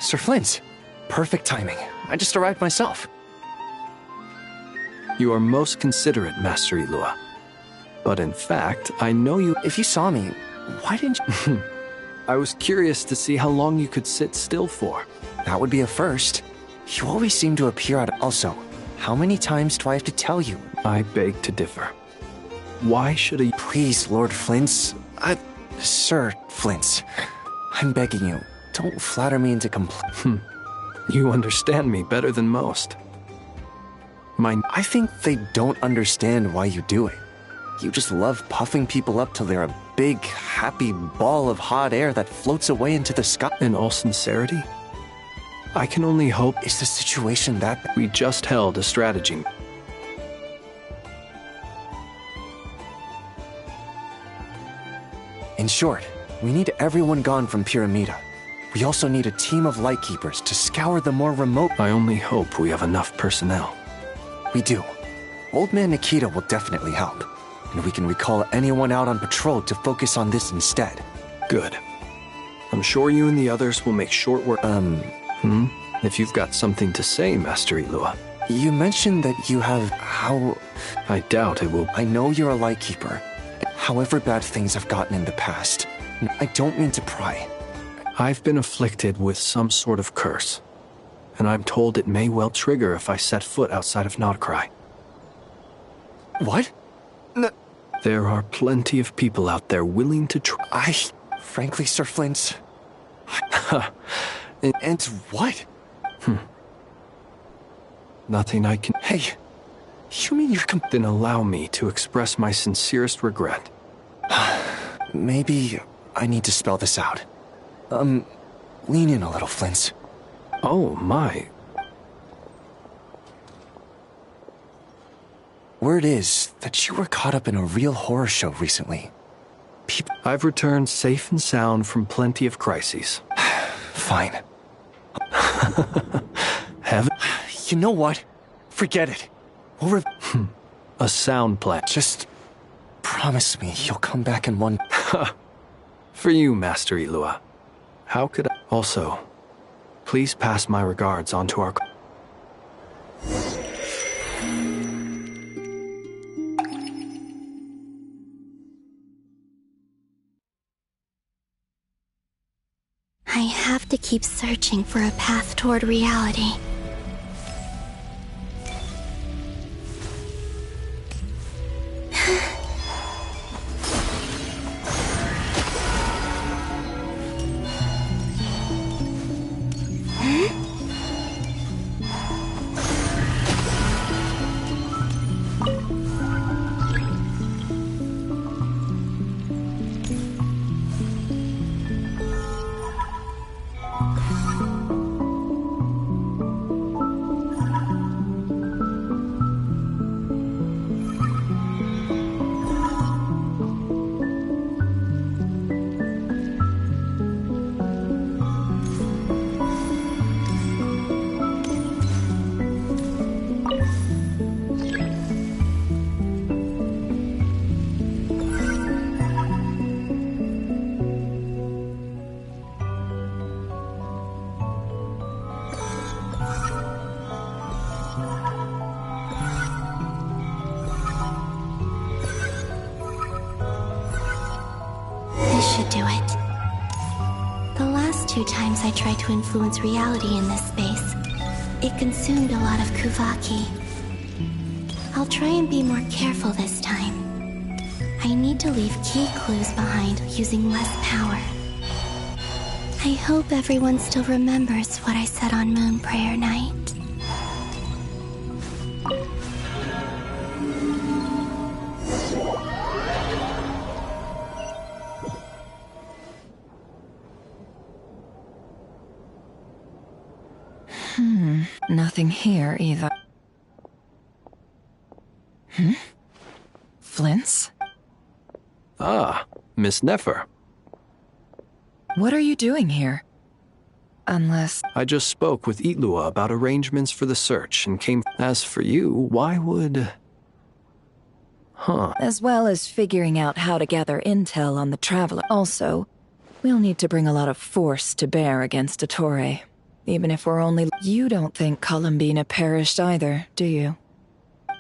Sir Flint. Perfect timing. I just arrived myself. You are most considerate, Master Eilua. But in fact, I know you. If you saw me, why didn't you? I was curious to see how long you could sit still for. That would be a first. You always seem to appear out. Also, how many times do I have to tell you? I beg to differ. Why should a... Please, Lord Flint. Sir Flint. I'm begging you. Don't flatter me into You understand me better than most. I think they don't understand why you do it. You just love puffing people up till they're a big, happy ball of hot air that floats away into the sky. In all sincerity, I can only hope... Is the situation that bad? We just held a strategy. In short, we need everyone gone from Pyramida. We also need a team of Lightkeepers to scour the more remote... I only hope we have enough personnel. We do. Old Man Nikita will definitely help. And we can recall anyone out on patrol to focus on this instead. Good. I'm sure you and the others will make short work... If you've got something to say, Master Eilua. You mentioned that you have... How... I doubt it will... I know you're a Lightkeeper. However bad things have gotten in the past, I don't mean to pry. I've been afflicted with some sort of curse, and I'm told it may well trigger if I set foot outside of Notcry. What? There are plenty of people out there willing to try. Frankly, Sir Flint... And what? Nothing I can... Hey, you mean you're Then allow me to express my sincerest regret. Maybe I need to spell this out. Lean in a little, Flint. Oh, my. Word is that you were caught up in a real horror show recently. I've returned safe and sound from plenty of crises. Fine. Heaven? You know what? Forget it. A sound plan. Just promise me you'll come back in one... For you, Master Eilua. How could I... Also, please pass my regards on to our... I have to keep searching for a path toward reality. Should do it. The last 2 times I tried to influence reality in this space, it consumed a lot of Kuvaki. I'll try and be more careful this time. I need to leave key clues behind using less power. I hope everyone still remembers what I said on Moon Prayer Night. Nothing here either. Flints? Ah, Miss Nefer. What are you doing here? Unless... I just spoke with Itlua about arrangements for the search and came... As for you, why would... Huh. As well as figuring out how to gather intel on the Traveler. Also, we'll need to bring a lot of force to bear against Ettore. Even if we're only... You don't think Columbina perished either, do you?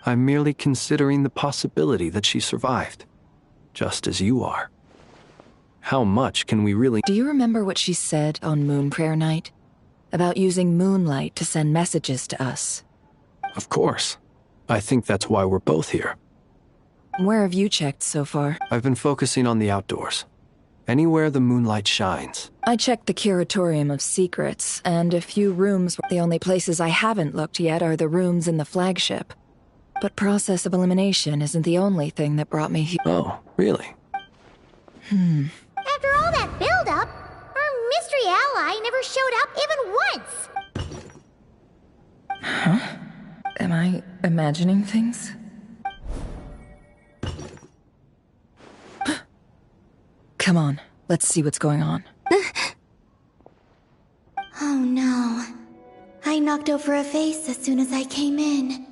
I'm merely considering the possibility that she survived. Just as you are. How much can we really... Do you remember what she said on Moon Prayer Night? About using moonlight to send messages to us? Of course. I think that's why we're both here. Where have you checked so far? I've been focusing on the outdoors. Anywhere the moonlight shines. I checked the Curatorium of Secrets, and a few rooms. The only places I haven't looked yet are the rooms in the flagship. But process of elimination isn't the only thing that brought me here. Oh, really? After all that build-up, our mystery ally never showed up even once! Am I imagining things? Come on, let's see what's going on. Oh no. I knocked over a vase as soon as I came in.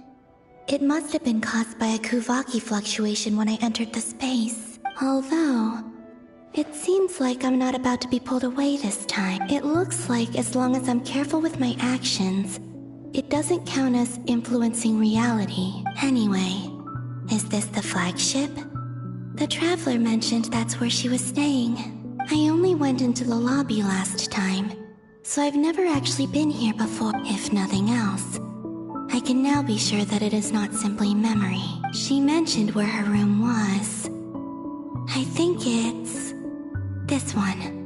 It must have been caused by a Kuvaki fluctuation when I entered the space. Although, it seems like I'm not about to be pulled away this time. It looks like as long as I'm careful with my actions, it doesn't count as influencing reality. Anyway, is this the flagship? The Traveler mentioned that's where she was staying. I only went into the lobby last time, so I've never actually been here before. If nothing else, I can now be sure that it is not simply memory. She mentioned where her room was. I think it's... this one.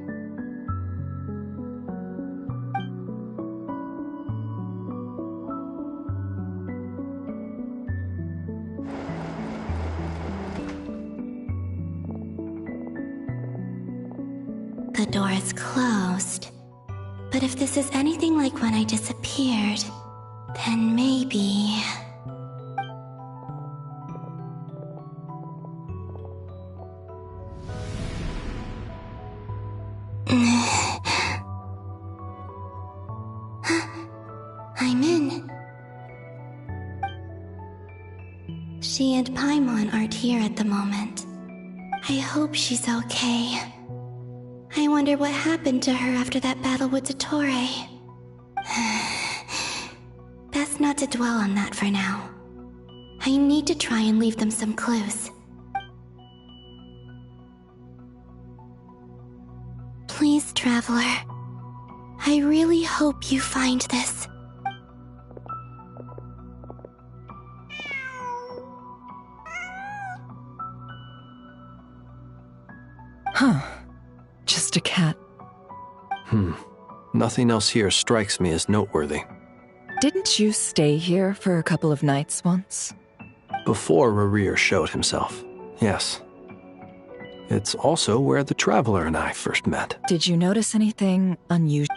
The door is closed. But if this is anything like when I disappeared, then maybe... I'm in. She and Paimon aren't here at the moment. I hope she's okay. I wonder what happened to her after that battle with Ettore. Best not to dwell on that for now. I need to try and leave them some clues. Please, Traveler. I really hope you find this. Huh. Just a cat. Nothing else here strikes me as noteworthy. Didn't you stay here for a couple of nights once? Before Rerir showed himself, yes. It's also where the Traveler and I first met. Did you notice anything unusual?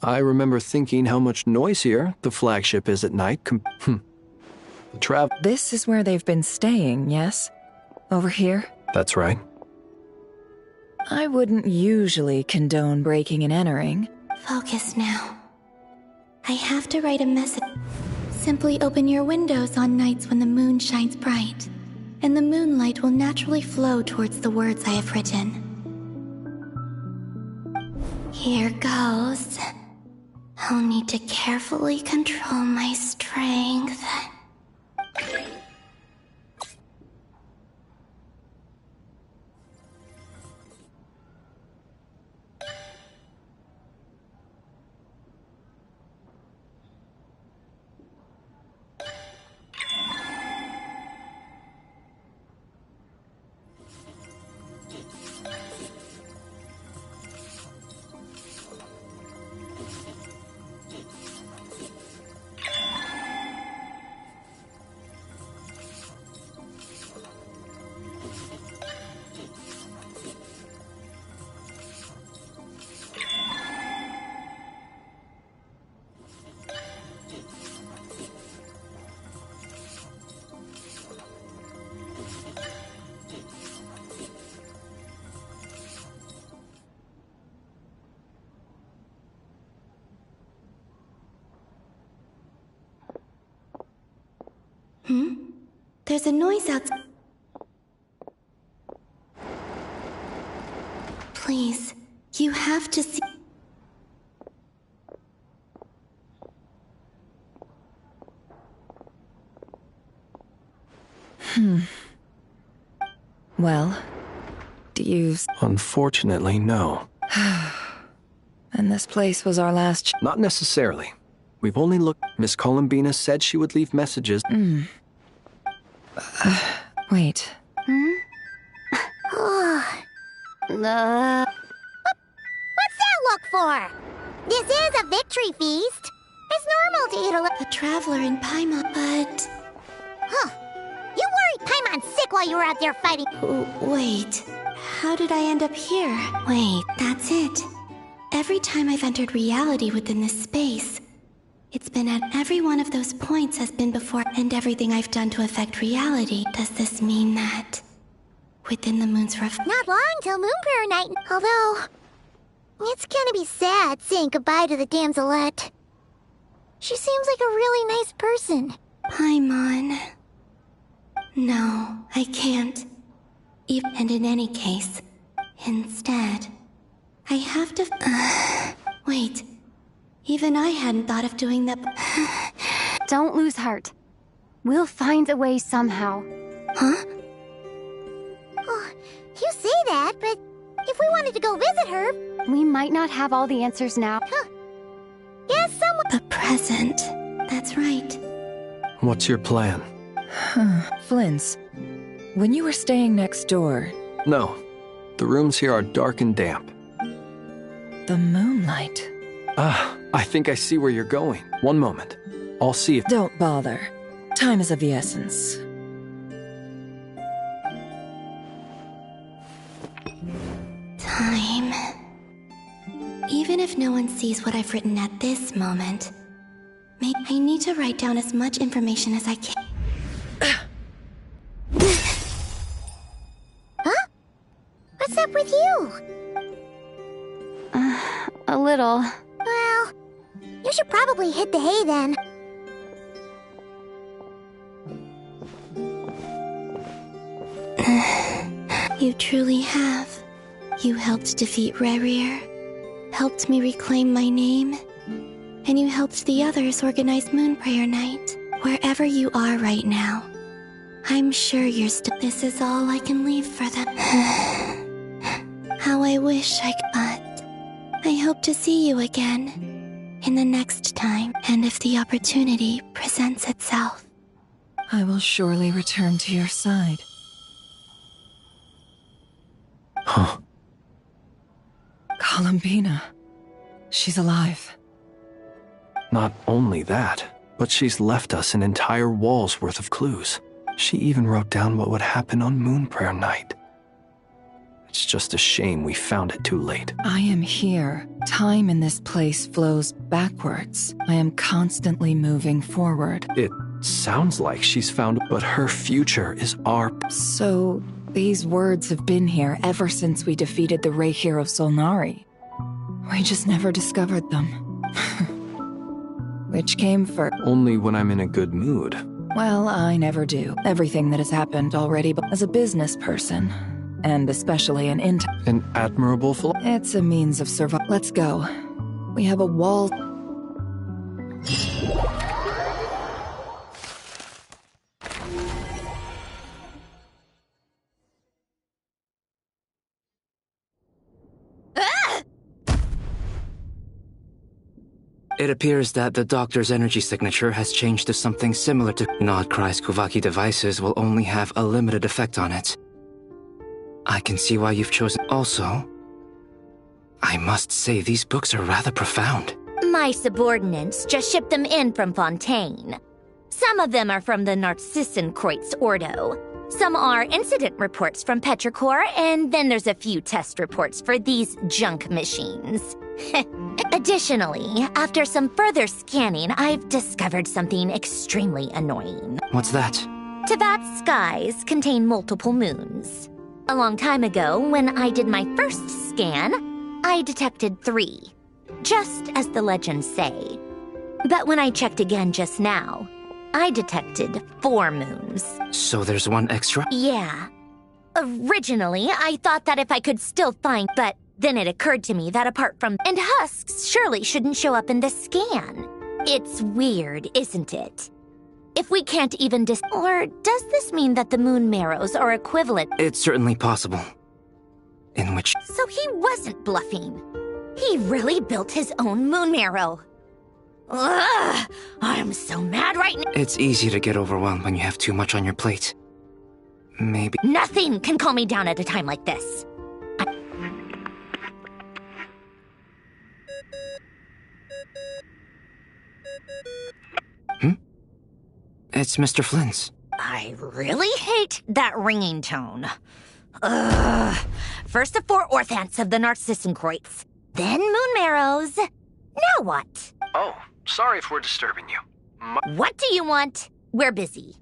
I remember thinking how much noisier the flagship is at night The This is where they've been staying, yes? Over here? That's right. I wouldn't usually condone breaking and entering. Focus now. I have to write a message. Simply open your windows on nights when the moon shines bright, and the moonlight will naturally flow towards the words I have written. Here goes. I'll need to carefully control my strength. There's a noise outside. Please, you have to see. Well, do you... Unfortunately, no. And this place was our last... Not necessarily. We've only looked... Miss Columbina said she would leave messages. Wait. What's that look for? This is a victory feast. It's normal to eat a The Traveler in Paimon, but... Huh. You worried Paimon sick while you were out there fighting. Wait. How did I end up here? Wait, that's it. Every time I've entered reality within this space, it's been at every one of those points has been before, and everything I've done to affect reality. Does this mean that within the moon's ref... Not long till Moon Prayer Night. Although, it's gonna be sad saying goodbye to the damselette. She seems like a really nice person. Paimon. No, I can't. And in any case, instead, I have to... wait. Even I hadn't thought of doing that... Don't lose heart. We'll find a way somehow. Huh? Oh, you say that, but if we wanted to go visit her... We might not have all the answers now. Yes, someone... The present. That's right. What's your plan? Flynn's. When you were staying next door... No. The rooms here are dark and damp. The moonlight. I think I see where you're going. One moment. I'll see if... Don't bother. Time is of the essence. Time. Even if no one sees what I've written at this moment, I need to write down as much information as I can. Huh? What's up with you? A little. Well, you should probably hit the hay then. You truly have. You helped defeat Rerir, helped me reclaim my name, and you helped the others organize Moon Prayer Night. Wherever you are right now, I'm sure you're still... This is all I can leave for them. How I wish I could, but I hope to see you again in the next time, and if the opportunity presents itself. I will surely return to your side. Huh. Columbina. She's alive. Not only that, but she's left us an entire wall's worth of clues. She even wrote down what would happen on Moon Prayer Night. It's just a shame we found it too late. I am here. Time in this place flows backwards. I am constantly moving forward. It sounds like she's found, but her future is our... So, these words have been here ever since we defeated the Reir of Solnari. We just never discovered them. Which came first? Only when I'm in a good mood. Well, I never do. Everything that has happened already, but as a business person, and especially an An admirable it's a means of survival. Let's go. We have a wall. It appears that the doctor's energy signature has changed to something similar to Nodcry's Kuvaki devices will only have a limited effect on it. I can see why you've chosen. Also, I must say these books are rather profound. My subordinates just shipped them in from Fontaine. Some of them are from the Narcissenkreuz Ordo. Some are incident reports from Petrichor, and then there's a few test reports for these junk machines. Additionally, after some further scanning, I've discovered something extremely annoying. What's that? Teyvat's skies contain multiple moons. A long time ago, when I did my first scan, I detected 3, just as the legends say. But when I checked again just now, I detected 4 moons. So there's one extra? Yeah. Originally, I thought that if I could still find, but then it occurred to me that apart from, and husks surely shouldn't show up in the scan. It's weird, isn't it? If we can't even or does this mean that the moon marrows are equivalent? It's certainly possible. In which... So he wasn't bluffing. He really built his own moon marrow. Ugh! I'm so mad right now. It's easy to get overwhelmed when you have too much on your plate. Maybe... Nothing can calm me down at a time like this. It's Mr. Flynn's. I really hate that ringing tone. Ugh. First the 4 orthants of the Narcissenkreuz, then moon marrows. Now what? Oh, sorry if we're disturbing you. What do you want? We're busy.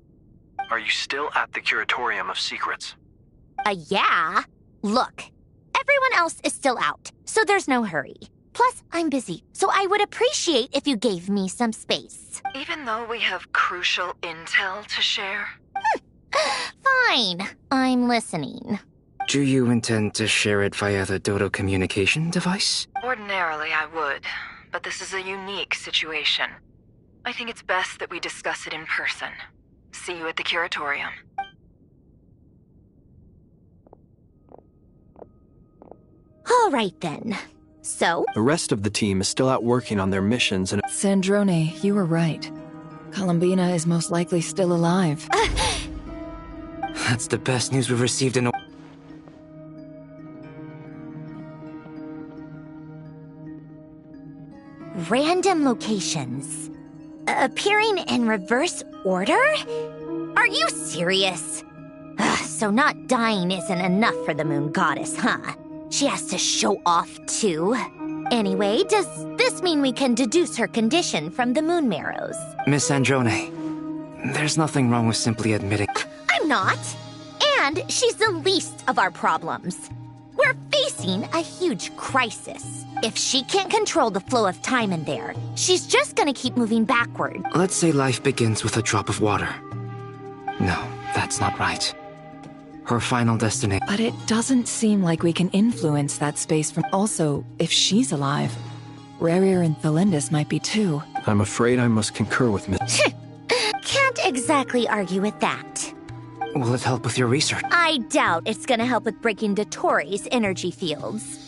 Are you still at the Curatorium of Secrets? Yeah. Look, everyone else is still out, so there's no hurry. Plus, I'm busy, so I would appreciate if you gave me some space. Even though we have crucial intel to share? Fine. I'm listening. Do you intend to share it via the Dodo communication device? Ordinarily, I would, but this is a unique situation. I think it's best that we discuss it in person. See you at the Curatorium. All right, then. So? The rest of the team is still out working on their missions and... Sandrone, you were right. Columbina is most likely still alive. That's the best news we've received in a... Random locations. Appearing in reverse order? Are you serious? So not dying isn't enough for the moon goddess, huh? She has to show off, too. Anyway, does this mean we can deduce her condition from the moon marrows? Miss Androne, there's nothing wrong with simply admitting... I'm not. And she's the least of our problems. We're facing a huge crisis. If she can't control the flow of time in there, she's just gonna keep moving backward. Let's say life begins with a drop of water. No, that's not right. Her final destination... But it doesn't seem like we can influence that space from... Also, if she's alive, Rarier and Thelindis might be too. I'm afraid I must concur with Miss... Can't exactly argue with that. Will it help with your research? I doubt it's gonna help with breaking Dottoro's energy fields.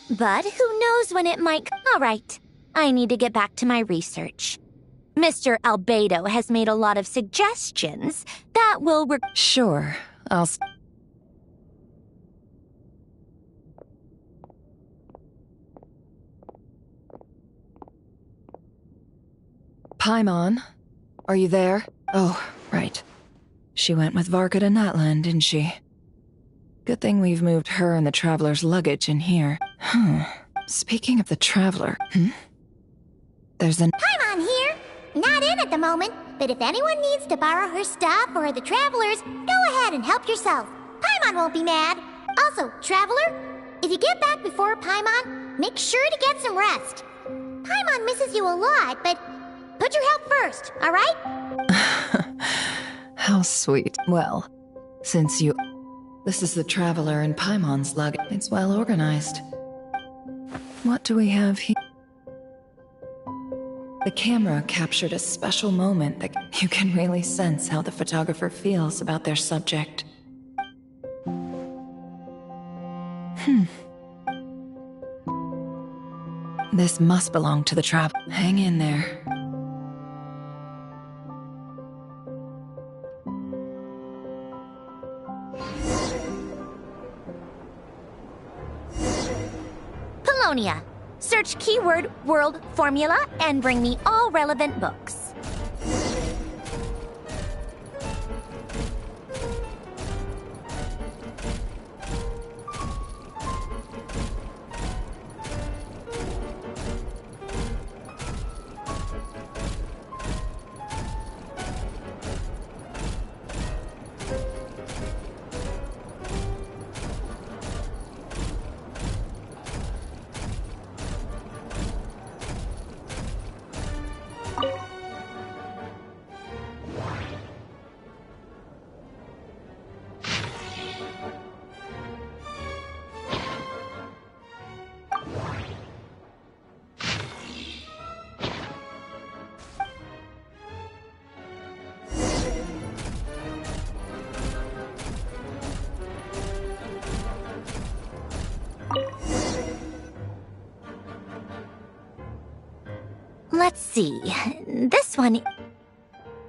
But who knows when it might... All right, I need to get back to my research. Mr. Albedo has made a lot of suggestions that will... Sure, I'll... Paimon, are you there? Oh, right. She went with Varka to Natlan, didn't she? Good thing we've moved her and the Traveler's luggage in here. Speaking of the Traveler, there's an... Paimon here. Not in at the moment, but if anyone needs to borrow her stuff or the Traveler's, go ahead and help yourself. Paimon won't be mad. Also, Traveler, if you get back before Paimon, make sure to get some rest. Paimon misses you a lot, but put your health first, all right? How sweet. Well, since you... This is the Traveler and Paimon's luggage. It's well organized. What do we have here? The camera captured a special moment that you can really sense how the photographer feels about their subject. This must belong to the Traveler. Hang in there. Paulownia. Search keyword world formula and bring me all relevant books. Let's see. This one...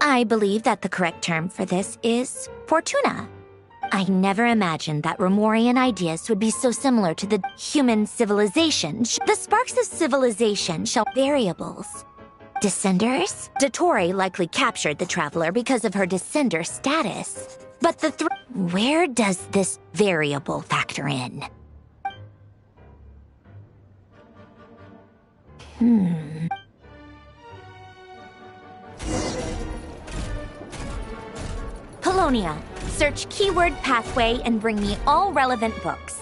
I believe that the correct term for this is Fortuna. I never imagined that Remorian ideas would be so similar to the human civilization. The sparks of civilization shall variables. Descenders? Dottore likely captured the Traveler because of her descender status. But where does this variable factor in? Polonia, search keyword pathway and bring me all relevant books.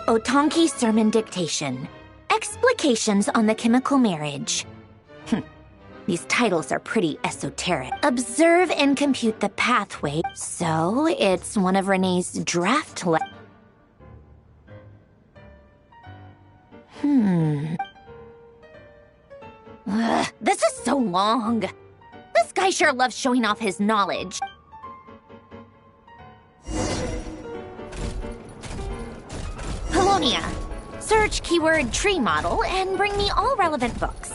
Otanki Sermon Dictation. Explications on the Chemical Marriage. These titles are pretty esoteric. Observe and compute the pathway. So, it's one of Renee's draft this is so long. This guy sure loves showing off his knowledge. Polonia. Search keyword tree model and bring me all relevant books.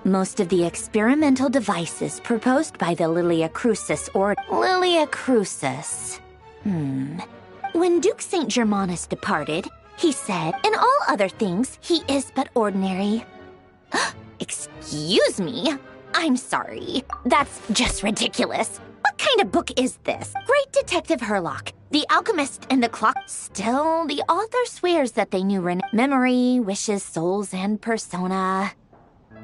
Most of the experimental devices proposed by the Lilia Crucis or Lilia Crucis. When Duke St. Germanus departed, he said, in all other things, he is but ordinary. Excuse me? I'm sorry. That's just ridiculous. What kind of book is this? Great Detective Herlock, The Alchemist and the Clock. Still, the author swears that they knew memory, wishes, souls, and persona.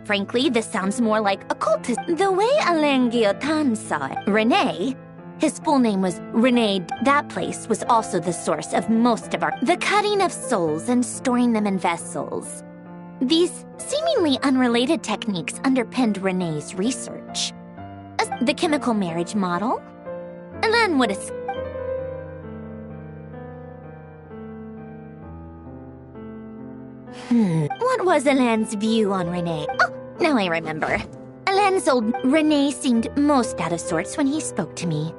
Frankly, this sounds more like occultism. The way Alain Guillotin saw it, Renee, his full name was Renee, that place was also the source of most of the cutting of souls and storing them in vessels. These seemingly unrelated techniques underpinned Renee's research. The chemical marriage model? Alain would have... What was Alain's view on Renee? Oh, now I remember. Alain's old Renee seemed most out of sorts when he spoke to me.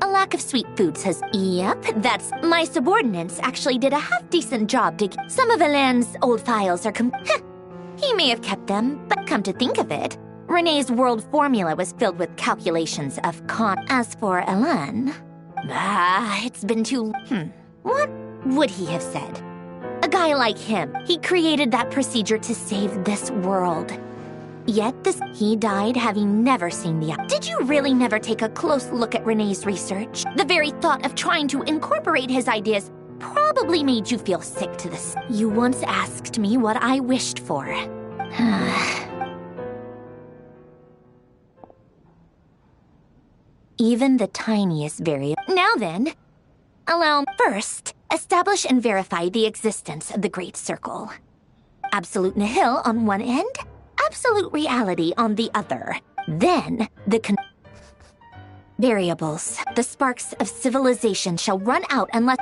A lack of sweet foods has... Yep, that's... My subordinates actually did a half-decent job to... Some of Alain's old files are He may have kept them, but come to think of it, Renee's world formula was filled with calculations of As for Alain... it's been too... What would he have said? A guy like him, he created that procedure to save this world. Yet he died having never seen the... Did you really never take a close look at Renee's research? The very thought of trying to incorporate his ideas probably made you feel sick to this. You once asked me what I wished for. Even the tiniest variable. Now then, allow first, establish and verify the existence of the Great Circle. Absolute nihil on one end, absolute reality on the other. Then, variables. The sparks of civilization shall run out unless...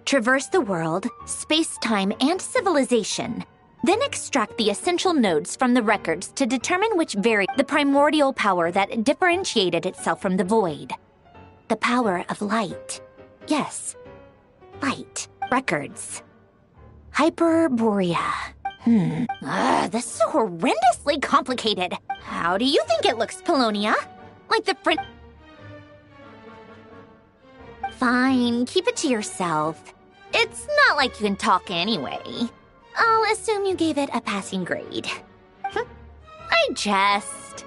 Traverse the world, space-time, and civilization. Then extract the essential nodes from the records to determine which the primordial power that differentiated itself from the void. The power of light. Yes. Light. Records. Hyperborea. This is so horrendously complicated. How do you think it looks, Paulownia? Like the Fine, keep it to yourself. It's not like you can talk anyway. I'll assume you gave it a passing grade. I jest.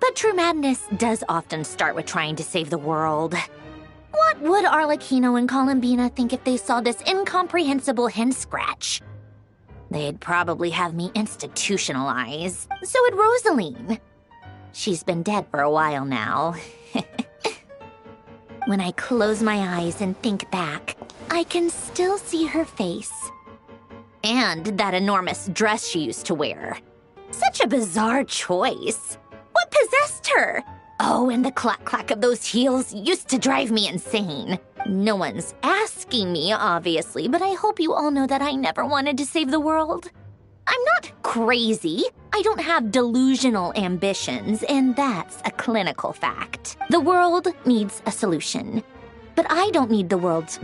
But true madness does often start with trying to save the world. What would Arlecchino and Columbina think if they saw this incomprehensible hen scratch? They'd probably have me institutionalized. So would Rosaline. She's been dead for a while now. When I close my eyes and think back, I can still see her face. And that enormous dress she used to wear. Such a bizarre choice. What possessed her? Oh, and the clack-clack of those heels used to drive me insane. No one's asking me, obviously, but I hope you all know that I never wanted to save the world. I'm not crazy. I don't have delusional ambitions, and that's a clinical fact. The world needs a solution, but I don't need the world's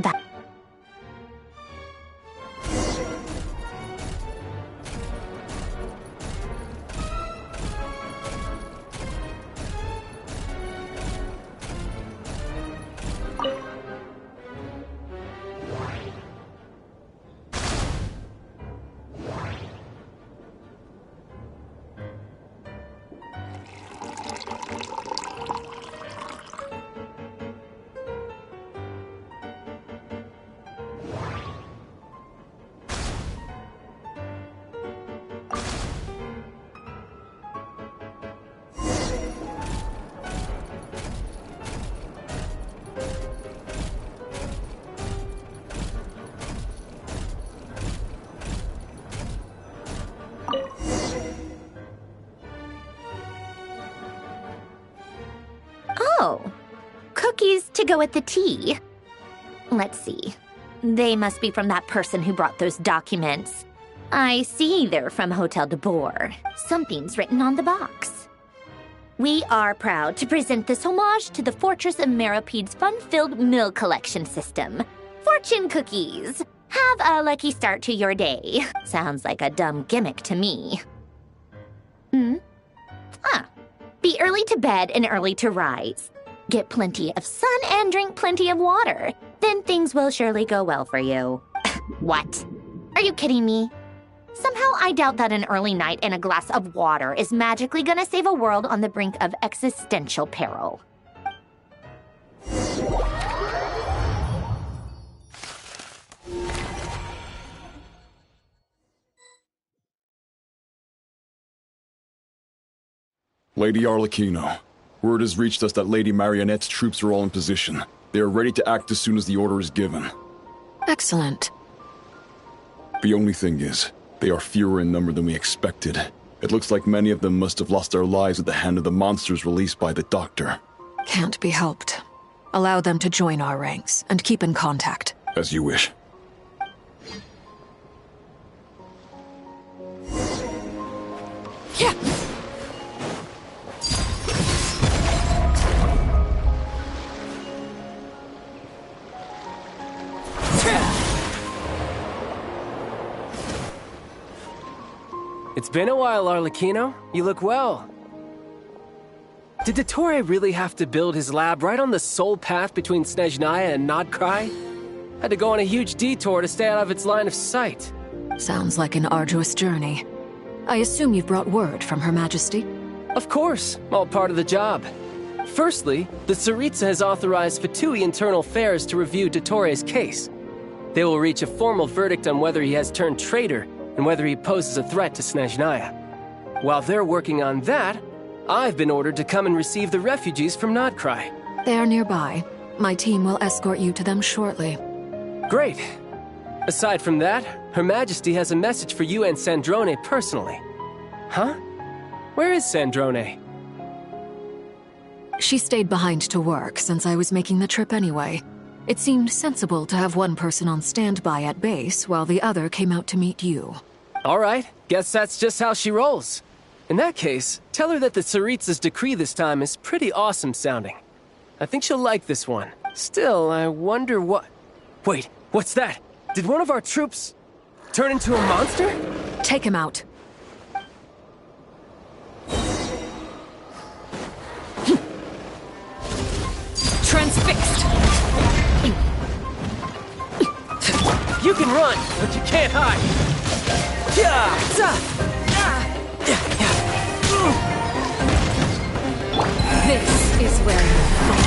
Oh, cookies to go with the tea. Let's see. They must be from that person who brought those documents. I see they're from Hotel de Boer. Something's written on the box. We are proud to present this homage to the Fortress of Meropede's fun-filled mill collection system. Fortune cookies. Have a lucky start to your day. Sounds like a dumb gimmick to me. Be early to bed and early to rise. Get plenty of sun and drink plenty of water. Then things will surely go well for you. What? Are you kidding me? Somehow I doubt that an early night and a glass of water is magically gonna save a world on the brink of existential peril. Lady Arlecchino, word has reached us that Lady Marionette's troops are all in position. They are ready to act as soon as the order is given. Excellent. The only thing is, they are fewer in number than we expected. It looks like many of them must have lost their lives at the hand of the monsters released by the Doctor. Can't be helped. Allow them to join our ranks, and keep in contact. As you wish. Yeah! It's been a while, Arlecchino. You look well. Did Dottore really have to build his lab right on the sole path between Snezhnaya and Nodcry? Had to go on a huge detour to stay out of its line of sight. Sounds like an arduous journey. I assume you've brought word from Her Majesty? Of course, all part of the job. Firstly, the Tsaritsa has authorized Fatui Internal Affairs to review Dottoro's case. They will reach a formal verdict on whether he has turned traitor and whether he poses a threat to Snezhnaya. While they're working on that, I've been ordered to come and receive the refugees from Nodcry. They are nearby. My team will escort you to them shortly. Great. Aside from that, Her Majesty has a message for you and Sandrone personally. Huh? Where is Sandrone? She stayed behind to work since I was making the trip anyway. It seemed sensible to have one person on standby at base while the other came out to meet you. All right, guess that's just how she rolls. In that case, tell her that the Tsaritsa's decree this time is pretty awesome sounding. I think she'll like this one. Still, I wonder what... Wait, what's that? Did one of our troops turn into a monster? Take him out. Transfixed! You can run, but you can't hide. This is where you fall.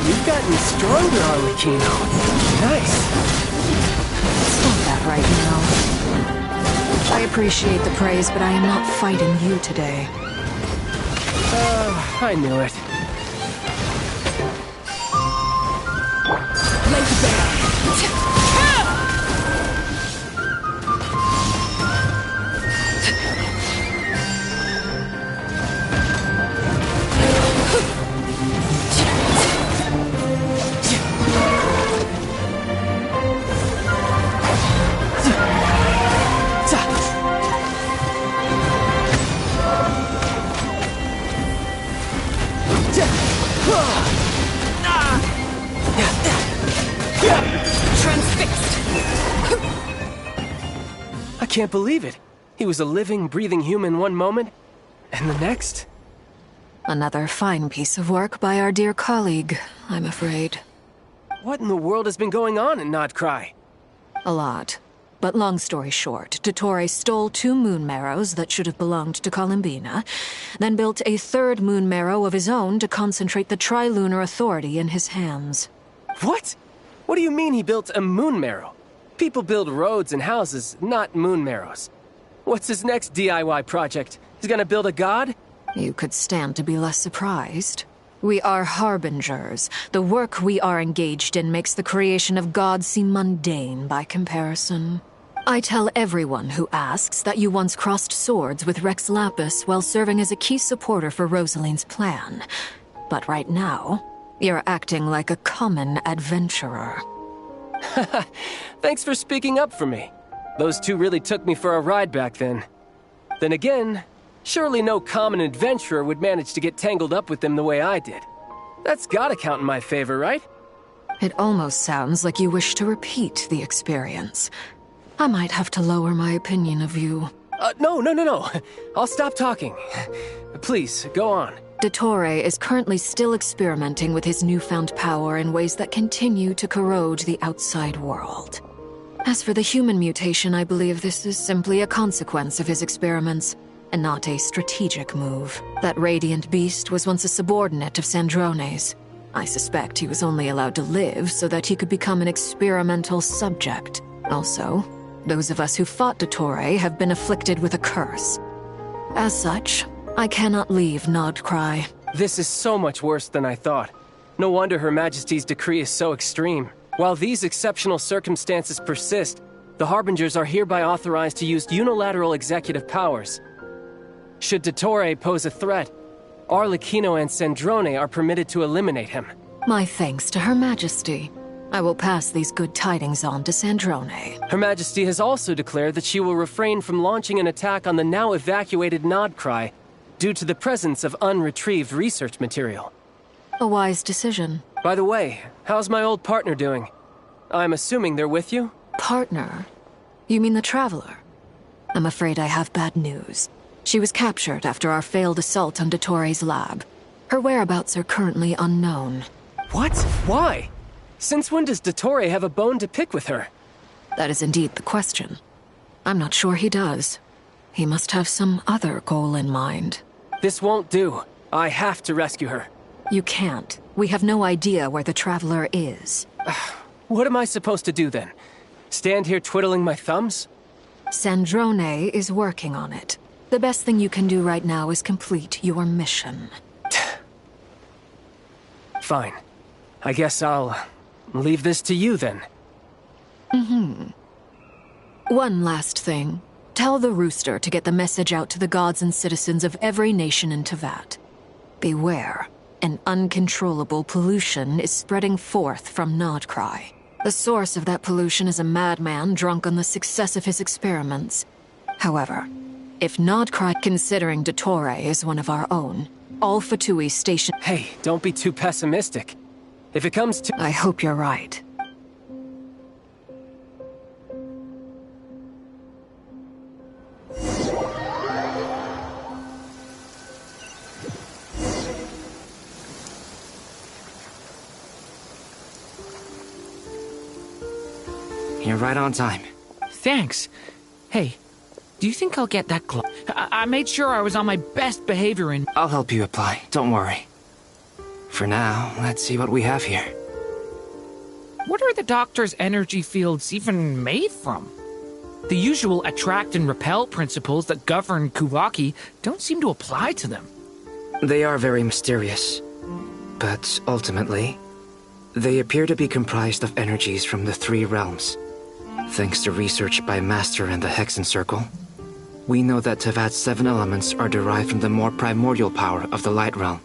You've gotten stronger, Arlecchino. Nice. Stop that right now. I appreciate the praise, but I am not fighting you today. I knew it. I can't believe it. He was a living, breathing human one moment, and the next? Another fine piece of work by our dear colleague, I'm afraid. What in the world has been going on in Nodcry? A lot. But long story short, Dottore stole 2 moon marrows that should have belonged to Columbina, then built a 3rd moon marrow of his own to concentrate the Trilunar Authority in his hands. What? What do you mean he built a moon marrow? People build roads and houses, not moon marrows. What's his next DIY project? He's gonna build a god? You could stand to be less surprised. We are harbingers. The work we are engaged in makes the creation of gods seem mundane by comparison. I tell everyone who asks that you once crossed swords with Rex Lapis while serving as a key supporter for Rosaline's plan. But right now, you're acting like a common adventurer. Thanks for speaking up for me. Those 2 really took me for a ride back then. Then again, surely no common adventurer would manage to get tangled up with them the way I did. That's gotta count in my favor, right? It almost sounds like you wish to repeat the experience. I might have to lower my opinion of you. No. I'll stop talking. Please, go on. Dottore is currently still experimenting with his newfound power in ways that continue to corrode the outside world. As for the human mutation, I believe this is simply a consequence of his experiments, and not a strategic move. That radiant beast was once a subordinate of Sandrone's. I suspect he was only allowed to live so that he could become an experimental subject. Also, those of us who fought Dottore have been afflicted with a curse. As such, I cannot leave Nodcry. This is so much worse than I thought. No wonder Her Majesty's decree is so extreme. While these exceptional circumstances persist, the Harbingers are hereby authorized to use unilateral executive powers. Should Dottore pose a threat, Arlecchino and Sandrone are permitted to eliminate him. My thanks to Her Majesty. I will pass these good tidings on to Sandrone. Her Majesty has also declared that she will refrain from launching an attack on the now evacuated Nodcry due to the presence of unretrieved research material. A wise decision. By the way, how's my old partner doing? I'm assuming they're with you? Partner? You mean the Traveler? I'm afraid I have bad news. She was captured after our failed assault on Dottore's lab. Her whereabouts are currently unknown. What? Why? Since when does Dottore have a bone to pick with her? That is indeed the question. I'm not sure he does. He must have some other goal in mind. This won't do. I have to rescue her. You can't. We have no idea where the Traveler is. What am I supposed to do then? Stand here twiddling my thumbs? Sandrone is working on it. The best thing you can do right now is complete your mission. Fine. I guess I'll leave this to you then. One last thing. Tell the Rooster to get the message out to the gods and citizens of every nation in Teyvat. Beware. An uncontrollable pollution is spreading forth from Nodcry. The source of that pollution is a madman drunk on the success of his experiments. However, if Nodcry, considering Dottore is one of our own, all Fatui station— Hey, don't be too pessimistic. If it comes to— I hope you're right. You're right on time. Thanks. Hey, do you think I'll get that close? I made sure I was on my best behavior and— I'll help you apply, don't worry. For now, let's see what we have here. What are the Doctor's energy fields even made from? The usual attract and repel principles that govern Kuvaki don't seem to apply to them. They are very mysterious. But ultimately, they appear to be comprised of energies from the three realms. Thanks to research by Master and the Hexen Circle, we know that Teyvat's 7 elements are derived from the more primordial power of the Light Realm,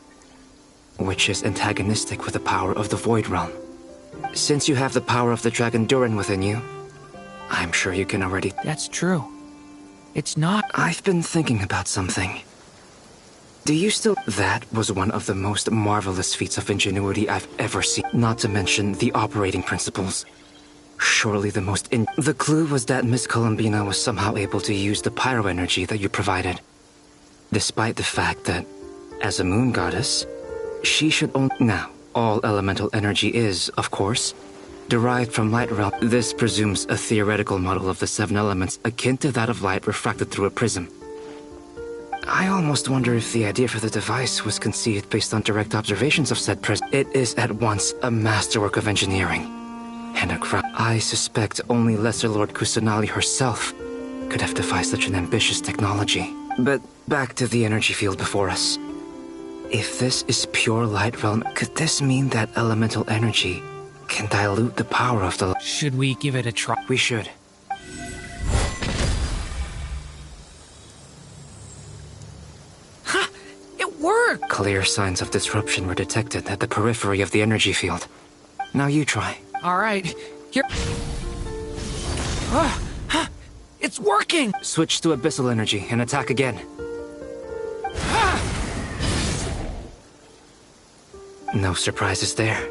which is antagonistic with the power of the Void Realm. Since you have the power of the Dragon Durin within you, I'm sure you can already— That's true. It's not— I've been thinking about something. Do you still— That was one of the most marvelous feats of ingenuity I've ever seen, not to mention the operating principles. Surely the most The clue was that Miss Columbina was somehow able to use the pyro energy that you provided. Despite the fact that, as a moon goddess, she should only— Now, all elemental energy is, of course, derived from light realm. This presumes a theoretical model of the 7 elements akin to that of light refracted through a prism. I almost wonder if the idea for the device was conceived based on direct observations of said prism. It is at once a masterwork of engineering and a crime. I suspect only Lesser Lord Kusanali herself could have devised such an ambitious technology. But back to the energy field before us. If this is pure light realm, could this mean that elemental energy can dilute the power of the— Should we give it a try? We should. Ha! It worked! Clear signs of disruption were detected at the periphery of the energy field. Now you try. Alright, here— It's working! Switch to abyssal energy and attack again. No surprises there.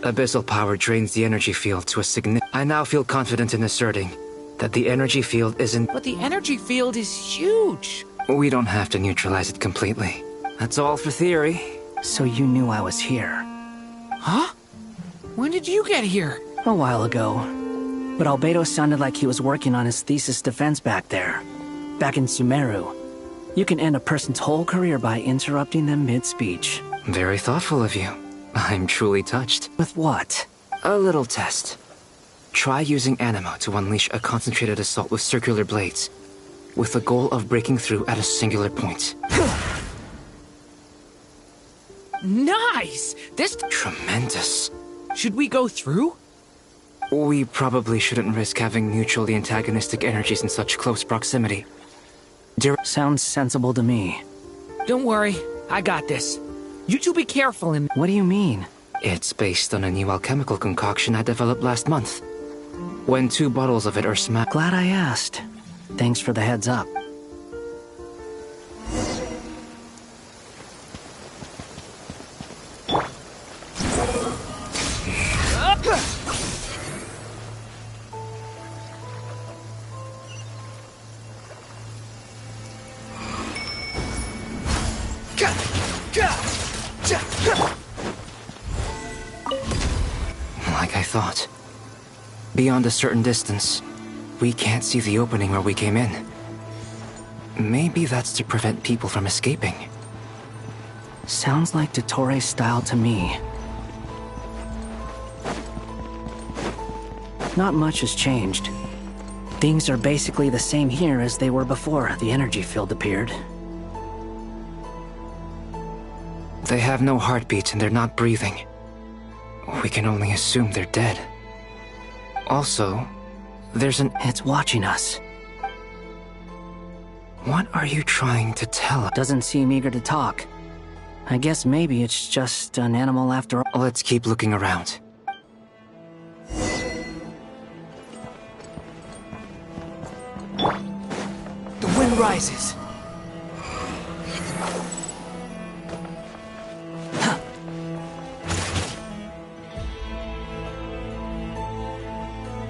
Abyssal power drains the energy field to a significant— I now feel confident in asserting that the energy field isn't— But the energy field is huge! We don't have to neutralize it completely. That's all for theory. So you knew I was here? Huh? When did you get here? A while ago. But Albedo sounded like he was working on his thesis defense back there. Back in Sumeru. You can end a person's whole career by interrupting them mid-speech. Very thoughtful of you. I'm truly touched. With what? A little test. Try using Animo to unleash a concentrated assault with circular blades, with the goal of breaking through at a singular point. Nice! This— Tremendous. Should we go through? We probably shouldn't risk having mutually antagonistic energies in such close proximity. Sounds sensible to me. Don't worry, I got this. You two be careful and— What do you mean? It's based on a new alchemical concoction I developed last month. When 2 bottles of it are smashed— Glad I asked. Thanks for the heads up. Like I thought. Beyond a certain distance, we can't see the opening where we came in. Maybe that's to prevent people from escaping. Sounds like Dottore style to me. Not much has changed. Things are basically the same here as they were before the energy field appeared. They have no heartbeat and they're not breathing. We can only assume they're dead. Also, there's an... It's watching us. What are you trying to tell us? Doesn't seem eager to talk. I guess maybe it's just an animal after all. Let's keep looking around. The wind rises.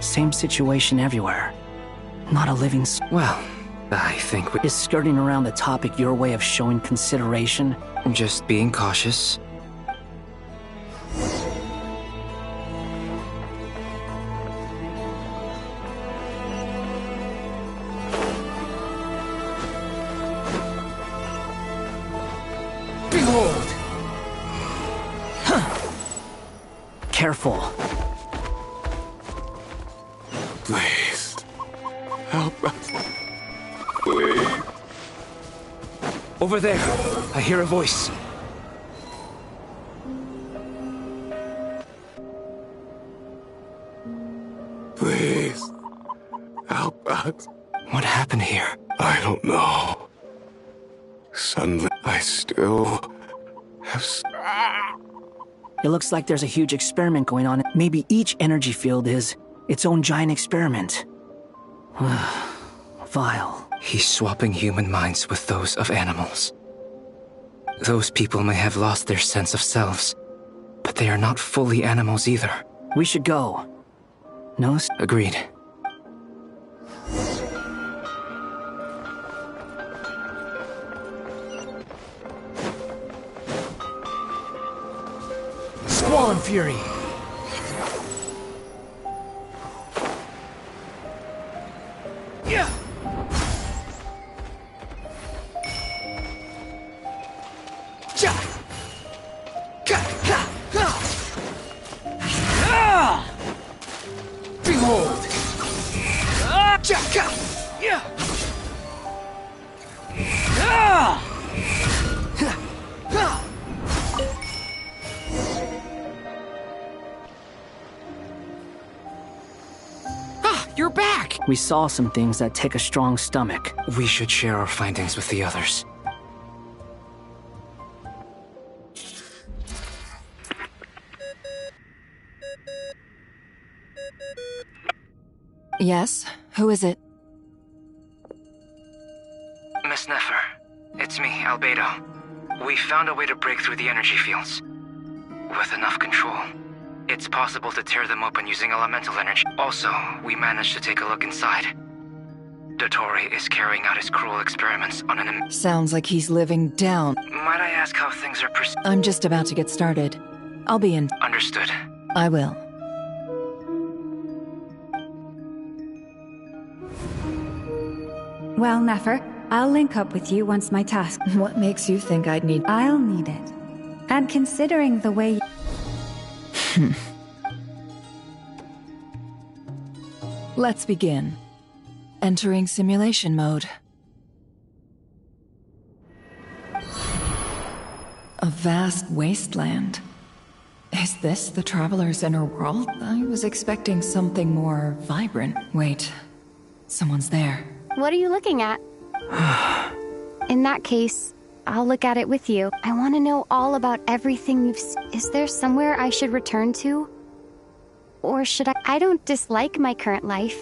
Same situation everywhere. Not a living soul. Well, I think we... Is skirting around the topic your way of showing consideration? Just being cautious. Behold! Careful. Please. Help us. Please. Over there, I hear a voice. Please. Help us. What happened here? I don't know. Suddenly, I still have... It looks like there's a huge experiment going on. Maybe each energy field is its own giant experiment. Vile. He's swapping human minds with those of animals. Those people may have lost their sense of selves, but they are not fully animals either. We should go. No? Agreed. Squall and Fury. Yeah. Behold! Yeah. You're back! We saw some things that take a strong stomach. We should share our findings with the others. Yes? Who is it? Miss Nefer, it's me, Albedo. We found a way to break through the energy fields. With enough control, it's possible to tear them open using elemental energy. Also, we managed to take a look inside. Dottore is carrying out his cruel experiments on an... Sounds like he's living down. Might I ask how things are I'm just about to get started. I'll be in. Understood. I will. Well, Nefer, I'll link up with you once my task... What makes you think I'd need... I'll need it. And considering the way... Let's begin. Entering simulation mode. A vast wasteland. Is this the Traveler's inner world? I was expecting something more vibrant. Wait, someone's there. What are you looking at? In that case, I'll look at it with you. I want to know all about everything you've Is there somewhere I should return to? Or should I? I don't dislike my current life.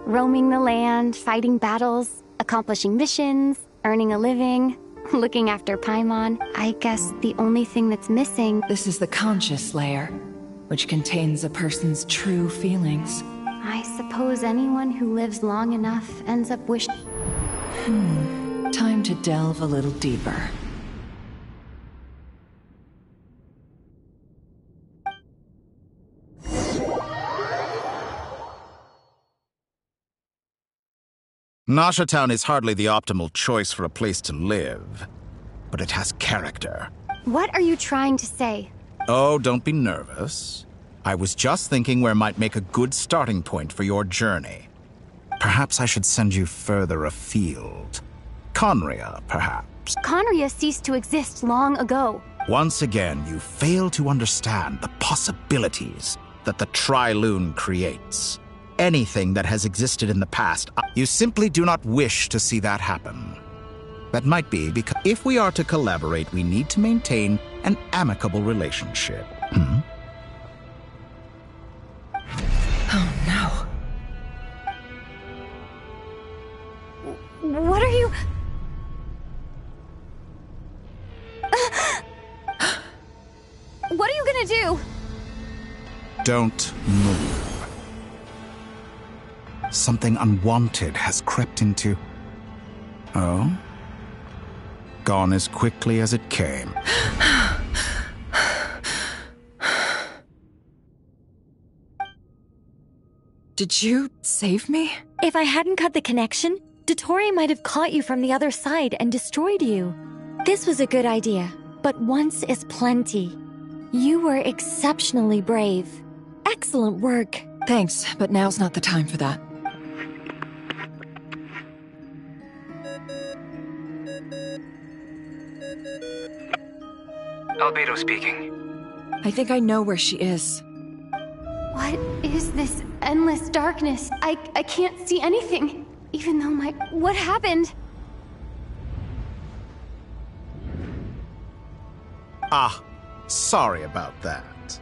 Roaming the land, fighting battles, accomplishing missions, earning a living, looking after Paimon. I guess the only thing that's missing... This is the conscious layer, which contains a person's true feelings. I suppose anyone who lives long enough ends up wishing... Time to delve a little deeper. Nasha Town is hardly the optimal choice for a place to live, but it has character. What are you trying to say? Oh, don't be nervous. I was just thinking where might make a good starting point for your journey. Perhaps I should send you further afield. Conria, perhaps. Conria ceased to exist long ago. Once again, you fail to understand the possibilities that the Tri-Lune creates. Anything that has existed in the past, you simply do not wish to see that happen. That might be because if we are to collaborate, we need to maintain an amicable relationship. Oh no. What are you... What are you gonna do? Don't move. Something unwanted has crept into... Oh? Gone as quickly as it came. Did you save me? If I hadn't cut the connection, Dottore might have caught you from the other side and destroyed you. This was a good idea, but once is plenty. You were exceptionally brave. Excellent work. Thanks, but now's not the time for that. Albedo speaking. I think I know where she is. What is this endless darkness? I can't see anything, even though my... What happened? Ah, sorry about that.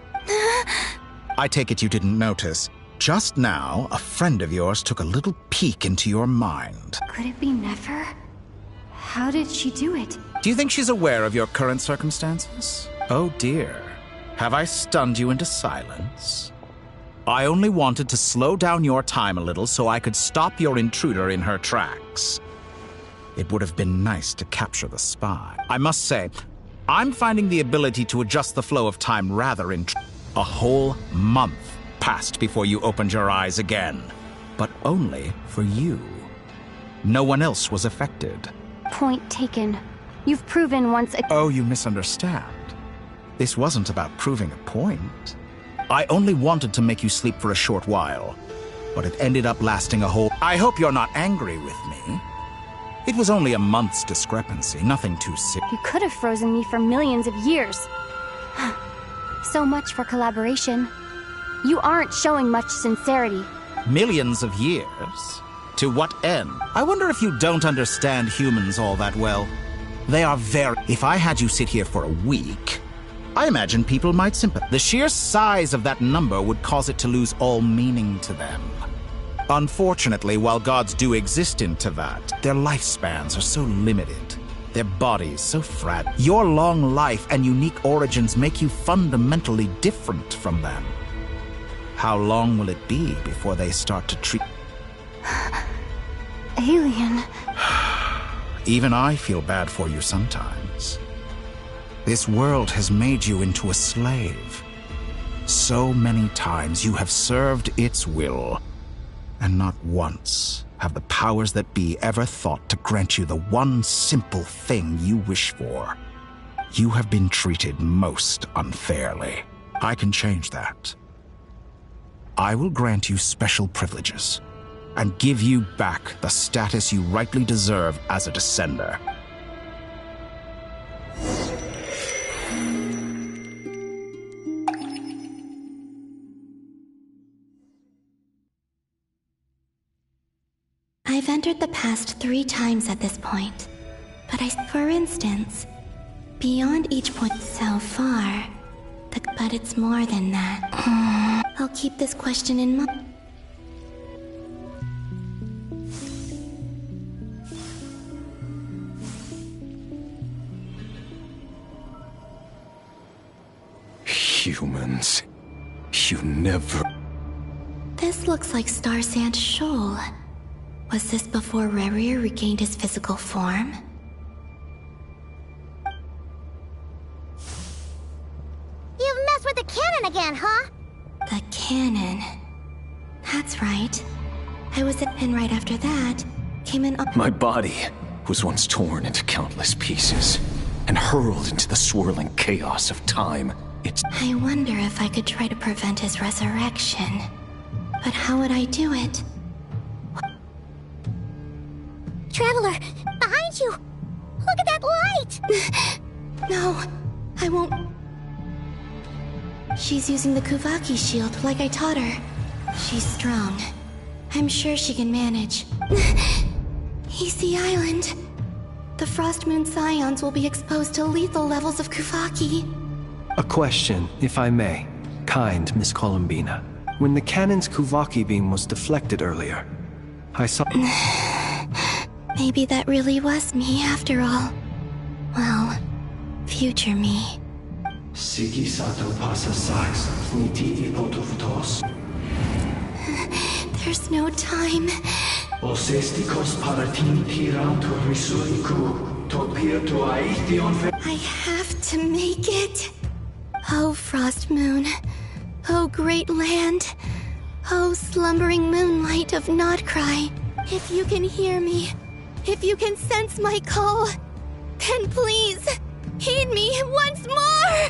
I take it you didn't notice. Just now, a friend of yours took a little peek into your mind. Could it be Nefer? How did she do it? Do you think she's aware of your current circumstances? Oh dear. Have I stunned you into silence? I only wanted to slow down your time a little so I could stop your intruder in her tracks. It would have been nice to capture the spy. I must say, I'm finding the ability to adjust the flow of time rather interesting. A whole month passed before you opened your eyes again. But only for you. No one else was affected. Point taken. You've proven once again. Oh, you misunderstand. This wasn't about proving a point. I only wanted to make you sleep for a short while, but it ended up lasting a whole... I hope you're not angry with me. It was only a month's discrepancy, nothing too serious. You could have frozen me for millions of years. So much for collaboration. You aren't showing much sincerity. Millions of years? To what end? I wonder if you don't understand humans all that well. They are very... If I had you sit here for a week, I imagine people might sympathize. The sheer size of that number would cause it to lose all meaning to them. Unfortunately, while gods do exist in Teyvat, their lifespans are so limited, their bodies so fragile. Your long life and unique origins make you fundamentally different from them. How long will it be before they start to treat... Alien. Even I feel bad for you sometimes. This world has made you into a slave. So many times you have served its will, and not once have the powers that be ever thought to grant you the one simple thing you wish for. You have been treated most unfairly. I can change that. I will grant you special privileges and give you back the status you rightly deserve as a descender. I've entered the past 3 times at this point, but for instance, beyond each point so far, but it's more than that. I'll keep this question in mind. Humans, you never... This looks like Star Sand Shoal. Was this before Rerir regained his physical form? You've messed with the cannon again, huh? The cannon. That's right. I was at... And right after that, came in. My body was once torn into countless pieces and hurled into the swirling chaos of time. I wonder if I could try to prevent his resurrection. But how would I do it? Traveler, behind you! Look at that light! No, I won't. She's using the Kuvaki shield like I taught her. She's strong. I'm sure she can manage. He's the island. The Frost Moon Scions will be exposed to lethal levels of Kuvaki. A question, if I may. Kind Miss Columbina. When the cannon's Kuvaki beam was deflected earlier, I saw... Maybe that really was me after all. Well, future me. There's no time. I have to make it. Oh, Frost Moon. Oh, great land. Oh, slumbering moonlight of Notcry. If you can hear me, if you can sense my call, then please, heed me once more!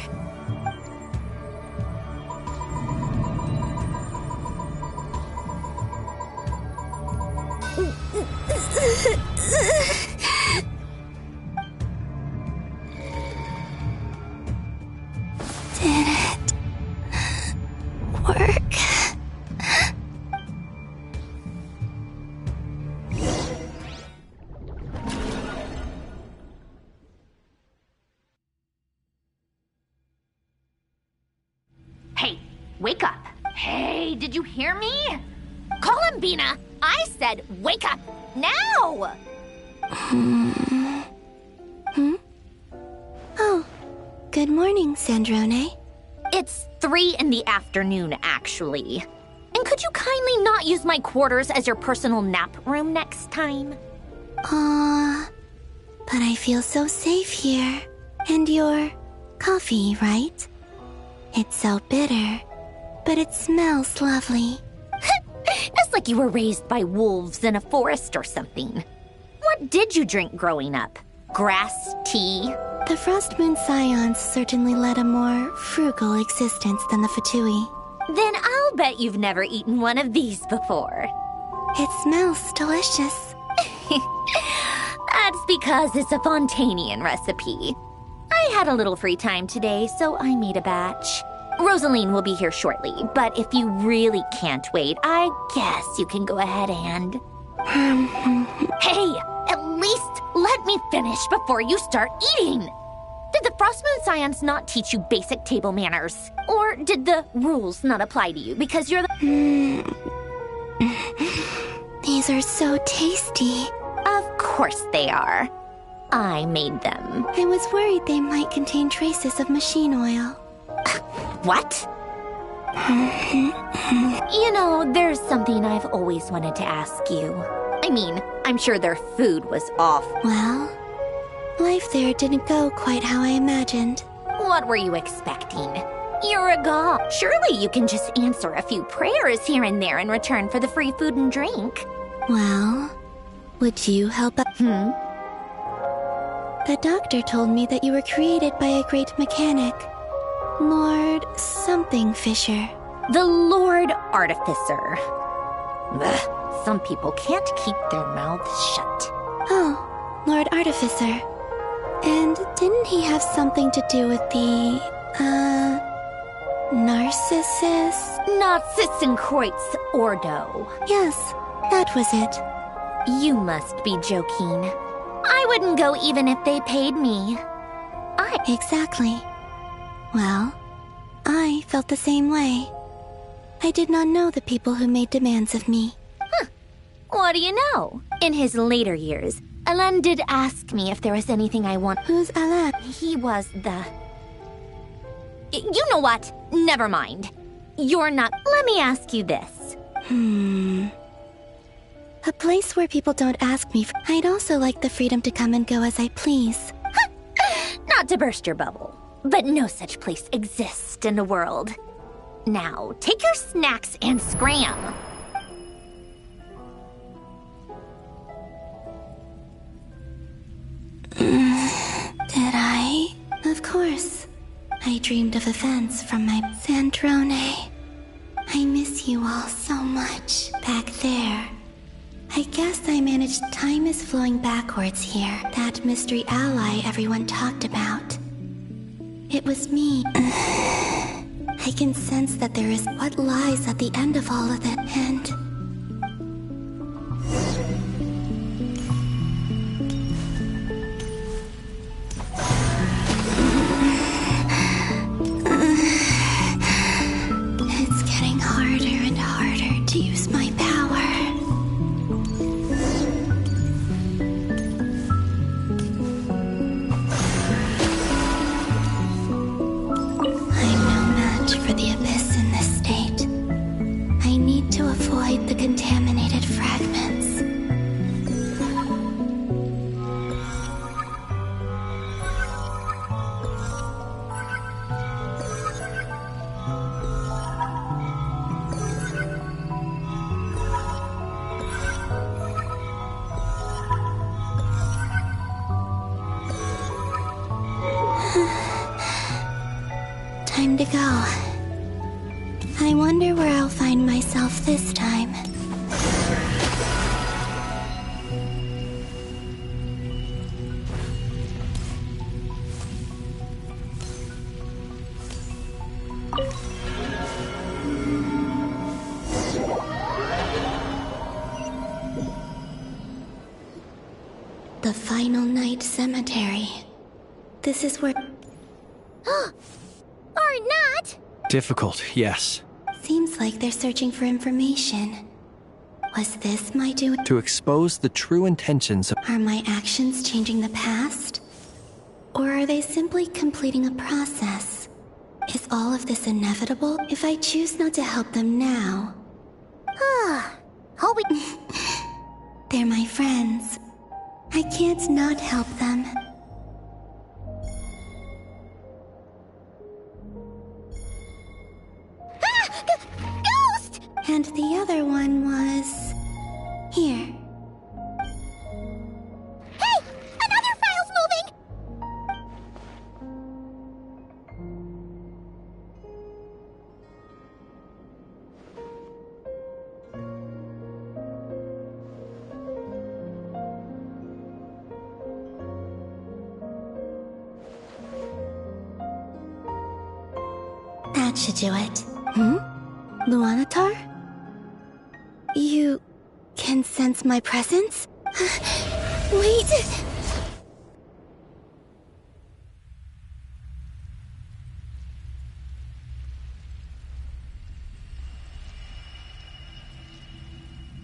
Did it work? Hey, wake up. Hey, did you hear me? Columbina, I said wake up now! Oh, good morning, Sandrone. It's 3 in the afternoon, actually. And could you kindly not use my quarters as your personal nap room next time? But I feel so safe here. And your coffee, right? It's so bitter, but it smells lovely. It's like you were raised by wolves in a forest or something. What did you drink growing up? Grass tea? The Frost Moon Scions certainly led a more frugal existence than the Fatui. Then I'll bet you've never eaten one of these before. It smells delicious. That's because it's a Fontainian recipe. I had a little free time today, so I made a batch. Rosaline will be here shortly, but if you really can't wait, I guess you can go ahead and... Hey, at least let me finish before you start eating! Did the Frost Moon Scions not teach you basic table manners? Or did the rules not apply to you because you're the... These are so tasty. Of course they are. I made them. I was worried they might contain traces of machine oil. What? You know, there's something I've always wanted to ask you. I mean, I'm sure their food was awful. Well, life there didn't go quite how I imagined. What were you expecting? You're a god. Surely you can just answer a few prayers here and there in return for the free food and drink. Well, would you help out? The doctor told me that you were created by a great mechanic. Lord something Fisher. The Lord Artificer. Ugh, some people can't keep their mouths shut. Oh, Lord Artificer. And didn't he have something to do with the, Narcissus? Narcissenkreuz Ordo. Yes, that was it. You must be joking. I wouldn't go even if they paid me. Exactly. Well, I felt the same way. I did not know the people who made demands of me. What do you know? In his later years, Alain did ask me if there was anything I want. Who's Alain? He was the... You know what? Never mind. You're not... Let me ask you this. A place where people don't ask me. I'd also like the freedom to come and go as I please. Not to burst your bubble, but no such place exists in the world. Now, take your snacks and scram. course. I dreamed of events from my Sandrone. I miss you all so much back there. I guess I managed. Time is flowing backwards here. That mystery ally everyone talked about. It was me. I can sense that there is what lies at the end of all of it, and... It's getting harder and harder to use my power. I'm no match for the Abyss in this state. I need to avoid the contaminated fragments. Time to go. I wonder where I'll find myself this time. The Final Night Cemetery. This is where... Or not! Difficult, yes. Seems like they're searching for information. Was this my doing? To expose the true intentions of... Are my actions changing the past? Or are they simply completing a process? Is all of this inevitable if I choose not to help them now? They're my friends. I can't not help them. Ghost! And the other one was... here. Hey! Another file's moving! That should do it. Luanatar? You can sense my presence? Wait!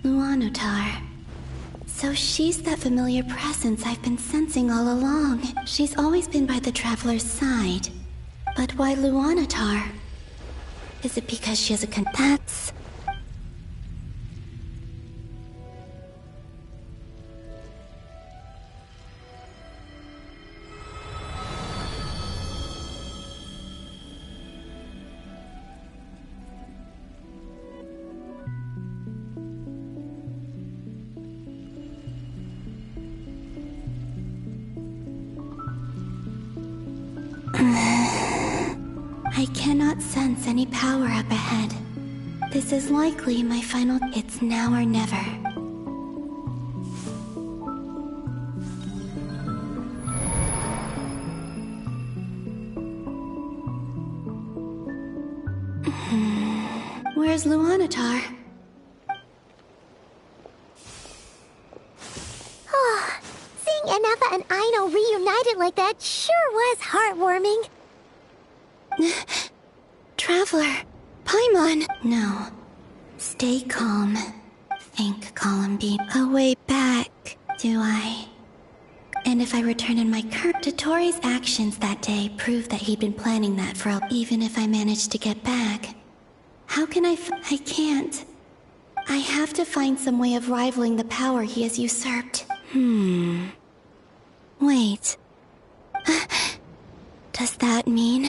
Luanatar. So she's that familiar presence I've been sensing all along. She's always been by the Traveler's side. But why Luanatar? Is it because she has a that's... I cannot sense any power up ahead. This is likely my final... It's now or never. Where's Luanatar? Seeing Enefa and Aino reunited like that sure was heartwarming. Traveler, Paimon. No. Stay calm. Think, Columbi. A way back, do I? And if I return in my current... Dotori's actions that day prove that he'd been planning that for even if I managed to get back. How can I can't. I have to find some way of rivaling the power he has usurped. Wait. Does that mean...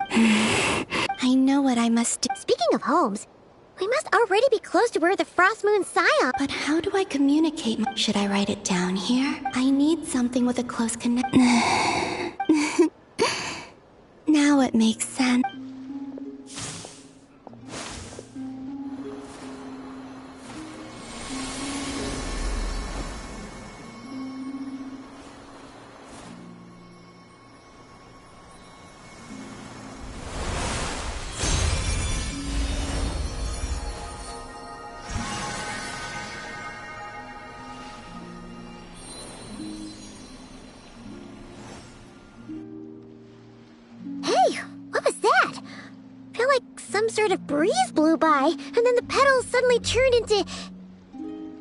I know what I must do. Speaking of homes, we must already be close to where the Frost Moon Scion... But how do I communicate? Should I write it down here? I need something with a close connection. Now it makes sense. Sort of breeze blew by, and then the petals suddenly turned into...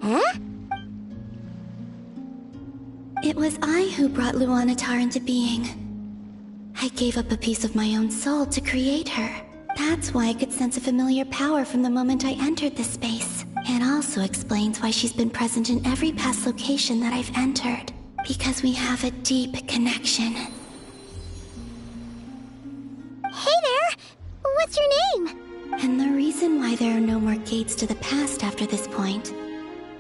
Huh? It was I who brought Luanatar into being. I gave up a piece of my own soul to create her. That's why I could sense a familiar power from the moment I entered this space. It also explains why she's been present in every past location that I've entered. Because we have a deep connection. Hey there! What's your name? And the reason why there are no more gates to the past after this point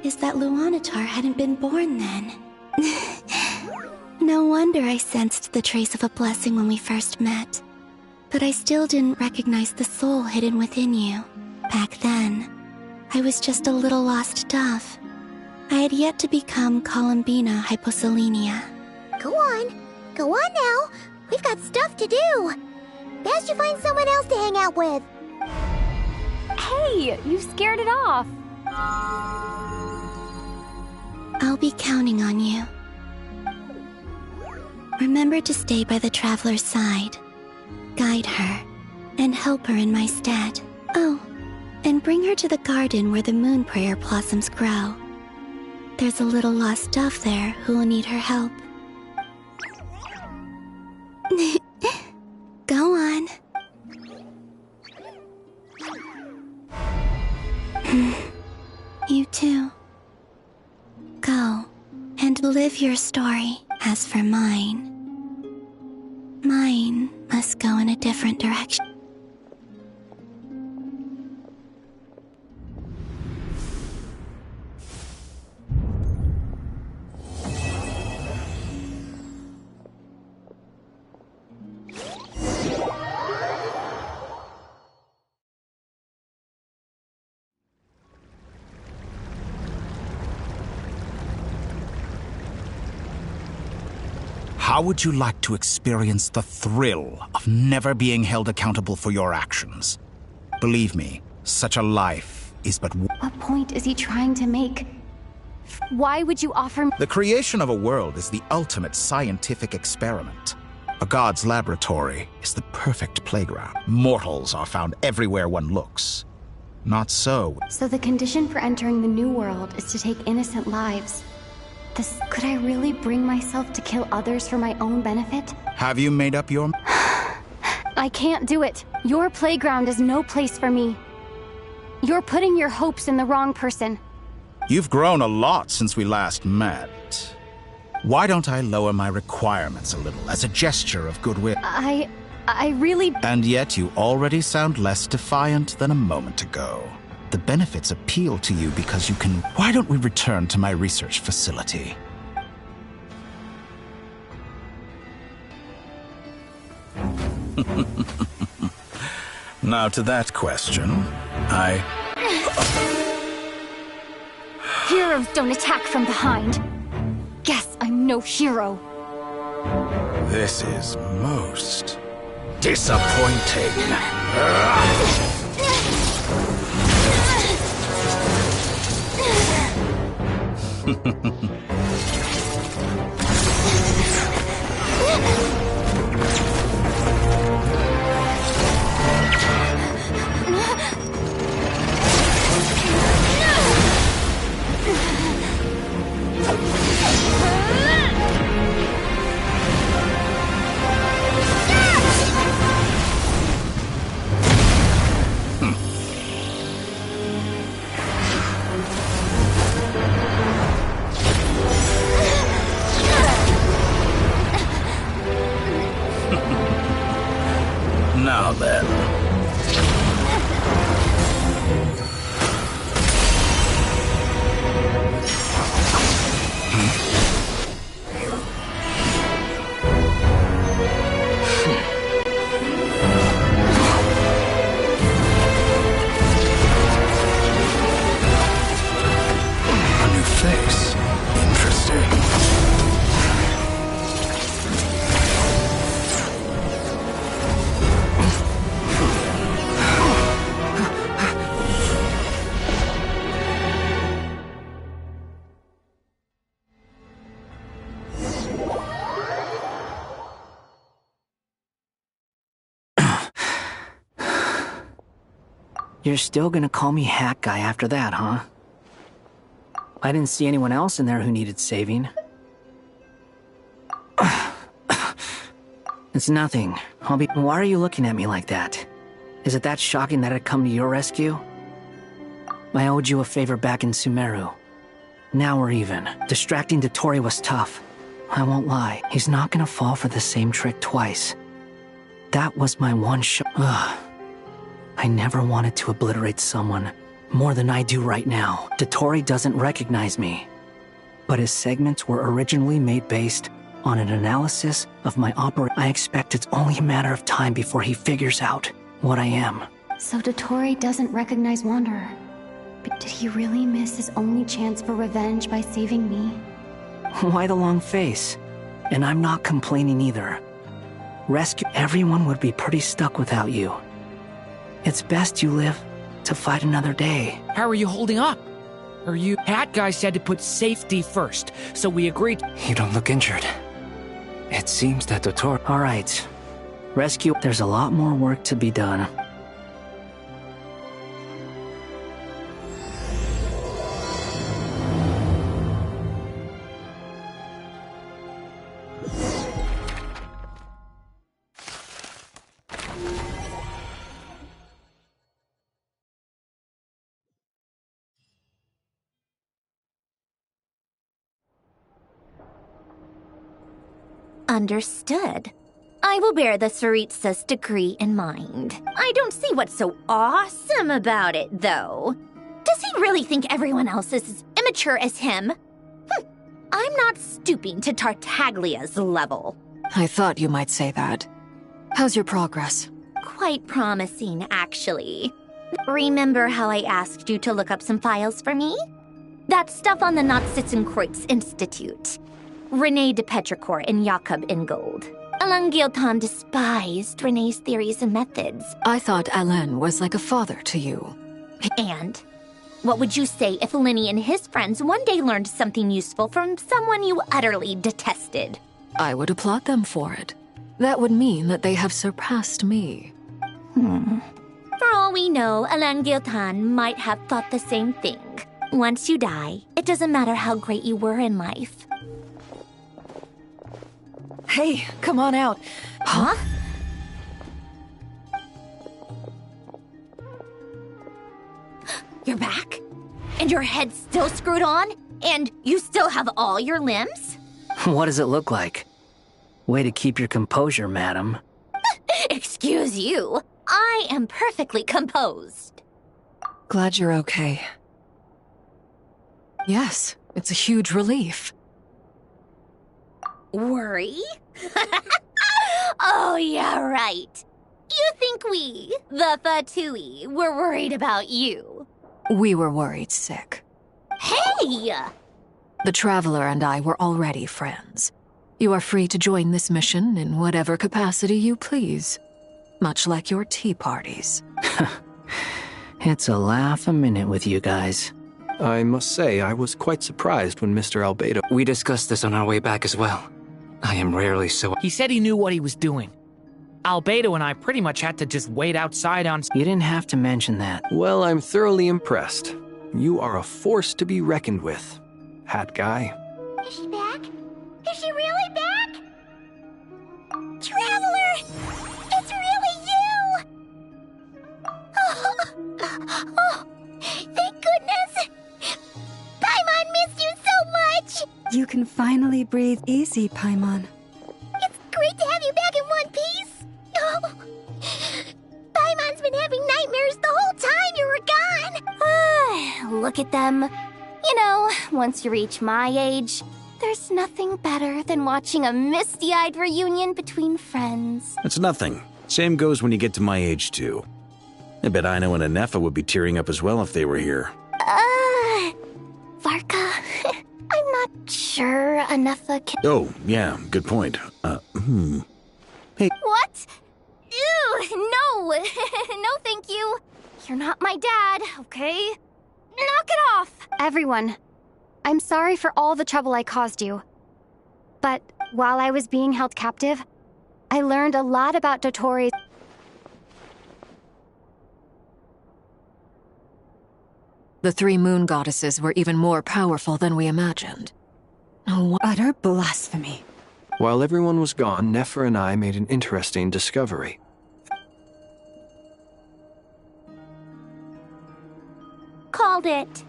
is that Luanatar hadn't been born then. No wonder I sensed the trace of a blessing when we first met. But I still didn't recognize the soul hidden within you. Back then, I was just a little lost dove. I had yet to become Columbina Hyposelenia. Go on now. We've got stuff to do. Best you find someone else to hang out with. Hey, you scared it off. I'll be counting on you. Remember to stay by the traveler's side, guide her, and help her in my stead. Oh, and bring her to the garden where the moon prayer blossoms grow. There's a little lost dove there who will need her help. Go on. You too. Go and live your story. As for mine must go in a different direction. How would you like to experience the thrill of never being held accountable for your actions? Believe me, such a life is but... What point is he trying to make? Why would you offer me... The creation of a world is the ultimate scientific experiment. A god's laboratory is the perfect playground. Mortals are found everywhere one looks. Not so. So the condition for entering the new world is to take innocent lives. Could I really bring myself to kill others for my own benefit? Have you made up your... I can't do it. Your playground is no place for me. You're putting your hopes in the wrong person. You've grown a lot since we last met. Why don't I lower my requirements a little as a gesture of goodwill? I really... And yet you already sound less defiant than a moment ago. The benefits appeal to you because you can... Why don't we return to my research facility? Now to that question, Heroes don't attack from behind. Guess I'm no hero. This is most disappointing. Now then. You're still gonna call me Hat Guy after that, huh? I didn't see anyone else in there who needed saving. It's nothing. Why are you looking at me like that? Is it that shocking that I'd come to your rescue? I owed you a favor back in Sumeru. Now we're even. Distracting Dottore was tough. I won't lie, he's not gonna fall for the same trick twice. That was my one shot. I never wanted to obliterate someone more than I do right now. Dottore doesn't recognize me. But his segments were originally made based on an analysis of my I expect it's only a matter of time before he figures out what I am. So Dottore doesn't recognize Wanderer. But did he really miss his only chance for revenge by saving me? Why the long face? And I'm not complaining either. Rescue everyone would be pretty stuck without you. It's best you live to fight another day. How are you holding up? Hat Guy said to put safety first, so we agreed. You don't look injured. It seems that Dottore... All right. Rescue, there's a lot more work to be done. Understood. I will bear the Tsaritsa's decree in mind. I don't see what's so awesome about it, though. Does he really think everyone else is as immature as him? I'm not stooping to Tartaglia's level. I thought you might say that. How's your progress? Quite promising, actually. Remember how I asked you to look up some files for me? That stuff on the Nachtschitzenkreuz Institute. René de Petrichor and Jakob Ingold. Alain Guillotin despised René's theories and methods. I thought Alain was like a father to you. And? What would you say if Lenny and his friends one day learned something useful from someone you utterly detested? I would applaud them for it. That would mean that they have surpassed me. For all we know, Alain Guillotin might have thought the same thing. Once you die, it doesn't matter how great you were in life. Hey, come on out. Huh? You're back? And your head's still screwed on? And you still have all your limbs? What does it look like? Way to keep your composure, madam. Excuse you. I am perfectly composed. Glad you're okay. Yes, it's a huge relief. Worry? Oh, yeah, right. You think we, the Fatui, were worried about you? We were worried sick. Hey! The Traveler and I were already friends. You are free to join this mission in whatever capacity you please. Much like your tea parties. It's a laugh a minute with you guys. I must say, I was quite surprised when Mr. Albedo... We discussed this on our way back as well. I am rarely so... He said he knew what he was doing. Albedo and I pretty much had to just wait outside on... You didn't have to mention that. Well, I'm thoroughly impressed. You are a force to be reckoned with, Hat Guy. Is she back? Is she really back? Traveler! It's really you! Oh, thank goodness! Paimon missed you so much! You can finally breathe easy, Paimon. It's great to have you back in one piece! Oh. Paimon's been having nightmares the whole time you were gone! Look at them. You know, once you reach my age, there's nothing better than watching a misty-eyed reunion between friends. It's nothing. Same goes when you get to my age, too. I bet Aino and Anefa would be tearing up as well if they were here. Varka, I'm not sure Anefa can... Oh, yeah, good point. Hey. What? Ew, no! No, thank you. You're not my dad, okay? Knock it off! Everyone, I'm sorry for all the trouble I caused you. But while I was being held captive, I learned a lot about Dottore's... The 3 moon goddesses were even more powerful than we imagined. Oh, utter blasphemy. While everyone was gone, Nefer and I made an interesting discovery. Called it.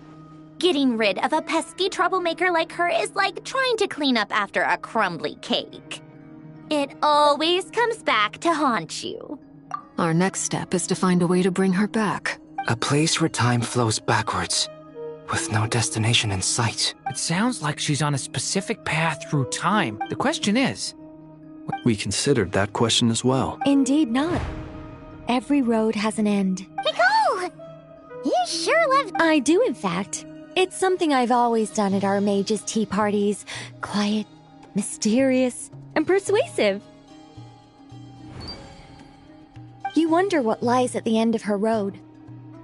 Getting rid of a pesky troublemaker like her is like trying to clean up after a crumbly cake. It always comes back to haunt you. Our next step is to find a way to bring her back. A place where time flows backwards, with no destination in sight. It sounds like she's on a specific path through time. The question is... We considered that question as well. Indeed not. Every road has an end. Nicole! You sure love... I do, in fact. It's something I've always done at our mages' tea parties. Quiet, mysterious, and persuasive. You wonder what lies at the end of her road.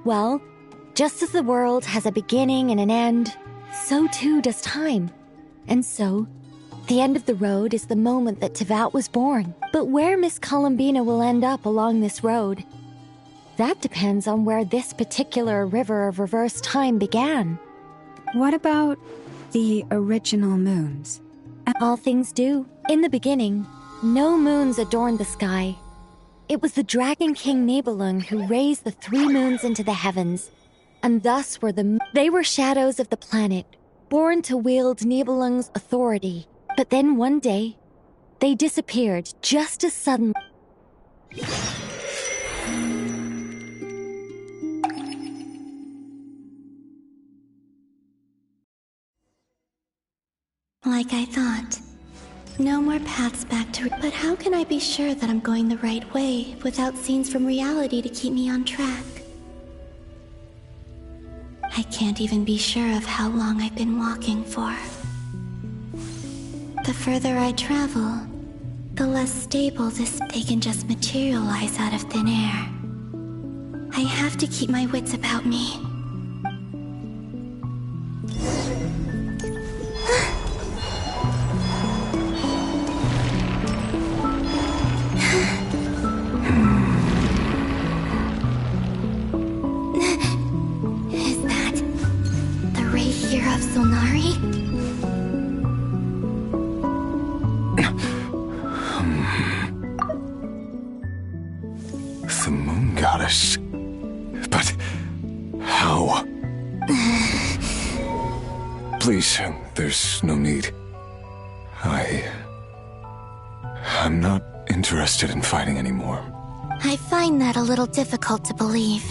Well, just as the world has a beginning and an end, so too does time. And so, the end of the road is the moment that Teyvat was born. But where Miss Columbina will end up along this road, that depends on where this particular river of reverse time began. What about the original moons? All things do. In the beginning, no moons adorned the sky. It was the Dragon King Nibelung who raised the 3 moons into the heavens, and thus they were shadows of the planet, born to wield Nibelung's authority. But then one day, they disappeared just as suddenly. Like I thought. No more paths back to... But how can I be sure that I'm going the right way without scenes from reality to keep me on track? I can't even be sure of how long I've been walking for. The further I travel, the less stable they can just materialize out of thin air. I have to keep my wits about me. Solnari? The moon goddess. But how? Please, there's no need. I'm not interested in fighting anymore. I find that a little difficult to believe.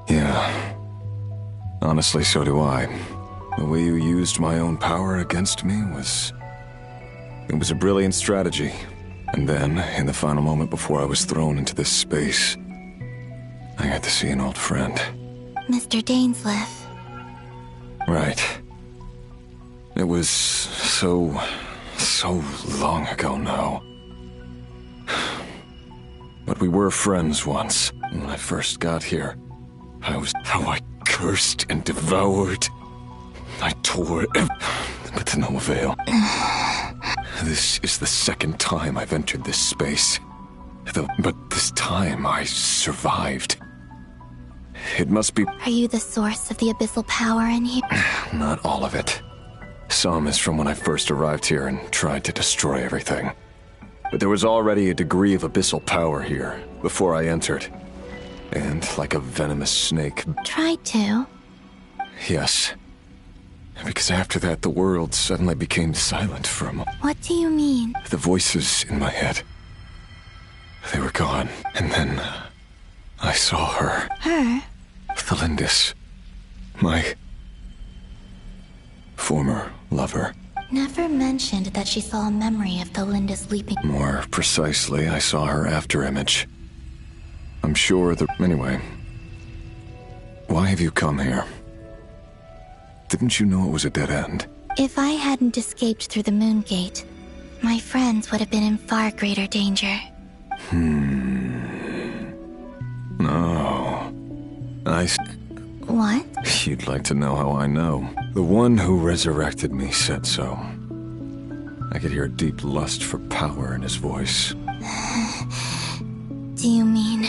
Yeah. Honestly, so do I. The way you used my own power against me was... It was a brilliant strategy. And then, in the final moment before I was thrown into this space, I got to see an old friend. Mr. Dainsleif. Right. It was so long ago now. But we were friends once. When I first got here, how I cursed and devoured. I tore it, but to no avail. This is the second time I've entered this space. But this time I survived. It must be... Are you the source of the abyssal power in here? Not all of it. Some is from when I first arrived here and tried to destroy everything. But there was already a degree of abyssal power here before I entered. And like a venomous snake... Tried to? Yes. Because after that, the world suddenly became silent for a moment. What do you mean? The voices in my head. They were gone. And then... I saw her. Her? Thelindis. My... former lover. Never mentioned that she saw a memory of Thelindis leaping... More precisely, I saw her afterimage. I'm sure that... Anyway. Why have you come here? Didn't you know it was a dead end? If I hadn't escaped through the Moon Gate, my friends would have been in far greater danger. No. What? You'd like to know how I know. The one who resurrected me said so. I could hear a deep lust for power in his voice. Do you mean...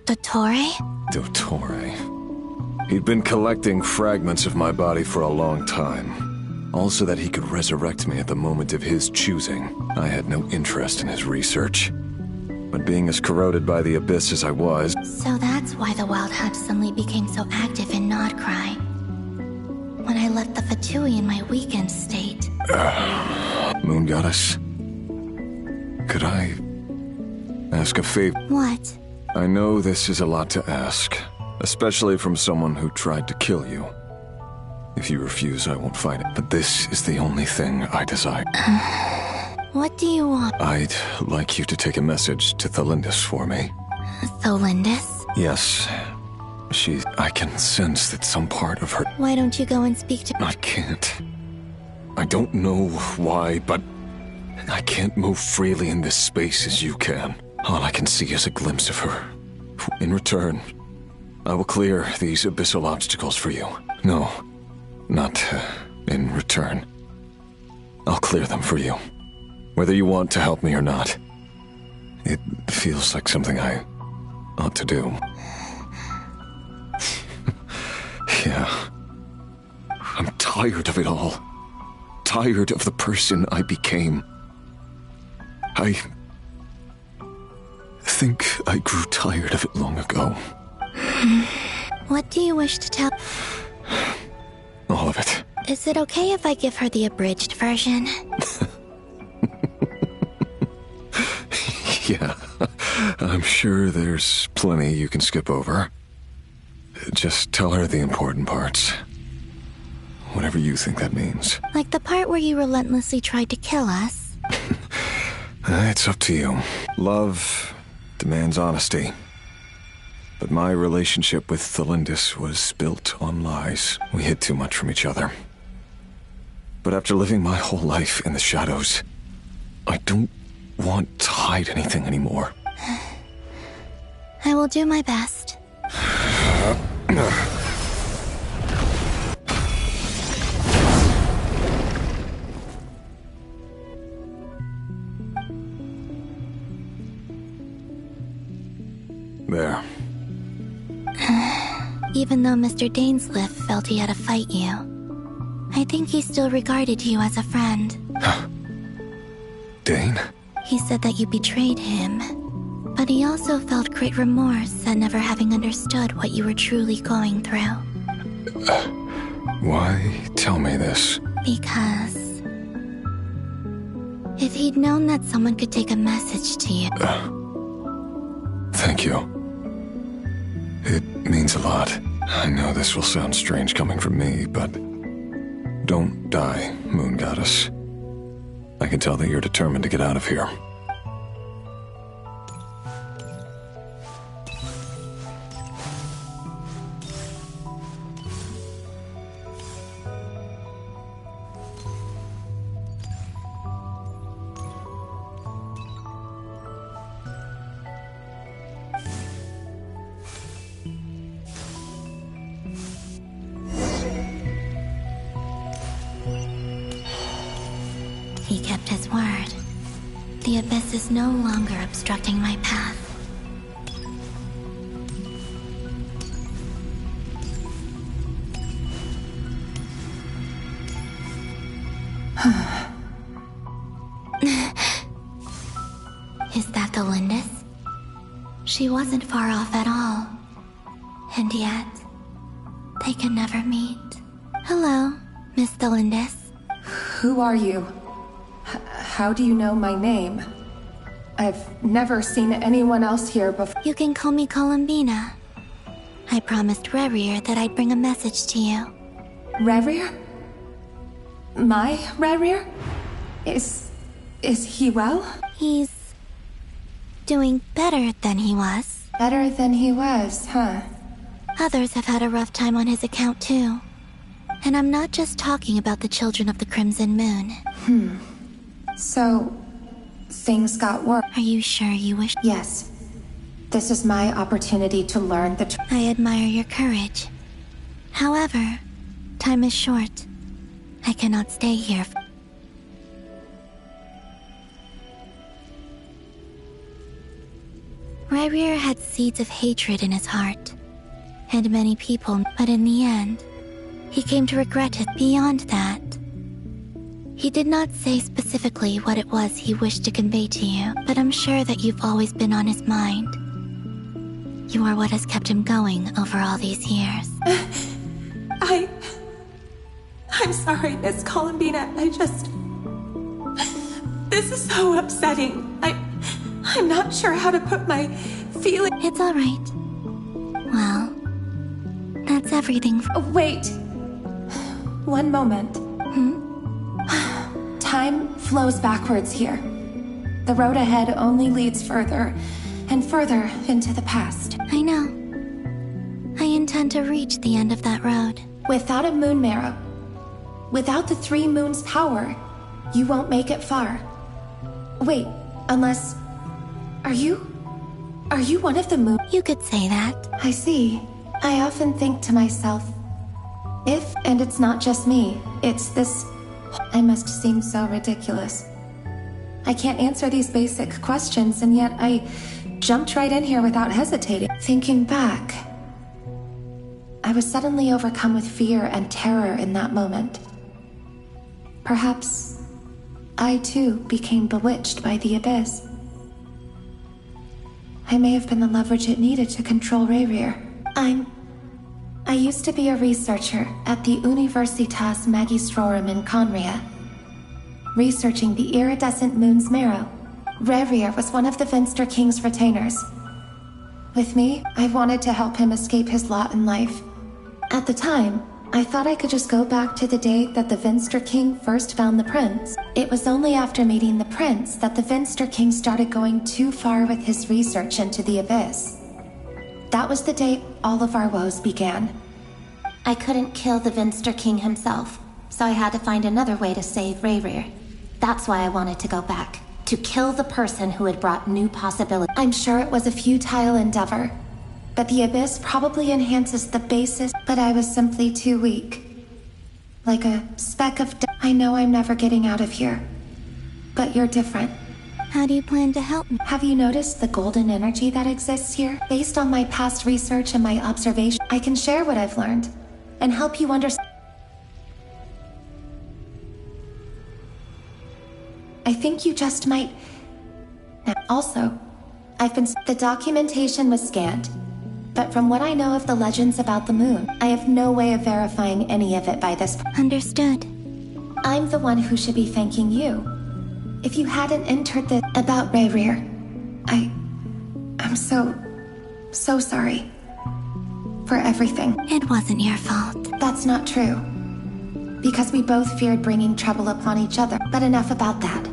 Dottore? Dottore. He'd been collecting fragments of my body for a long time. All so that he could resurrect me at the moment of his choosing. I had no interest in his research. But being as corroded by the abyss as I was... So that's why the Wild Hunt suddenly became so active in Nodcry. When I left the Fatui in my weakened state. Moon Goddess? Could I ask a favor? What? I know this is a lot to ask, especially from someone who tried to kill you. If you refuse, I won't fight it. But this is the only thing I desire. What do you want? I'd like you to take a message to Thelindis for me. Thelindis? Yes. I can sense that some part of her... Why don't you go and speak to... I can't. I don't know why, but I can't move freely in this space as you can. All I can see is a glimpse of her. In return, I will clear these abyssal obstacles for you. No, not in return. I'll clear them for you. Whether you want to help me or not. It feels like something I ought to do. Yeah. I'm tired of it all. Tired of the person I became. I think I grew tired of it long ago. What do you wish to tell? All of it. Is it okay if I give her the abridged version? Yeah, I'm sure there's plenty you can skip over. Just tell her the important parts. Whatever you think that means. Like the part where you relentlessly tried to kill us? It's up to you. Love demands honesty. But my relationship with Thelindis was built on lies. We hid too much from each other. But after living my whole life in the shadows, I don't want to hide anything anymore. I will do my best. There. Even though Mr. Dainsleif felt he had to fight you, I think he still regarded you as a friend. Dane? He said that you betrayed him, but he also felt great remorse at never having understood what you were truly going through. Why tell me this? Because if he'd known that someone could take a message to you... Thank you. It means a lot. I know this will sound strange coming from me, but don't die, Moon Goddess. I can tell that you're determined to get out of here. He kept his word. The abyss is no longer obstructing my path. Is that Thelindis? She wasn't far off at all. And yet, they can never meet. Hello, Miss Thelindis. Who are you? How do you know my name? I've never seen anyone else here before. You can call me Columbina. I promised Rerir that I'd bring a message to you. Rerir? My Rerir? Is he well? He's doing better than he was. Better than he was, huh? Others have had a rough time on his account too. And I'm not just talking about the children of the Crimson Moon. So, things got worse. Are you sure you wish? Yes. This is my opportunity to learn the truth. I admire your courage. However, time is short. I cannot stay here. Rayrir had seeds of hatred in his heart, and many people, but in the end, he came to regret it. Beyond that, he did not say specifically what it was he wished to convey to you, but I'm sure that you've always been on his mind. You are what has kept him going over all these years. I'm sorry, Miss Columbina. This is so upsetting. I'm not sure how to put my feeling. It's all right. Well, that's everything. Wait. One moment. Time flows backwards here. The road ahead only leads further and further into the past. I know. I intend to reach the end of that road. Without a moon marrow, without the 3 moons' power, you won't make it far. Wait, unless... Are you one of the moon? You could say that. I see. I often think to myself, if, and it's not just me, it's this... I must seem so ridiculous. I can't answer these basic questions, and yet I jumped right in here without hesitating. Thinking back, I was suddenly overcome with fear and terror in that moment. Perhaps I too became bewitched by the Abyss. I may have been the leverage it needed to control Rayrir. I used to be a researcher at the Universitas Magistrorum in Conria, researching the iridescent moon's marrow. Rayrir was one of the Venster King's retainers. With me, I wanted to help him escape his lot in life. At the time, I thought I could just go back to the day that the Venster King first found the prince. It was only after meeting the prince that the Venster King started going too far with his research into the Abyss. That was the day all of our woes began. I couldn't kill the Venster King himself, so I had to find another way to save Rayrir. That's why I wanted to go back, to kill the person who had brought new possibilities. I'm sure it was a futile endeavor, but the Abyss probably enhances the basis, but I was simply too weak. Like a speck of dust. I know I'm never getting out of here, but you're different. How do you plan to help me? Have you noticed the golden energy that exists here? Based on my past research and my observation, I can share what I've learned and help you understand. I think you just might... Also, the documentation was scanned, but from what I know of the legends about the moon, I have no way of verifying any of it by this point. Understood. I'm the one who should be thanking you. If you hadn't entered the... About Rayrir, I'm so sorry. For everything. It wasn't your fault. That's not true. Because we both feared bringing trouble upon each other. But enough about that.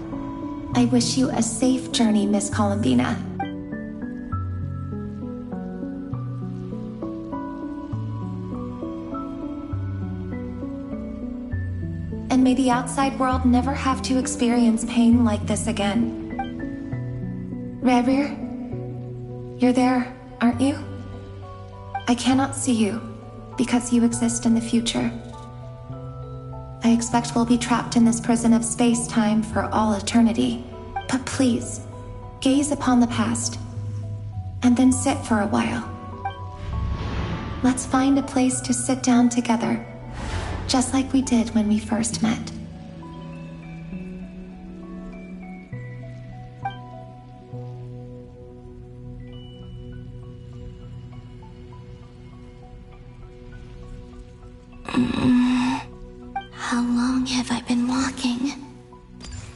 I wish you a safe journey, Miss Columbina. And may the outside world never have to experience pain like this again. Rayrir, you're there, aren't you? I cannot see you, because you exist in the future. I expect we'll be trapped in this prison of space-time for all eternity. But please, gaze upon the past, and then sit for a while. Let's find a place to sit down together, just like we did when we first met. How long have I been walking?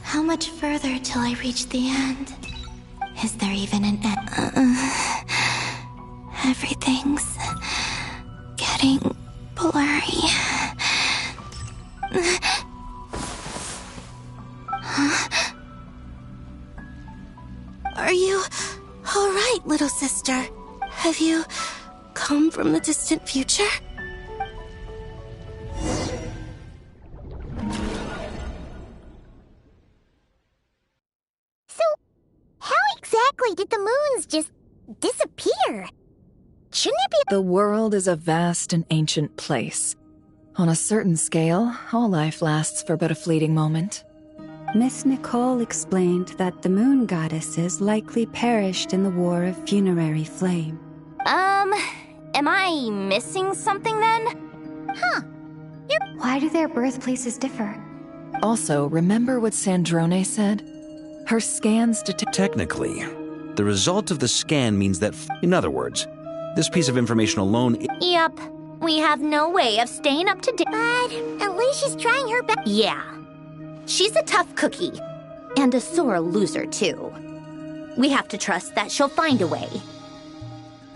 How much further till I reach the end? Is there even an end? Everything's getting blurry. Are you all right, little sister? Have you come from the distant future? Exactly did the moons just disappear? Shouldn't it be— The world is a vast and ancient place. On a certain scale, all life lasts for but a fleeting moment. Miss Nicole explained that the moon goddesses likely perished in the War of Funerary Flame. Am I missing something then? Huh. Why do their birthplaces differ? Also, remember what Sandrone said? Her scans detect. Technically, the result of the scan means that, in other words, this piece of information alone. Yep. We have no way of staying up to date. But at least she's trying her best. Yeah. She's a tough cookie. And a sore loser, too. We have to trust that she'll find a way.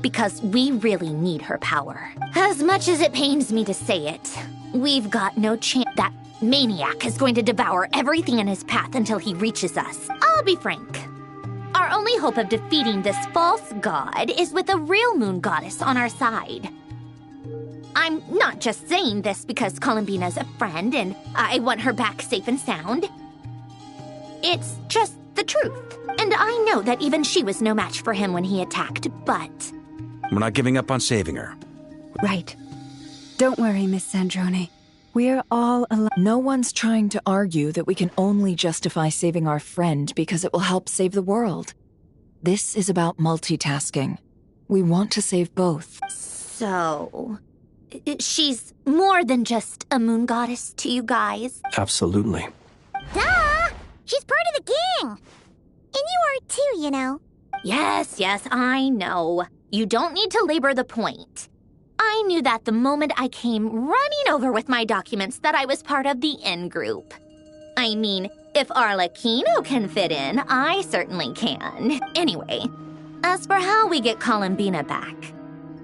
Because we really need her power. As much as it pains me to say it, we've got no chance. That maniac is going to devour everything in his path until he reaches us. I'll be frank. Our only hope of defeating this false god is with a real moon goddess on our side. I'm not just saying this because Columbina's a friend and I want her back safe and sound. It's just the truth. And I know that even she was no match for him when he attacked, but... We're not giving up on saving her. Right. Don't worry, Miss Sandrone. We're all alive. No one's trying to argue that we can only justify saving our friend because it will help save the world. This is about multitasking. We want to save both. So... she's more than just a moon goddess to you guys? Absolutely. Duh! She's part of the gang! And you are too, you know. Yes, I know. You don't need to labor the point. I knew that the moment I came running over with my documents that I was part of the in-group. I mean, if Arlecchino can fit in, I certainly can. Anyway, as for how we get Columbina back,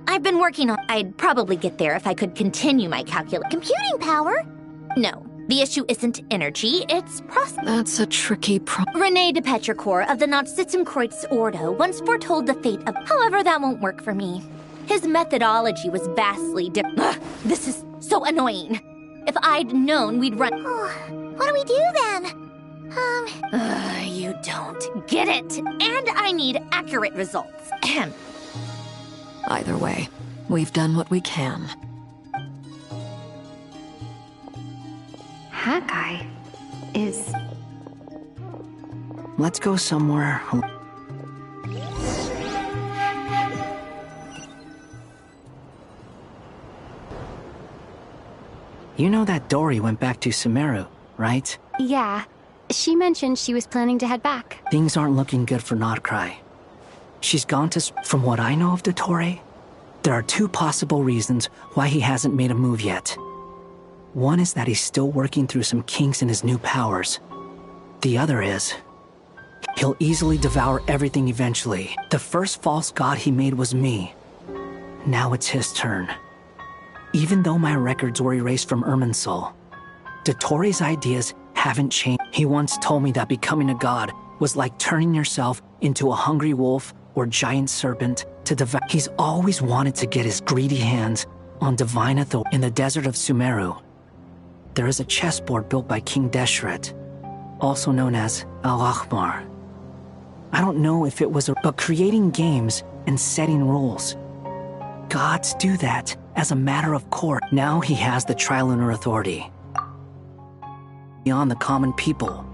I've been working on... I'd probably get there if I could continue my Computing power? No, the issue isn't energy, it's process. That's a tricky René de Petrichor of the Nazissenkreuz Ordo once foretold the fate of... However, that won't work for me. His methodology was vastly different. This is so annoying. If I'd known we'd run... What do we do then? You don't get it. And I need accurate results. Ahem. Either way, we've done what we can. Hawkeye is... Let's go somewhere. You know that Dory went back to Sumeru, right? Yeah. She mentioned she was planning to head back. Things aren't looking good for Notcry. She's gone to... From what I know of Dottore, there are two possible reasons why he hasn't made a move yet. One is that he's still working through some kinks in his new powers. The other is... he'll easily devour everything eventually. The first false god he made was me. Now it's his turn. Even though my records were erased from Irminsul, Dottore's ideas haven't changed. He once told me that becoming a god was like turning yourself into a hungry wolf or giant serpent to devour. He's always wanted to get his greedy hands on divine authority. In the desert of Sumeru, there is a chessboard built by King Deshret, also known as Al-Ahmar. I don't know if it was but creating games and setting rules. Gods do that as a matter of course. Now he has the Trilunar Authority. Beyond the common people.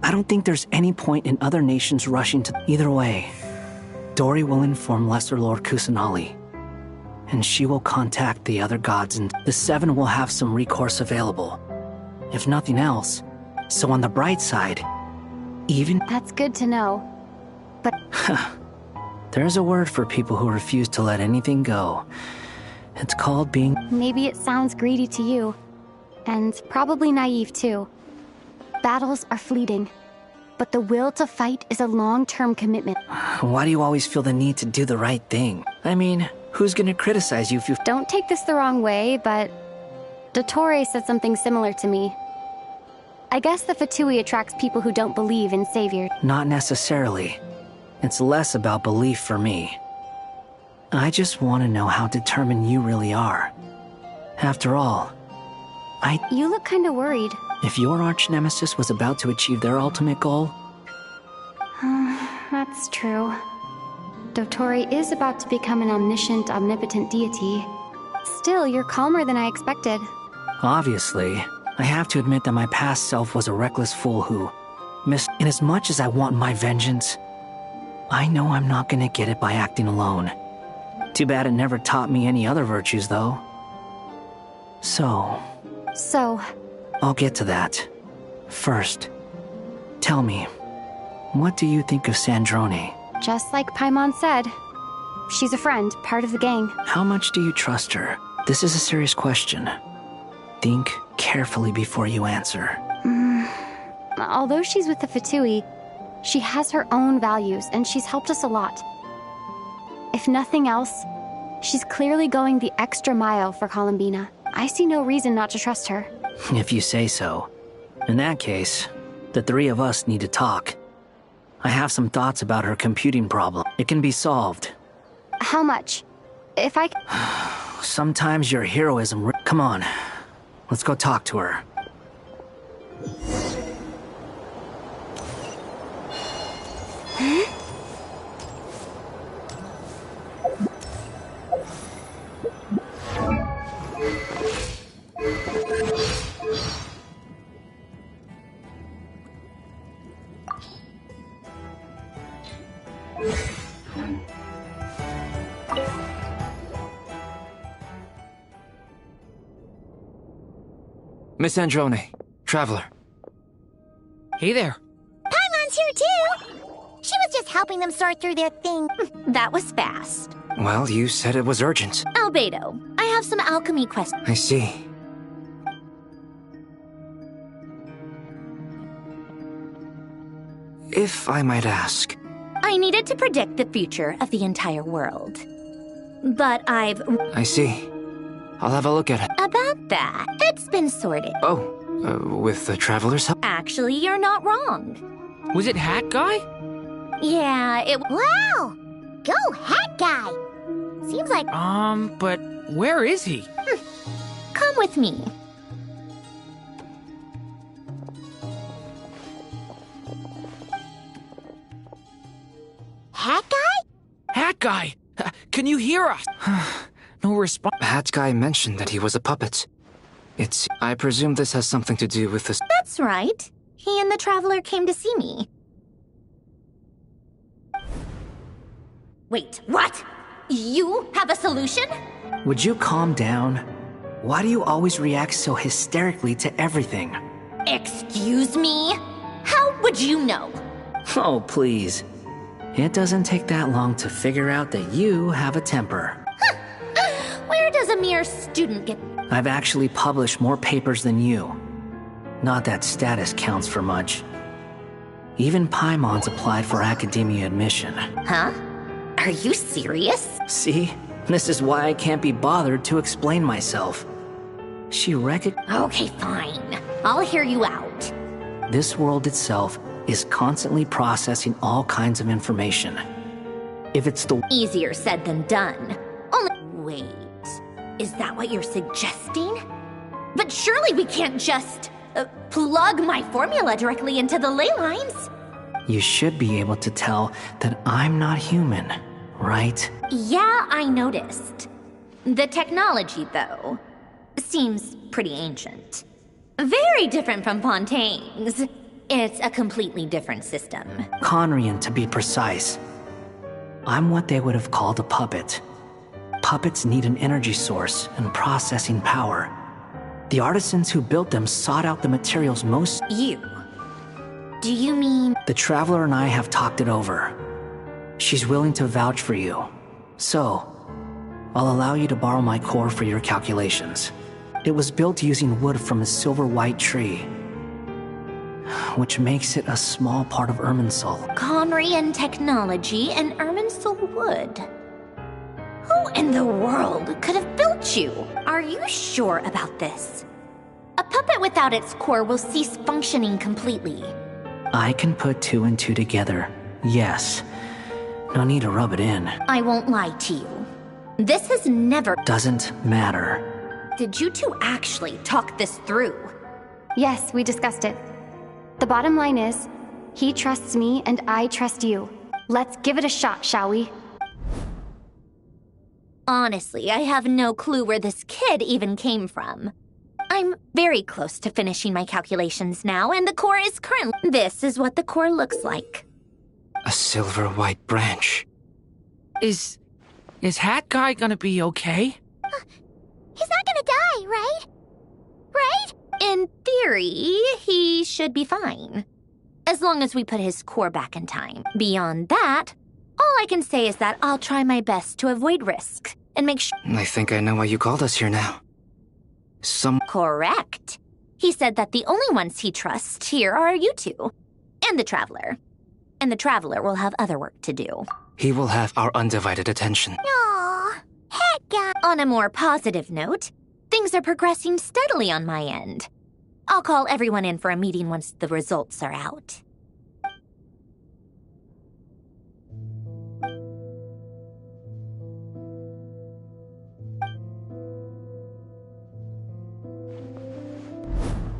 I don't think there's any point in other nations rushing to... Either way, Dory will inform Lesser Lord Kusanali, and she will contact the other gods, and the Seven will have some recourse available. If nothing else, so on the bright side, even... That's good to know, but... There's a word for people who refuse to let anything go. It's called being... Maybe it sounds greedy to you, and probably naive too. Battles are fleeting, but the will to fight is a long-term commitment. Why do you always feel the need to do the right thing? I mean, who's gonna criticize you if you... Don't take this the wrong way, but... Dottore said something similar to me. I guess the Fatui attracts people who don't believe in savior. Not necessarily. It's less about belief for me. I just want to know how determined you really are. After all, You look kinda worried. If your arch-nemesis was about to achieve their ultimate goal... That's true. Dottore is about to become an omniscient, omnipotent deity. Still, you're calmer than I expected. Obviously, I have to admit that my past self was a reckless fool who missed. And as much as I want my vengeance, I know I'm not gonna get it by acting alone. Too bad it never taught me any other virtues, though. So, I'll get to that. First, tell me, what do you think of Sandrone? Just like Paimon said, she's a friend, part of the gang. How much do you trust her? This is a serious question. Think carefully before you answer. Although she's with the Fatui, she has her own values, and she's helped us a lot. If nothing else, she's clearly going the extra mile for Columbina. I see no reason not to trust her. If you say so. In that case, the three of us need to talk. I have some thoughts about her computing problem. It can be solved. How much? If I... Sometimes your heroism... Come on. Let's go talk to her. Miss Androne, Traveler. Hey there. Paimon's here too! She was just helping them sort through their thing. That was fast. Well, you said it was urgent. Albedo, I have some alchemy questions. I see. If I might ask. I needed to predict the future of the entire world. But I've... I see. I'll have a look at it. About that, it's been sorted. Oh, with the Traveler's help? Actually, you're not wrong. Was it Hat Guy? Yeah, it... Wow! Go, Hat Guy! Seems like... But where is he? Come with me. Hat Guy? Hat Guy! Can you hear us? No response. Hat Guy mentioned that he was a puppet. I presume this has something to do with this. That's right. He and the Traveler came to see me. Wait, what? You have a solution? Would you calm down? Why do you always react so hysterically to everything? Excuse me? How would you know? Oh, please. It doesn't take that long to figure out that you have a temper. Where does a mere student get... I've actually published more papers than you. Not that status counts for much. Even Paimon's applied for academia admission. Huh? Are you serious? See? This is why I can't be bothered to explain myself. She Okay, fine. I'll hear you out. This world itself is constantly processing all kinds of information. If it's the... Easier said than done. Wait, is that what you're suggesting? But surely we can't just plug my formula directly into the ley lines. You should be able to tell that I'm not human, right? Yeah, I noticed. The technology, though, seems pretty ancient. Very different from Fontaine's. It's a completely different system. Conrian, to be precise. I'm what they would have called a puppet. Puppets need an energy source and processing power. The artisans who built them sought out the materials most... You? Do you mean... The Traveler and I have talked it over. She's willing to vouch for you. So, I'll allow you to borrow my core for your calculations. It was built using wood from a silver white tree, which makes it a small part of Irminsul. Conrian technology and Irminsul wood. Who in the world could have built you? Are you sure about this? A puppet without its core will cease functioning completely. I can put two and two together, yes. No need to rub it in. I won't lie to you. This has never... Doesn't matter. Did you two actually talk this through? Yes, we discussed it. The bottom line is, he trusts me and I trust you. Let's give it a shot, shall we? Honestly, I have no clue where this kid even came from. I'm very close to finishing my calculations now, and the core is currently... This is what the core looks like. A silver white branch. Is Hat Guy gonna be okay? He's not gonna die, right? Right? In theory, he should be fine. As long as we put his core back in time. Beyond that, all I can say is that I'll try my best to avoid risk and make sure... I think I know why you called us here now. Correct. He said that the only ones he trusts here are you two. And the Traveler. And the Traveler will have other work to do. He will have our undivided attention. Aww, Hat Guy. On a more positive note, things are progressing steadily on my end. I'll call everyone in for a meeting once the results are out.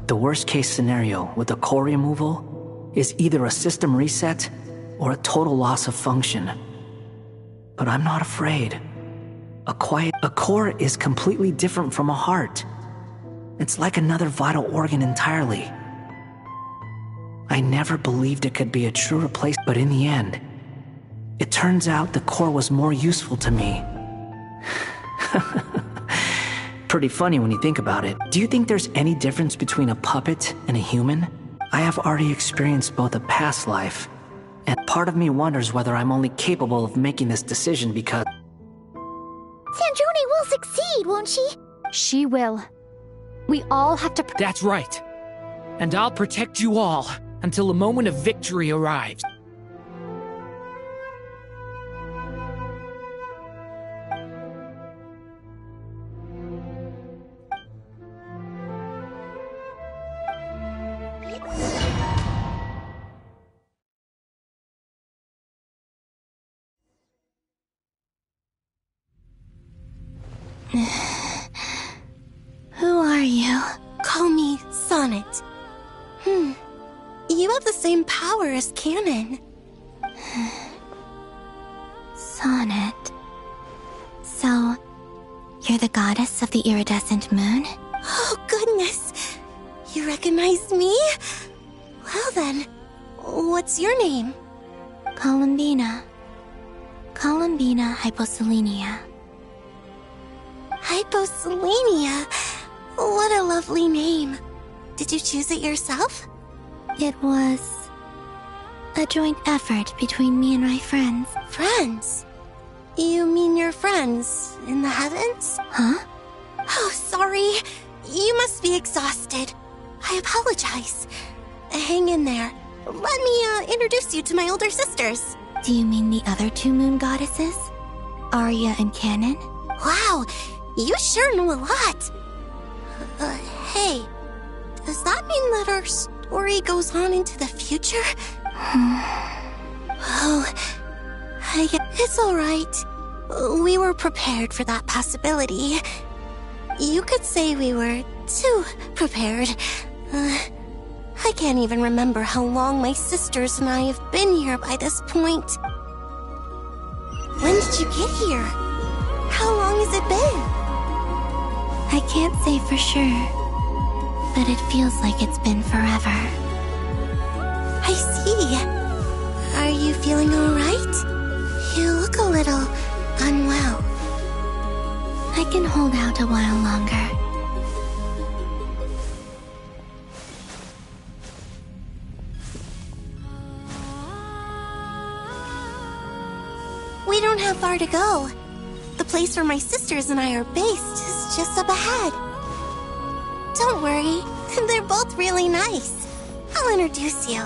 The worst case scenario with the core removal is either a system reset or a total loss of function. But I'm not afraid. A core is completely different from a heart. It's like another vital organ entirely. I never believed it could be a true replacement, but in the end, it turns out the core was more useful to me. Pretty funny when you think about it. Do you think there's any difference between a puppet and a human? I have already experienced both a past life, and part of me wonders whether I'm only capable of making this decision because... Sanjoni will succeed, won't she? She will. We all have to... That's right. And I'll protect you all until the moment of victory arrives. Who are you? Call me Sonnet. You have the same power as Canon. Sonnet. So, you're the goddess of the iridescent moon? Oh, goodness. You recognize me? Well then, what's your name? Columbina. Columbina Hyposelenia. Hyposelenia? What a lovely name. Did you choose it yourself? It was a joint effort between me and my friends. Friends? You mean your friends in the heavens? Huh? Oh, sorry. You must be exhausted. I apologize. Hang in there. Let me introduce you to my older sisters. Do you mean the other two moon goddesses? Arya and Canon? Wow, you sure know a lot. Hey, does that mean that our story goes on into the future? Oh, it's all right. We were prepared for that possibility. You could say we were too prepared. I can't even remember how long my sisters and I have been here by this point. When did you get here? How long has it been? I can't say for sure, but it feels like it's been forever. I see. Are you feeling all right? You look a little unwell. I can hold out a while longer. We don't have far to go. The place where my sisters and I are based is just up ahead. Don't worry, they're both really nice. I'll introduce you.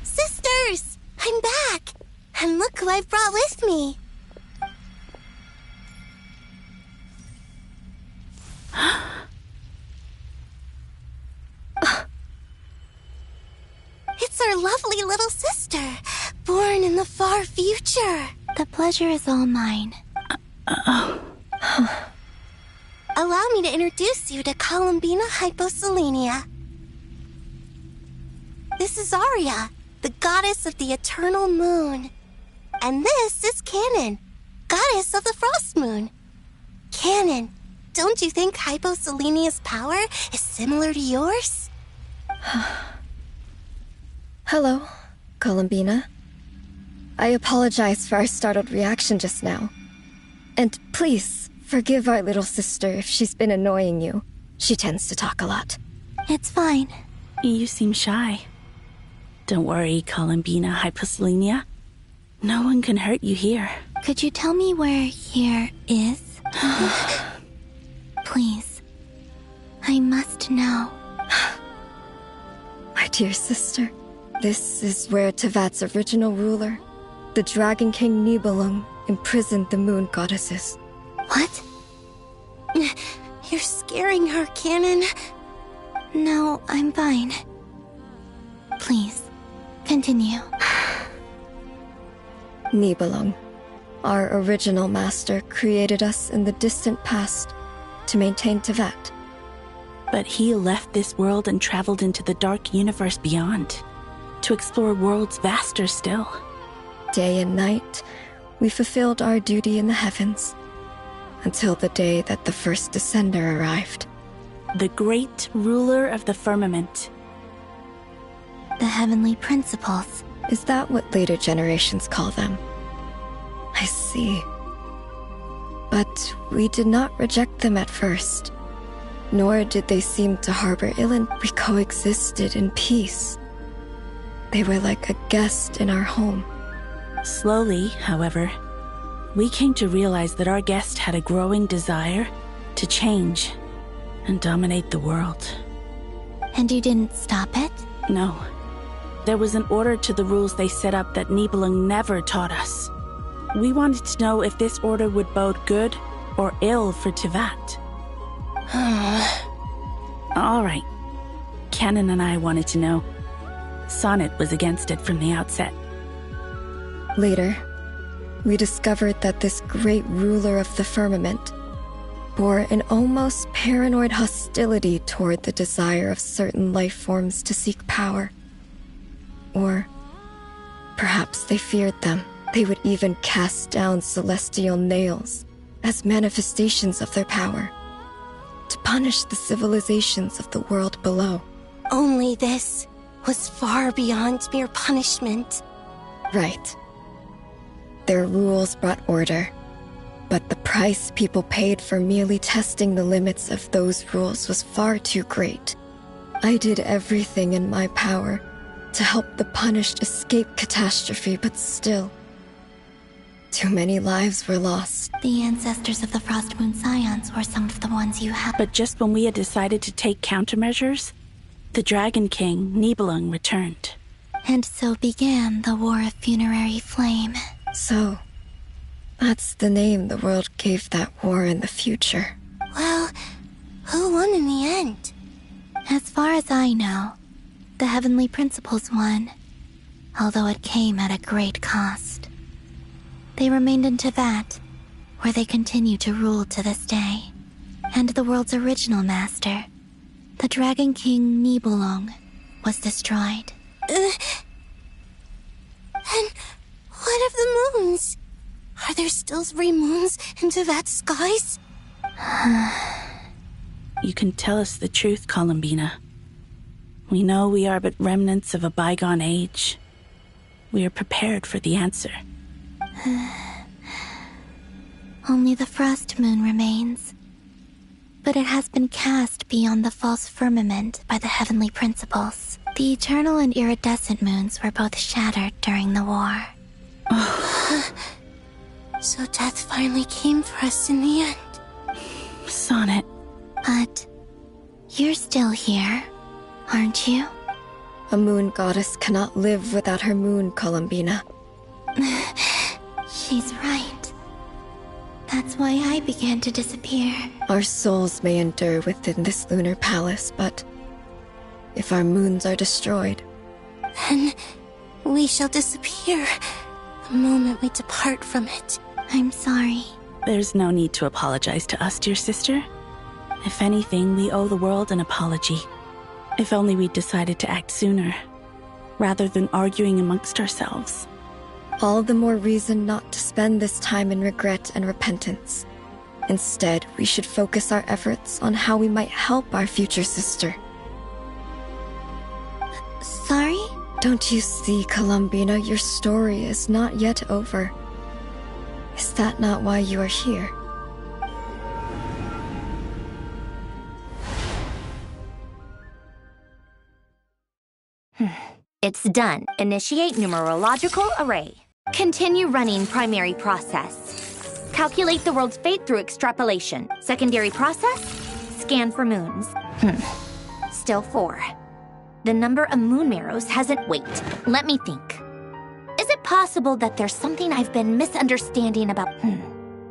Sisters! I'm back! And look who I've brought with me! That's our lovely little sister, born in the far future. The pleasure is all mine. Allow me to introduce you to Columbina Hyposelenia. This is Arya, the goddess of the eternal moon. And this is Canon, goddess of the frost moon. Canon, don't you think Hyposelenia's power is similar to yours? Hello, Columbina. I apologize for our startled reaction just now. And please, forgive our little sister if she's been annoying you. She tends to talk a lot. It's fine. You seem shy. Don't worry, Columbina Hyposelenia. No one can hurt you here. Could you tell me where here is? Please. I must know. My dear sister, this is where Tevat's original ruler, the Dragon King Nibelung, imprisoned the moon goddesses. What? You're scaring her, Canon. No, I'm fine. Please, continue. Nibelung, our original master, created us in the distant past to maintain Tevat. But he left this world and traveled into the dark universe beyond, to explore worlds vaster still. Day and night, we fulfilled our duty in the heavens, until the day that the first Descender arrived. The great ruler of the firmament. The heavenly principles. Is that what later generations call them? I see. But we did not reject them at first, nor did they seem to harbor ill, and we coexisted in peace. They were like a guest in our home. Slowly, however, we came to realize that our guest had a growing desire to change and dominate the world. And you didn't stop it? No. There was an order to the rules they set up that Nibelung never taught us. We wanted to know if this order would bode good or ill for Tevat. All right. Canon and I wanted to know. Sonnet was against it from the outset. Later, we discovered that this great ruler of the firmament bore an almost paranoid hostility toward the desire of certain life forms to seek power. Or perhaps they feared them. They would even cast down celestial nails as manifestations of their power, to punish the civilizations of the world below. Only this was far beyond mere punishment. Right. Their rules brought order, but the price people paid for merely testing the limits of those rules was far too great. I did everything in my power to help the punished escape catastrophe, but still, too many lives were lost. The ancestors of the Frost Moon Scions were some of the ones you had. But just when we had decided to take countermeasures, the Dragon King, Nibelung, returned. And so began the War of Funerary Flame. So, that's the name the world gave that war in the future. Well, who won in the end? As far as I know, the Heavenly Principles won, although it came at a great cost. They remained in Tevat, where they continue to rule to this day. And the world's original master, the Dragon King Nibelung, was destroyed. And what of the moons? Are there still 3 moons in Tevat's skies? You can tell us the truth, Columbina. We know we are but remnants of a bygone age. We are prepared for the answer. Only the Frost Moon remains. But it has been cast beyond the false firmament by the Heavenly Principles. The eternal and iridescent moons were both shattered during the war. So death finally came for us in the end. Sonnet. But you're still here, aren't you? A moon goddess cannot live without her moon, Columbina. She's right. That's why I began to disappear. Our souls may endure within this lunar palace, but if our moons are destroyed, then we shall disappear the moment we depart from it. I'm sorry. There's no need to apologize to us, dear sister. If anything, we owe the world an apology. If only we'd decided to act sooner, rather than arguing amongst ourselves. All the more reason not to spend this time in regret and repentance. Instead, we should focus our efforts on how we might help our future sister. Sorry? Don't you see, Columbina, your story is not yet over. Is that not why you are here? It's done. Initiate numerological array. Continue running primary process. Calculate the world's fate through extrapolation. Secondary process? Scan for moons. Still 4. The number of moon marrows hasn't... Wait, let me think. Is it possible that there's something I've been misunderstanding about...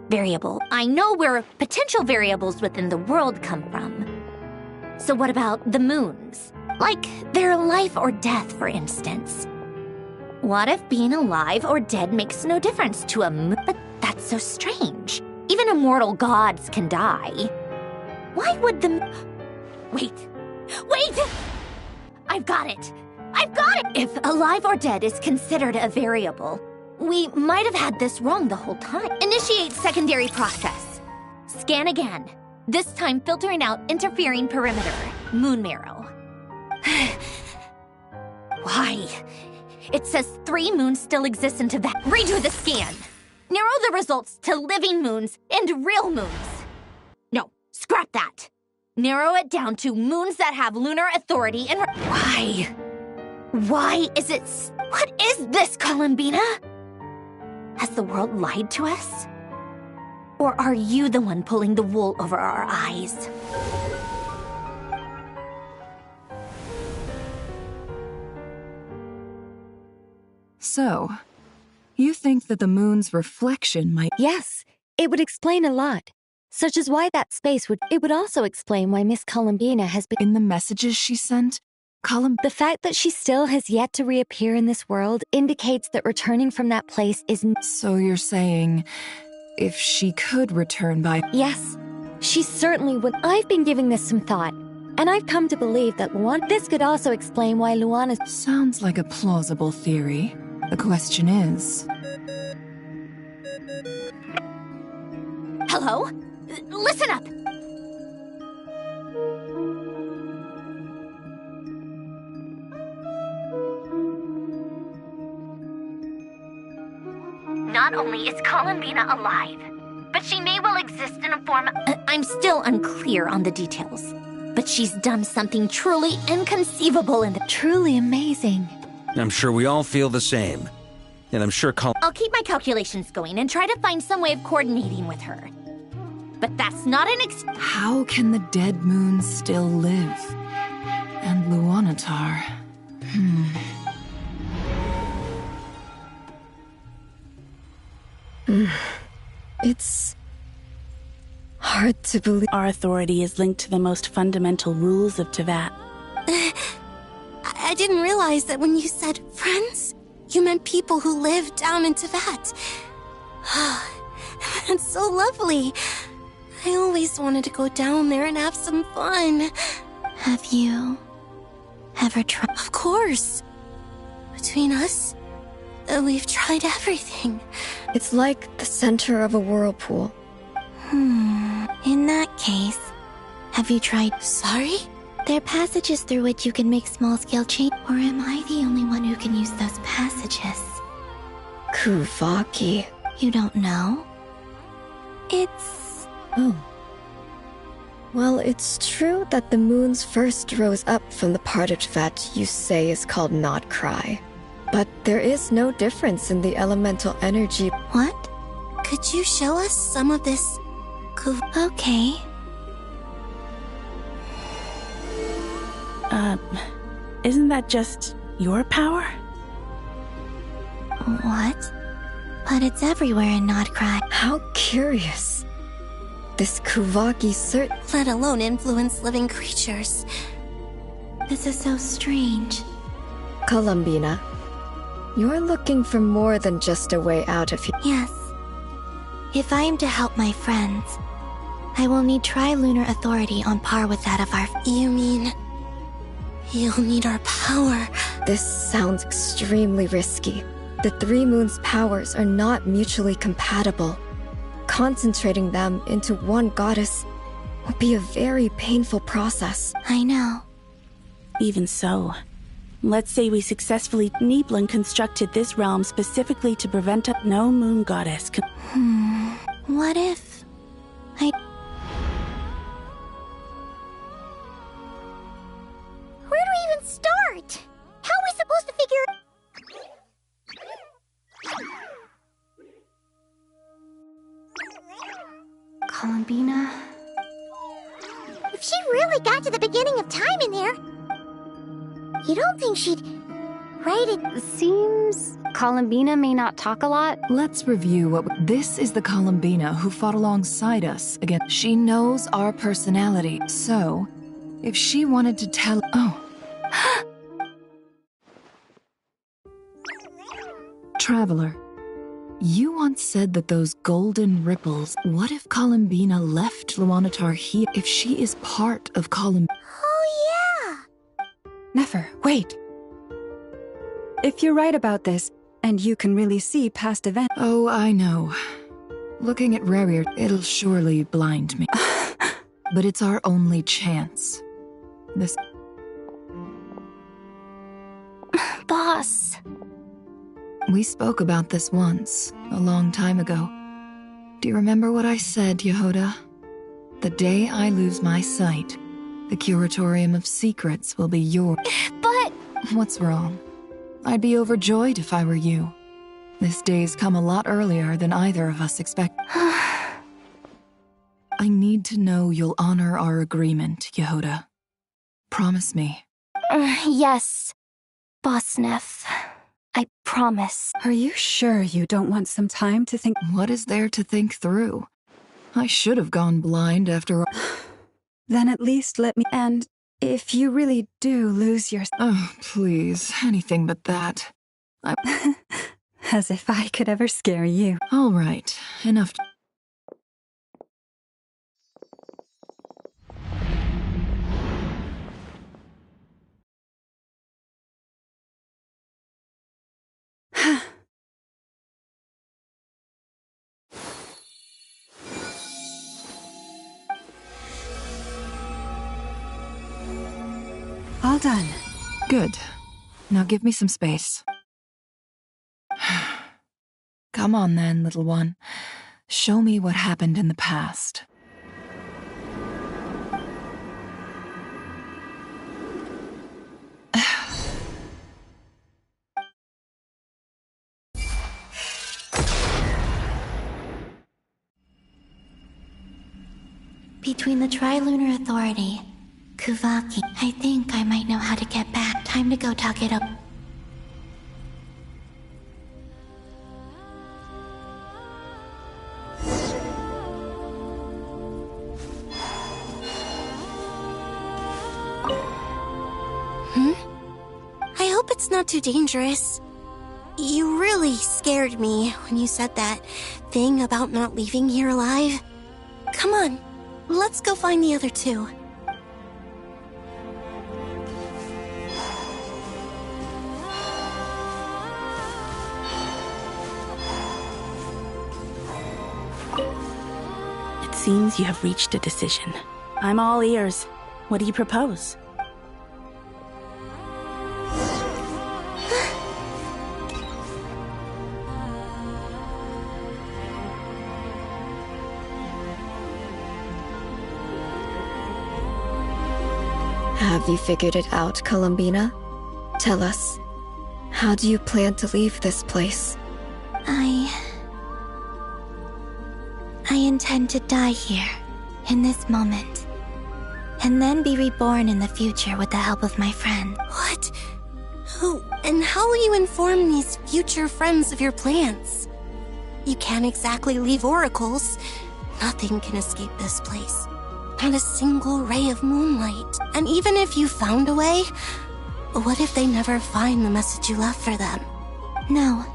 variable. I know where potential variables within the world come from. So what about the moons? Like their life or death, for instance. What if being alive or dead makes no difference to a moon? But that's so strange. Even immortal gods can die. Why would the... Wait! I've got it! If alive or dead is considered a variable, we might have had this wrong the whole time. Initiate secondary process. Scan again. This time filtering out interfering perimeter. Moon marrow. Why? It says 3 moons still exist in Teyvat. Redo the scan. Narrow the results to living moons and real moons. No, scrap that. Narrow it down to moons that have lunar authority and... Why? Why is it... What is this, Columbina? Has the world lied to us? Or are you the one pulling the wool over our eyes? So, you think that the moon's reflection might... Yes, it would explain a lot. Such as why that space would... It would also explain why Miss Columbina has been... In the messages she sent, The fact that she still has yet to reappear in this world indicates that returning from that place is... So you're saying, if she could return by... Yes, she certainly would. I've been giving this some thought, and I've come to believe that This could also explain why Luana's... Sounds like a plausible theory. The question is... Hello? Listen up! Not only is Columbina alive, but she may well exist in a form... I'm still unclear on the details. But she's done something truly inconceivable and truly amazing. I'm sure we all feel the same. And I'm sure I'll keep my calculations going and try to find some way of coordinating with her. But that's not an How can the dead moons still live? And Luanatar... It's... hard to believe. Our authority is linked to the most fundamental rules of Teyvat. I didn't realize that when you said friends, you meant people who live down in Teyvat. That's so lovely. I always wanted to go down there and have some fun. Have you ever tried? Of course. Between us, we've tried everything. It's like the center of a whirlpool. In that case, have you tried... Sorry? There are passages through which you can make small-scale change. Or am I the only one who can use those passages? Kuvaki. You don't know? It's... Oh. Well, it's true that the moons first rose up from the part of Teyvat you say is called Notcry. But there is no difference in the elemental energy. What? Could you show us some of this... Okay. Isn't that just your power? What? But it's everywhere in Notcry. How curious. This Kuvaki let alone influence living creatures. This is so strange. Columbina, you're looking for more than just a way out of here. Yes. If I am to help my friends, I will need Trilunar authority on par with that of our... You mean... you'll need our power? This sounds extremely risky. The Three Moons' powers are not mutually compatible. Concentrating them into one goddess would be a very painful process. I know. Even so, let's say we successfully... Nibelung constructed this realm specifically to prevent no moon goddess. What if... Where do we even start? How are we supposed to figure... Columbina? If she really got to the beginning of time in there, you don't think she'd write it? Seems Columbina may not talk a lot. Let's review what... This is the Columbina who fought alongside us again. She knows our personality, so if she wanted to tell... Oh. Traveler, you once said that those golden ripples... What if Columbina left Luanatar here? If she is part of Oh, yeah! Nefer, wait. If you're right about this, and you can really see past events... Oh, I know. Looking at Rerir, it'll surely blind me. But it's our only chance. This... Boss. We spoke about this once, a long time ago. Do you remember what I said, Yehoda? The day I lose my sight, the Curatorium of Secrets will be yours. But... What's wrong? I'd be overjoyed if I were you. This day's come a lot earlier than either of us expected. I need to know you'll honor our agreement, Yehoda. Promise me. Yes, Boss Neff. I promise. Are you sure you don't want some time to think? What is there to think through? I should have gone blind after all. Then at least let me... And if you really do lose your... Oh, please. Anything but that. As if I could ever scare you. All right. Enough. All done. Good. Now give me some space. Come on then, little one. Show me what happened in the past. Between the Trilunar Authority, Kuvaki, I think I might know how to get back. Time to go talk it up. I hope it's not too dangerous. You really scared me when you said that thing about not leaving here alive. Come on, let's go find the other two. It seems you have reached a decision. I'm all ears. What do you propose? Have you figured it out, Columbina? Tell us, how do you plan to leave this place? I intend to die here, in this moment, and then be reborn in the future with the help of my friend. What? Who and how will you inform these future friends of your plans? You can't exactly leave oracles. Nothing can escape this place. Not a single ray of moonlight. And even if you found a way, What if they never find the message you left for them? No,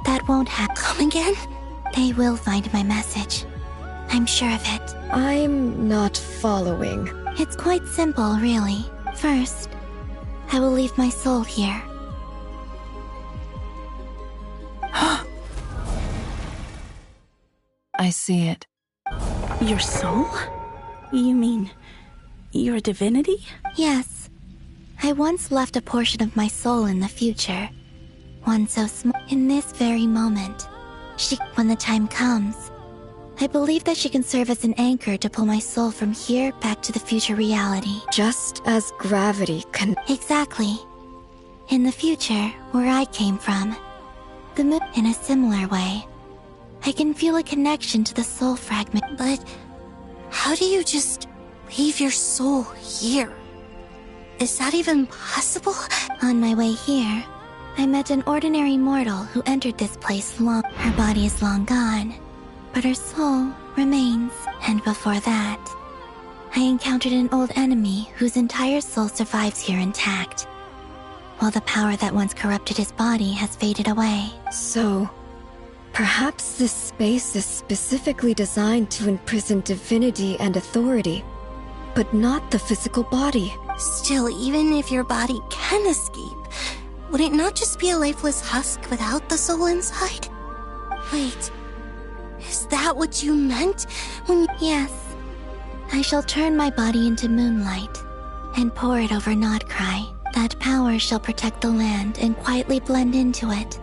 that won't happen. Come again? They will find my message. I'm sure of it. I'm not following. It's quite simple, really. First, I will leave my soul here. I see it. Your soul? You mean your divinity? Yes. I once left a portion of my soul in the future. One so small. In this very moment. When the time comes, I believe that she can serve as an anchor to pull my soul from here back to the future reality. Just as gravity can... Exactly. In the future, where I came from, the moon, in a similar way, I can feel a connection to the soul fragment. But how do you just leave your soul here? Is that even possible? On my way here, I met an ordinary mortal who entered this place Her body is long gone, but her soul remains. And before that, I encountered an old enemy whose entire soul survives here intact, while the power that once corrupted his body has faded away. So, perhaps this space is specifically designed to imprison divinity and authority, but not the physical body. Still, even if your body can escape, would it not just be a lifeless husk without the soul inside? Wait, is that what you meant when you... Yes. I shall turn my body into moonlight and pour it over Nodcry. That power shall protect the land and quietly blend into it,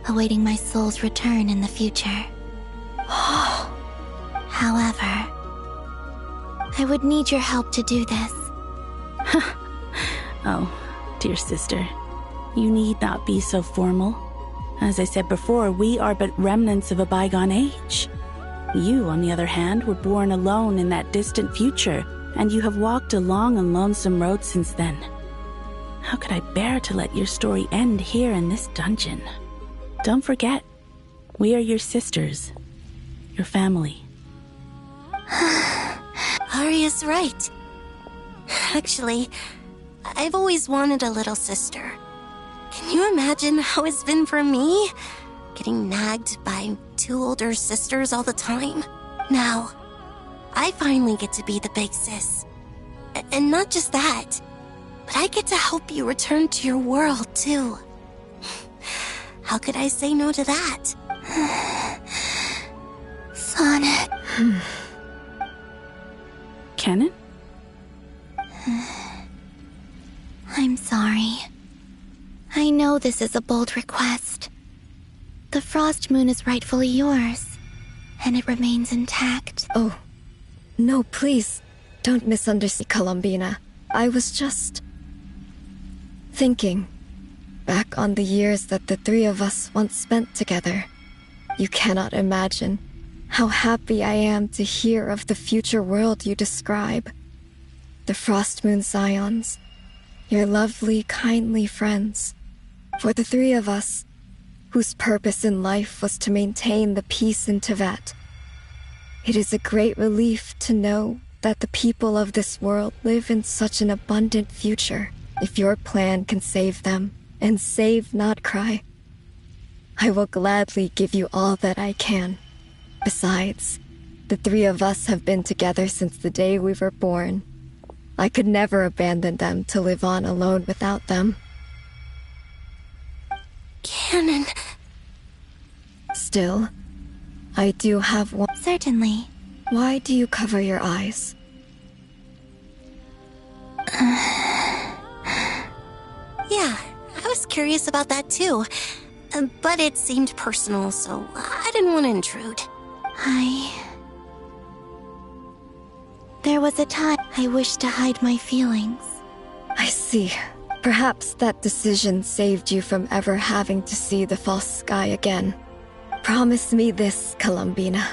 awaiting my soul's return in the future. However, I would need your help to do this. Oh, dear sister, you need not be so formal. As I said before, we are but remnants of a bygone age. You, on the other hand, were born alone in that distant future, and you have walked a long and lonesome road since then. How could I bear to let your story end here in this dungeon? Don't forget, we are your sisters, your family. Aria's right. Actually, I've always wanted a little sister. Can you imagine how it's been for me? Getting nagged by two older sisters all the time. Now, I finally get to be the big sis. And not just that, but I get to help you return to your world, too. How could I say no to that? Sonnet. Kennen? I'm sorry. I know this is a bold request. The Frost Moon is rightfully yours, and it remains intact. Oh, no, please, don't misunderstand, Columbina. I was just... thinking back on the years that the three of us once spent together. You cannot imagine how happy I am to hear of the future world you describe. The Frost Moon Scions, your lovely, kindly friends. For the three of us, whose purpose in life was to maintain the peace in Teyvat. It is a great relief to know that the people of this world live in such an abundant future. If your plan can save them, and save Nodcry, I will gladly give you all that I can. Besides, the three of us have been together since the day we were born. I could never abandon them to live on alone without them. Kennen. Still, I do have one. Certainly. Why do you cover your eyes? Yeah, I was curious about that too. But it seemed personal, so I didn't want to intrude. There was a time I wished to hide my feelings. I see. Perhaps that decision saved you from ever having to see the false sky again. Promise me this, Columbina.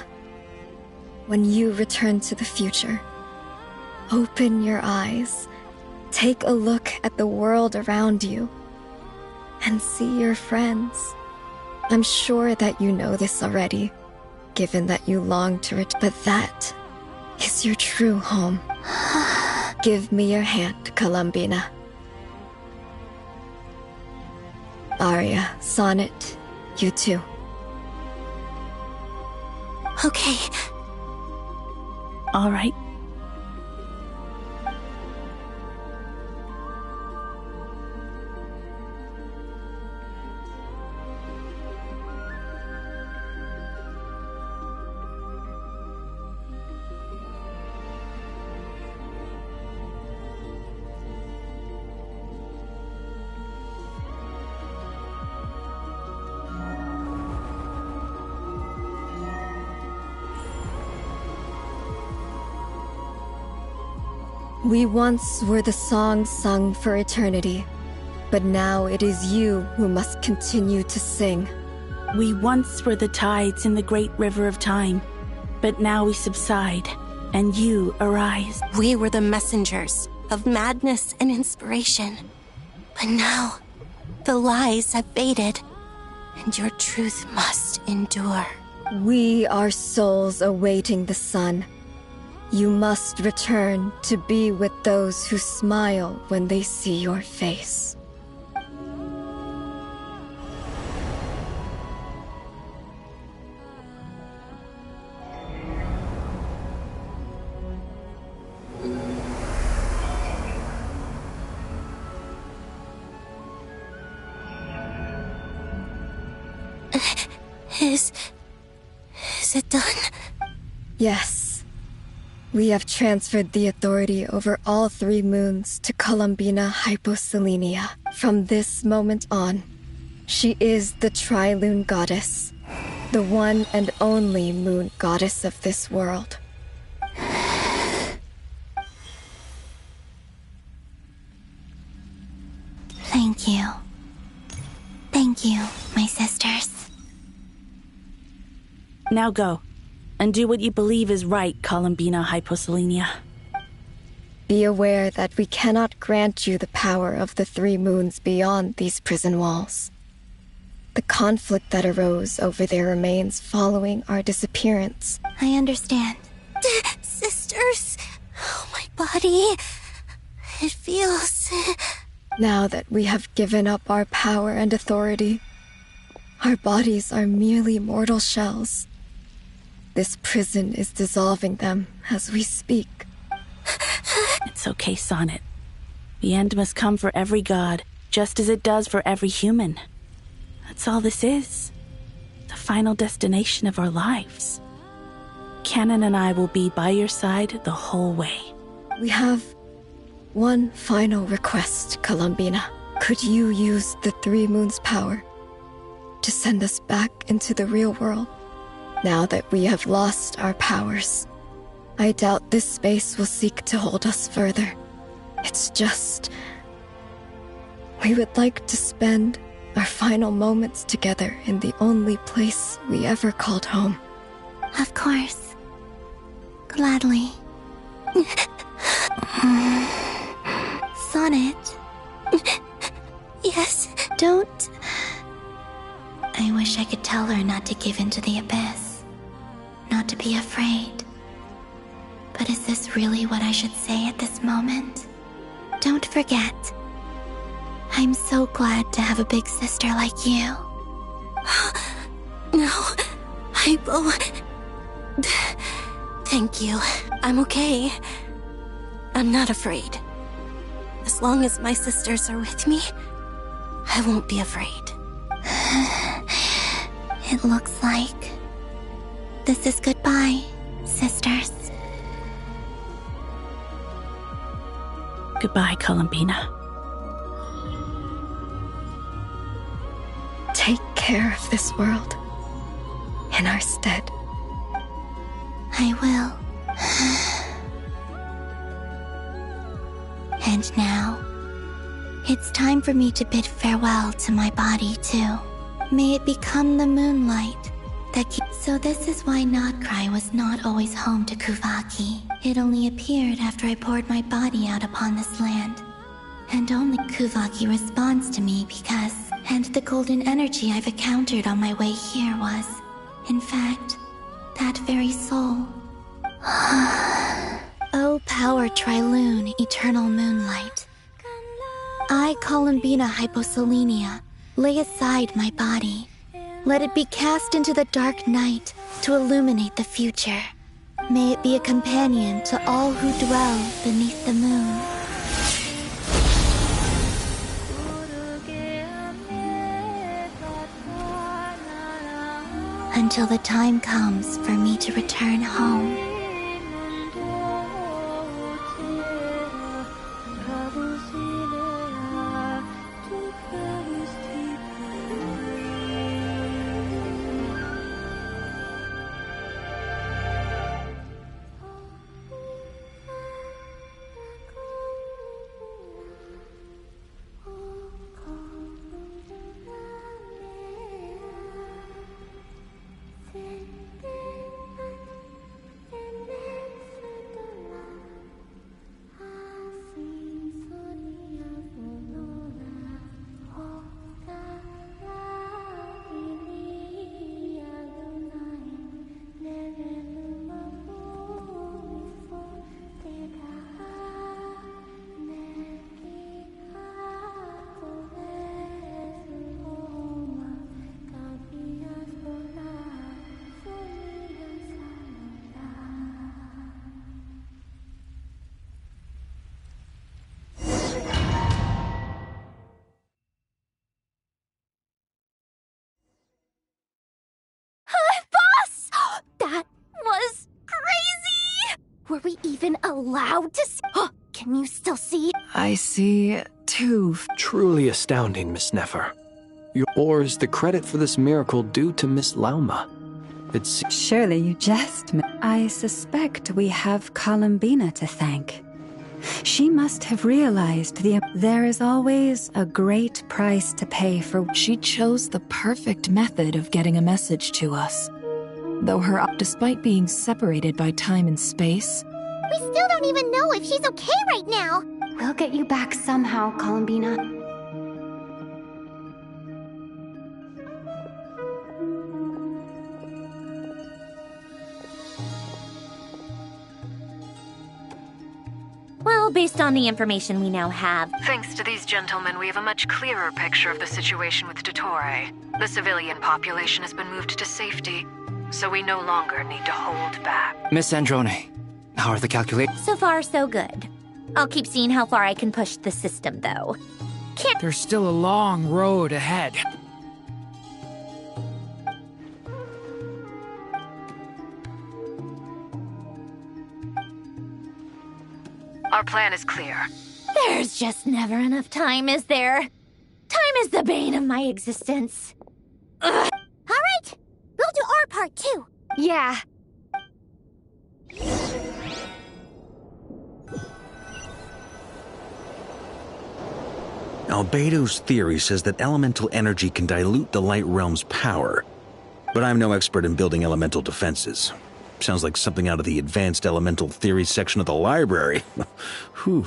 When you return to the future, open your eyes, take a look at the world around you, and see your friends. I'm sure that you know this already, given that you long to return, but that is your true home. Give me your hand, Columbina. Arya, Sonnet, you too. Okay. All right. We once were the songs sung for eternity, but now it is you who must continue to sing. We once were the tides in the great river of time, but now we subside, and you arise. We were the messengers of madness and inspiration, but now the lies have faded, and your truth must endure. We are souls awaiting the sun. You must return to be with those who smile when they see your face. Is it done? Yes. We have transferred the authority over all 3 moons to Columbina Hyposelenia. From this moment on, she is the Tri-Lune Goddess, the one and only moon goddess of this world. Thank you. Thank you, my sisters. Now go, and do what you believe is right, Columbina Hyposelenia. Be aware that we cannot grant you the power of the 3 moons beyond these prison walls. The conflict that arose over their remains following our disappearance. I understand. Sisters, oh, my body. It feels... Now that we have given up our power and authority, our bodies are merely mortal shells. This prison is dissolving them as we speak. It's okay, Sonnet. The end must come for every god, just as it does for every human. That's all this is. The final destination of our lives. Canon and I will be by your side the whole way. We have one final request, Columbina. Could you use the 3 moons' power to send us back into the real world? Now that we have lost our powers, I doubt this space will seek to hold us further. It's just... we would like to spend our final moments together in the only place we ever called home. Of course. Gladly. Sonnet. Yes? Don't... I wish I could tell her not to give in to the abyss. Not to be afraid. But is this really what I should say at this moment? Don't forget. I'm so glad to have a big sister like you. No, Hypo. Thank you. I'm okay. I'm not afraid. As long as my sisters are with me, I won't be afraid. It looks like this is goodbye, sisters. Goodbye, Columbina. Take care of this world in our stead. I will. And now, it's time for me to bid farewell to my body, too. May it become the moonlight that keeps... So this is why Notcry was not always home to Kuvaki. It only appeared after I poured my body out upon this land. And only Kuvaki responds to me because... And the golden energy I've encountered on my way here was, in fact, that very soul. O power Tri-Lune, eternal moonlight. I, Columbina Hyposelenia, Lay aside my body. Let it be cast into the dark night to illuminate the future. May it be a companion to all who dwell beneath the moon. Until the time comes for me to return home. Were we even allowed to see? Can you still see? I see too. Truly astounding, Miss Nefer. Or is the credit for this miracle due to Miss Lauma? Surely you jest. I suspect we have Columbina to thank. She must have realized there is always a great price to pay for. She chose the perfect method of getting a message to us. Though despite being separated by time and space, we still don't even know if she's okay right now. We'll get you back somehow, Columbina. Well, based on the information we now have... Thanks to these gentlemen, we have a much clearer picture of the situation with Dottore. The civilian population has been moved to safety, so we no longer need to hold back. Miss Androne, how are the calculations? So far, so good. I'll keep seeing how far I can push the system, though. There's still a long road ahead. Our plan is clear. There's just never enough time, is there? Time is the bane of my existence. Ugh. All right, we'll do our part too. Yeah. Albedo's theory says that elemental energy can dilute the Light Realm's power, but I'm no expert in building elemental defenses. Sounds like something out of the Advanced Elemental Theory section of the library. Whew.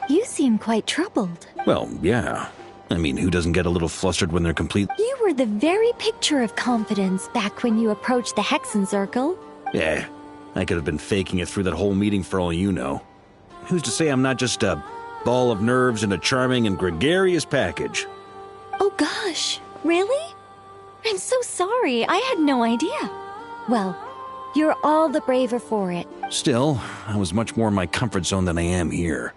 You seem quite troubled. Well, yeah. I mean, who doesn't get a little flustered when they're complete? You were the very picture of confidence back when you approached the Hexen Circle. Yeah, I could have been faking it through that whole meeting for all you know. Who's to say I'm not just a ball of nerves in a charming and gregarious package? Oh gosh, really? I'm so sorry, I had no idea. Well, you're all the braver for it. Still, I was much more in my comfort zone than I am here.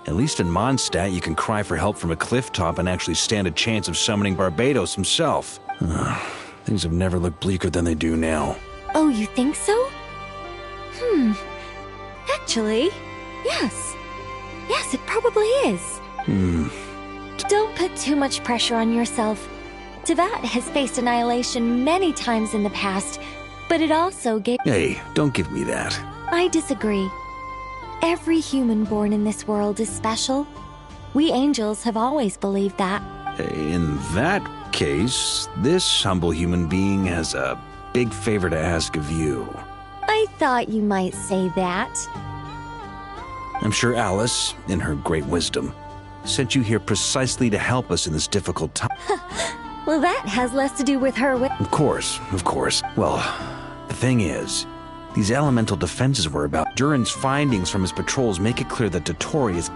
At least in Mondstadt, you can cry for help from a cliff top and actually stand a chance of summoning Barbatos himself. Things have never looked bleaker than they do now. Oh, you think so? Actually, yes. Yes, it probably is. Don't put too much pressure on yourself. Teyvat has faced annihilation many times in the past, but it also gave— Hey, don't give me that. I disagree. Every human born in this world is special. We angels have always believed that. In that case, this humble human being has a big favor to ask of you. I thought you might say that. I'm sure Alice, in her great wisdom, sent you here precisely to help us in this difficult time. Well, that has less to do with her. Of course. Well, the thing is, These elemental defenses were about. Durin's findings from his patrols make it clear that Dottore is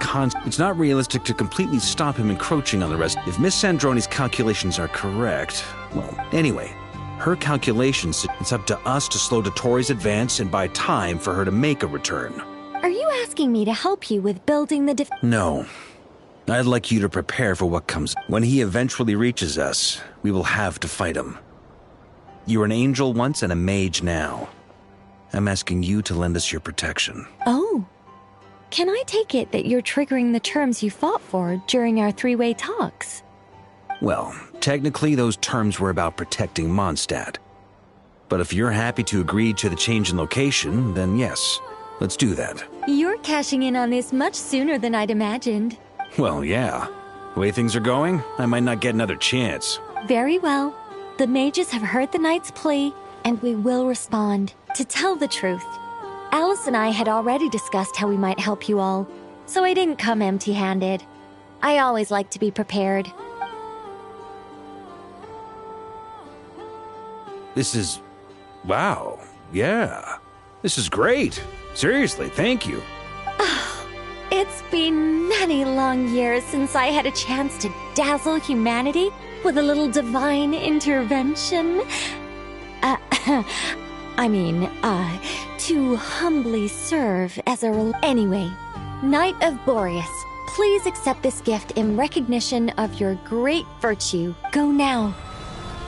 It's not realistic to completely stop him encroaching on the rest. If Miss Sandroni's calculations are correct, well, anyway, her calculations, it's up to us to slow Dottore's advance and buy time for her to make a return. Are you asking me to help you with building the No. I'd like you to prepare for what comes. When he eventually reaches us, we will have to fight him. You were an angel once and a mage now. I'm asking you to lend us your protection. Oh. Can I take it that you're triggering the terms you fought for during our three-way talks? Well, technically those terms were about protecting Mondstadt. But if you're happy to agree to the change in location, then yes, let's do that. You're cashing in on this much sooner than I'd imagined. Well, yeah. The way things are going, I might not get another chance. Very well. The mages have heard the knight's plea, and we will respond. To tell the truth, Alice and I had already discussed how we might help you all, so I didn't come empty-handed. I always like to be prepared. This is... wow. Yeah. This is great. Seriously, thank you. It's been many long years since I had a chance to dazzle humanity with a little divine intervention. To humbly serve as a... Anyway, Knight of Boreas, please accept this gift in recognition of your great virtue. Go now.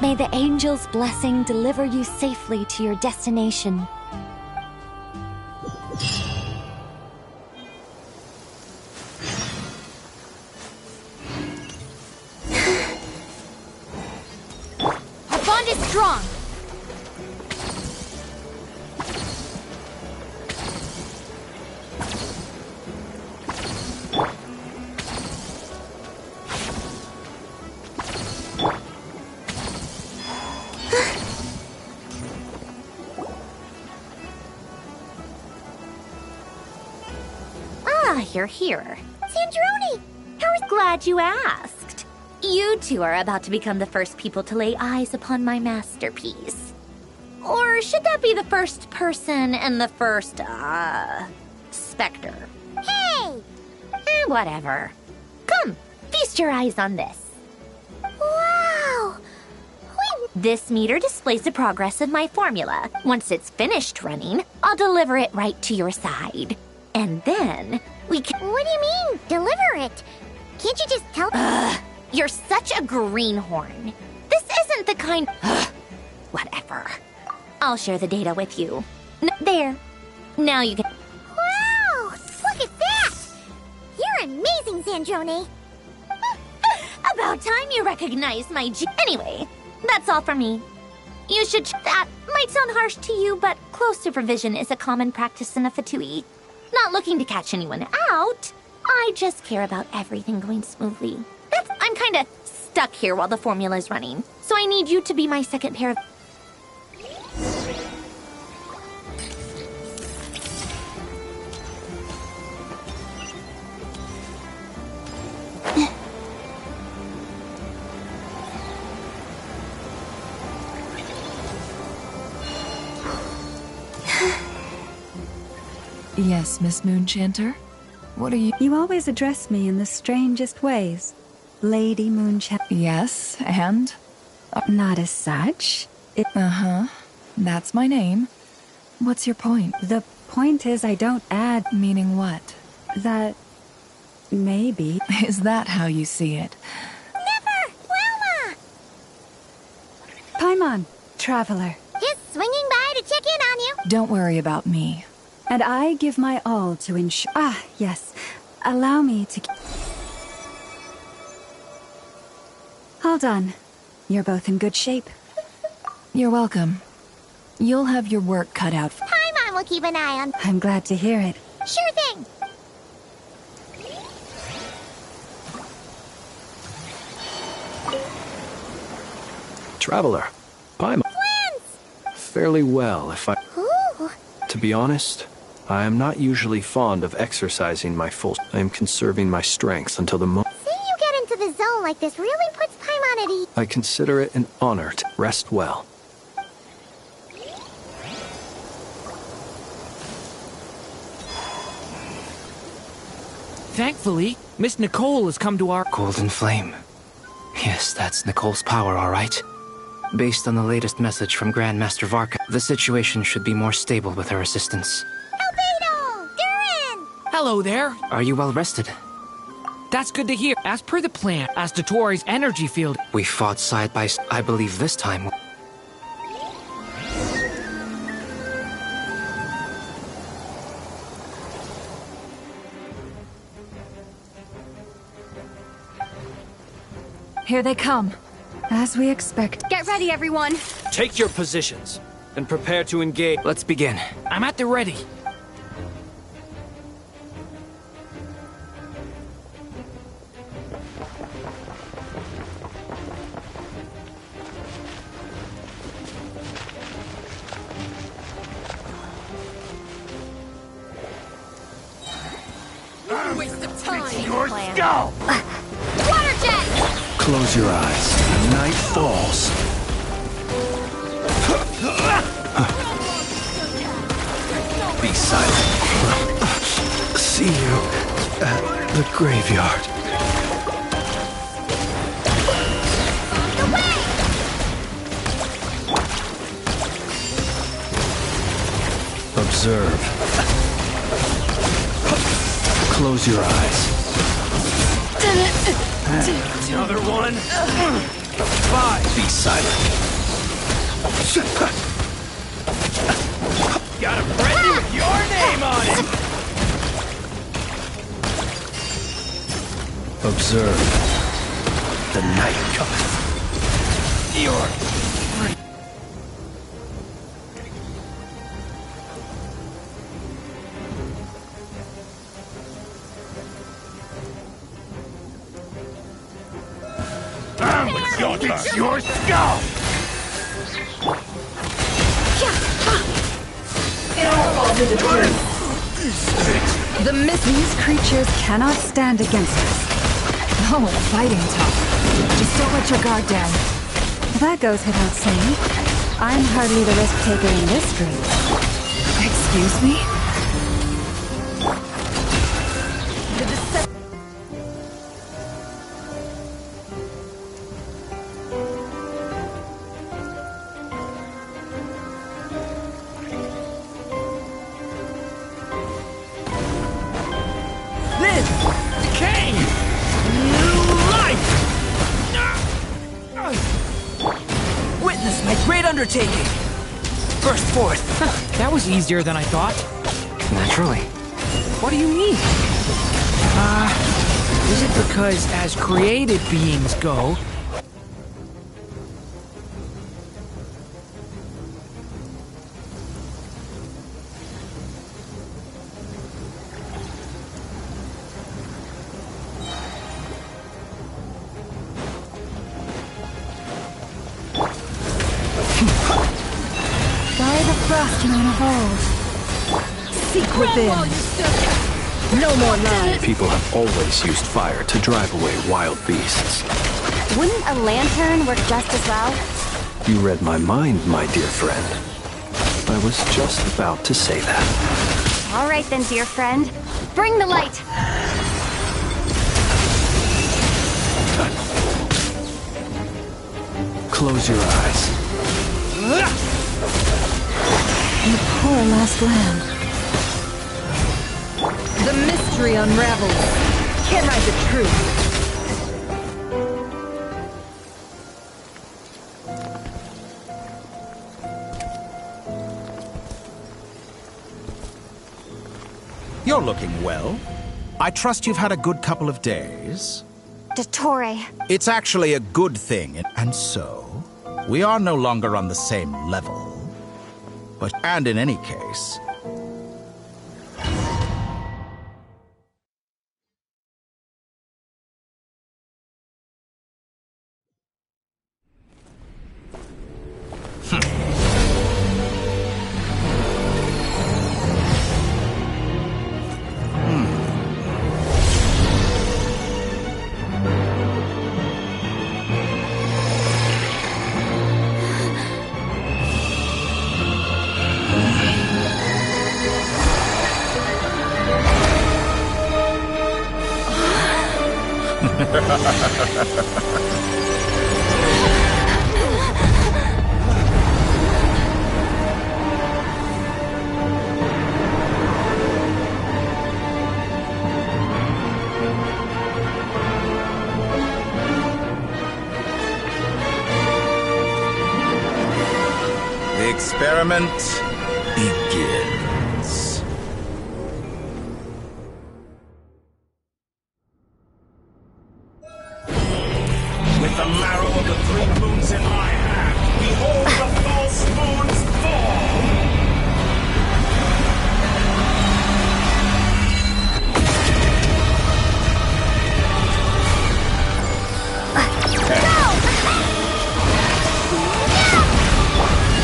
May the angel's blessing deliver you safely to your destination. Our bond is strong. You're here. Sandroni! Glad you asked. You two are about to become the first people to lay eyes upon my masterpiece. Or should that be the first person and the first, specter? Hey! Whatever. Come, feast your eyes on this. Wow! This meter displays the progress of my formula. Once it's finished running, I'll deliver it right to your side. And then we can... What do you mean, deliver it? Can't you just tell... You're such a greenhorn. This isn't the kind... Whatever. I'll share the data with you. There. Now you can... Wow! Look at that! You're amazing, Sandroni. About time you recognize my Anyway, that's all for me. You should... That might sound harsh to you, but close supervision is a common practice in a Fatui. Not looking to catch anyone out. I just care about everything going smoothly. I'm kinda stuck here while the formula is running, so I need you to be my second pair of... Yes, Miss Moonchanter? What are you... You always address me in the strangest ways. Lady Moonchanter. Yes, and? Not as such. Uh-huh. That's my name. What's your point? The point is I don't add... Meaning what? That... maybe... Is that how you see it? Never! Wilma! Paimon, traveler. Just swinging by to check in on you. Don't worry about me. And I give my all to ensure... Ah, yes. Allow me to... All done. You're both in good shape. You're welcome. You'll have your work cut out. Paimon will keep an eye on... I'm glad to hear it. Sure thing. Traveler. Paimon. Twins! Fairly well, if I... Ooh. To be honest, I am not usually fond of exercising my full... I am conserving my strength until the moment... Seeing you get into the zone like this really puts Paimon at ease. I consider it an honor to rest well. Thankfully, Miss Nicole has come to our— Golden Flame. Yes, that's Nicole's power, all right. Based on the latest message from Grandmaster Varka, the situation should be more stable with her assistance. Albedo! Durin! Hello there. Are you well rested? That's good to hear. As per the plan, as Dottoro's energy field— We fought side by side. I believe this time— Here they come. As we expect. Get ready, everyone. Take your positions and prepare to engage. Let's begin. I'm at the ready. Waste of time. Your skull! Water jet! Close your eyes. Night falls. Be silent. See you at the graveyard. Observe. Close your eyes. Another one. 5. Be silent. Got a present with your name on it. Observe. The night cometh. You're It's your skull! These creatures cannot stand against us. Oh, fighting tough. Just don't let your guard down. That goes without saying. I'm hardly the risk taker in this group. Excuse me? undertaking. Burst forth. That was easier than I thought. Naturally. What do you mean? Is it because as created beings go, seek within. No more lies. People have always used fire to drive away wild beasts. Wouldn't a lantern work just as well? You read my mind, my dear friend. I was just about to say that. All right then, dear friend. Bring the light! Close your eyes. You poor last lamb. The mystery unravels. Can't hide the truth. You're looking well. I trust you've had a good couple of days. Dottore. It's actually a good thing, and so, we are no longer on the same level. And in any case, The experiment begins. With the marrow of the three moons in my hand, behold the false moons fall!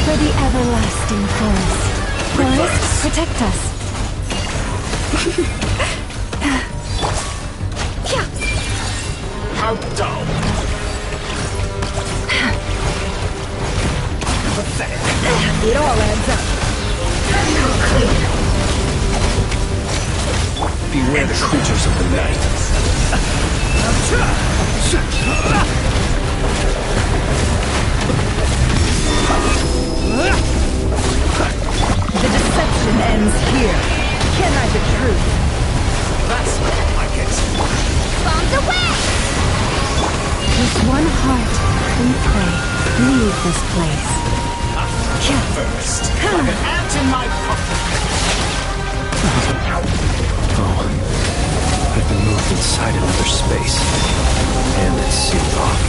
For the everlasting forest. Forest, protect us. How dull! Pathetic. It all adds up. Beware the creatures of the night. The deception ends here. Can I the truth? That's more like it. Bombs away! With one heart, we pray. Leave this place. First, like an ant in my pocket. Oh, I've been moved inside another space, and it's sealed off.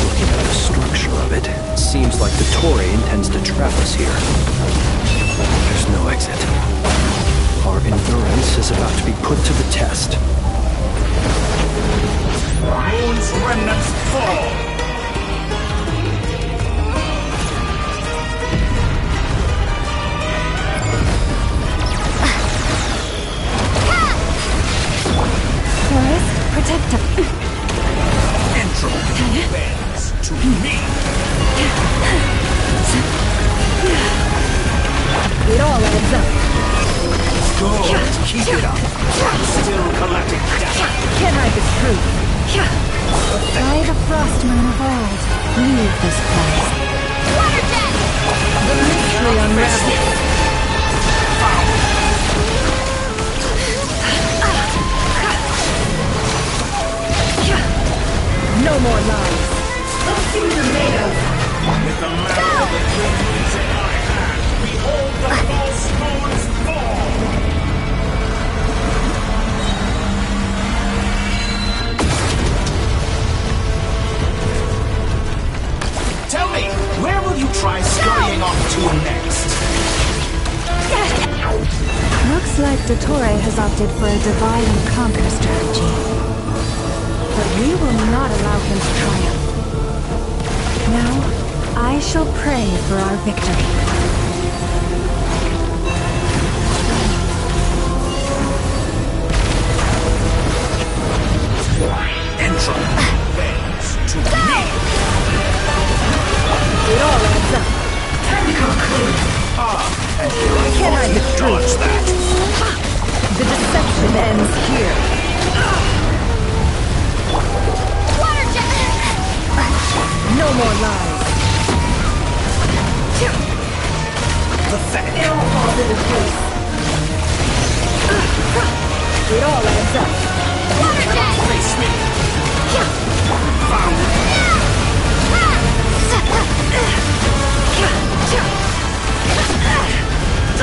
Looking at the structure of it, seems like the Torre intends to trap us here. There's no exit. Our endurance is about to be put to the test. Moon's remnants fall! Forest, protect us. Entropy bends to me! It all adds up. Good, keep it up. Still collecting data. Can I the truth? By the frost moon of old, leave this place. Water jet! The mystery unravels. No more lies. Let's see what you're made of. With the marrow of the three moons in my hand, behold the false moons fall! Tell me, where will you try scurrying off to next? Looks like Dottore has opted for a divide and conquer strategy. But we will not allow him to triumph. Now, I shall pray for our victory. Entropy bends to me! It all adds up. Time to conclude. And here I thought you'd dodge that! The deception ends here. Water jet! No more lies. Pathetic! It all falls into place. It all adds up. Water jet! Face me! Found it!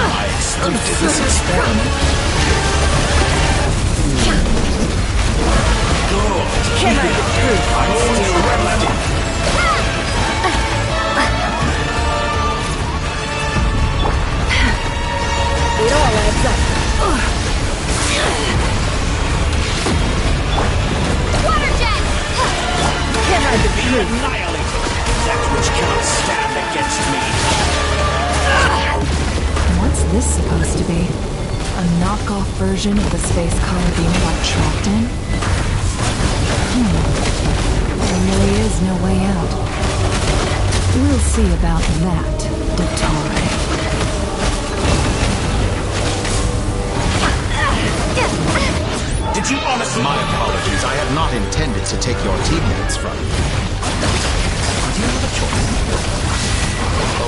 I expected this experiment. Good. Can I the truth? I'm still remnant. It all adds up. Water jet! Can I the Be truth? annihilated. That which cannot stand against me. What's this supposed to be? A knockoff version of the space Columbina got trapped in? There really is no way out. We'll see about that, Dottore. Did you honestly? My apologies. I had not intended to take your teammates from you. But you have a choice.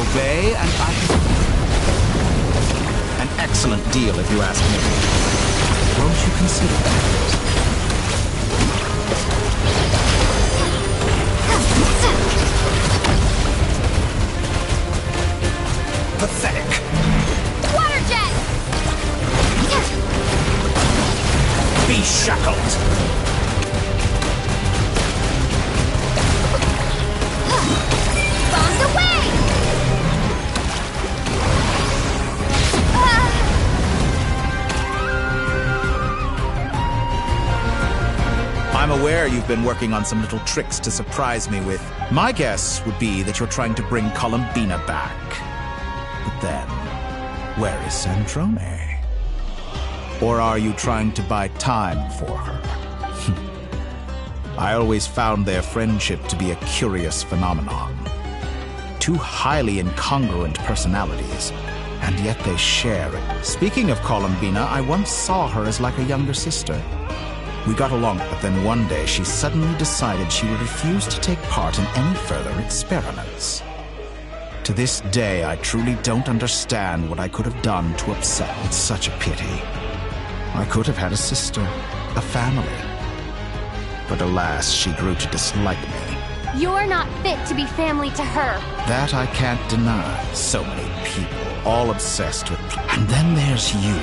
Obey and I can... An excellent deal, if you ask me. Won't you consider that? Pathetic. Water jet! Be shackled. Bombs away! I'm aware you've been working on some little tricks to surprise me with. My guess would be that you're trying to bring Columbina back. But then, where is Sandrone? Or are you trying to buy time for her? I always found their friendship to be a curious phenomenon. Two highly incongruent personalities, and yet they share it. Speaking of Columbina, I once saw her as like a younger sister. We got along, but then one day she suddenly decided she would refuse to take part in any further experiments. To this day, I truly don't understand what I could have done to upset. It's such a pity. I could have had a sister, a family. But alas, she grew to dislike me. You're not fit to be family to her. That I can't deny. So many people, all obsessed with... And then there's you.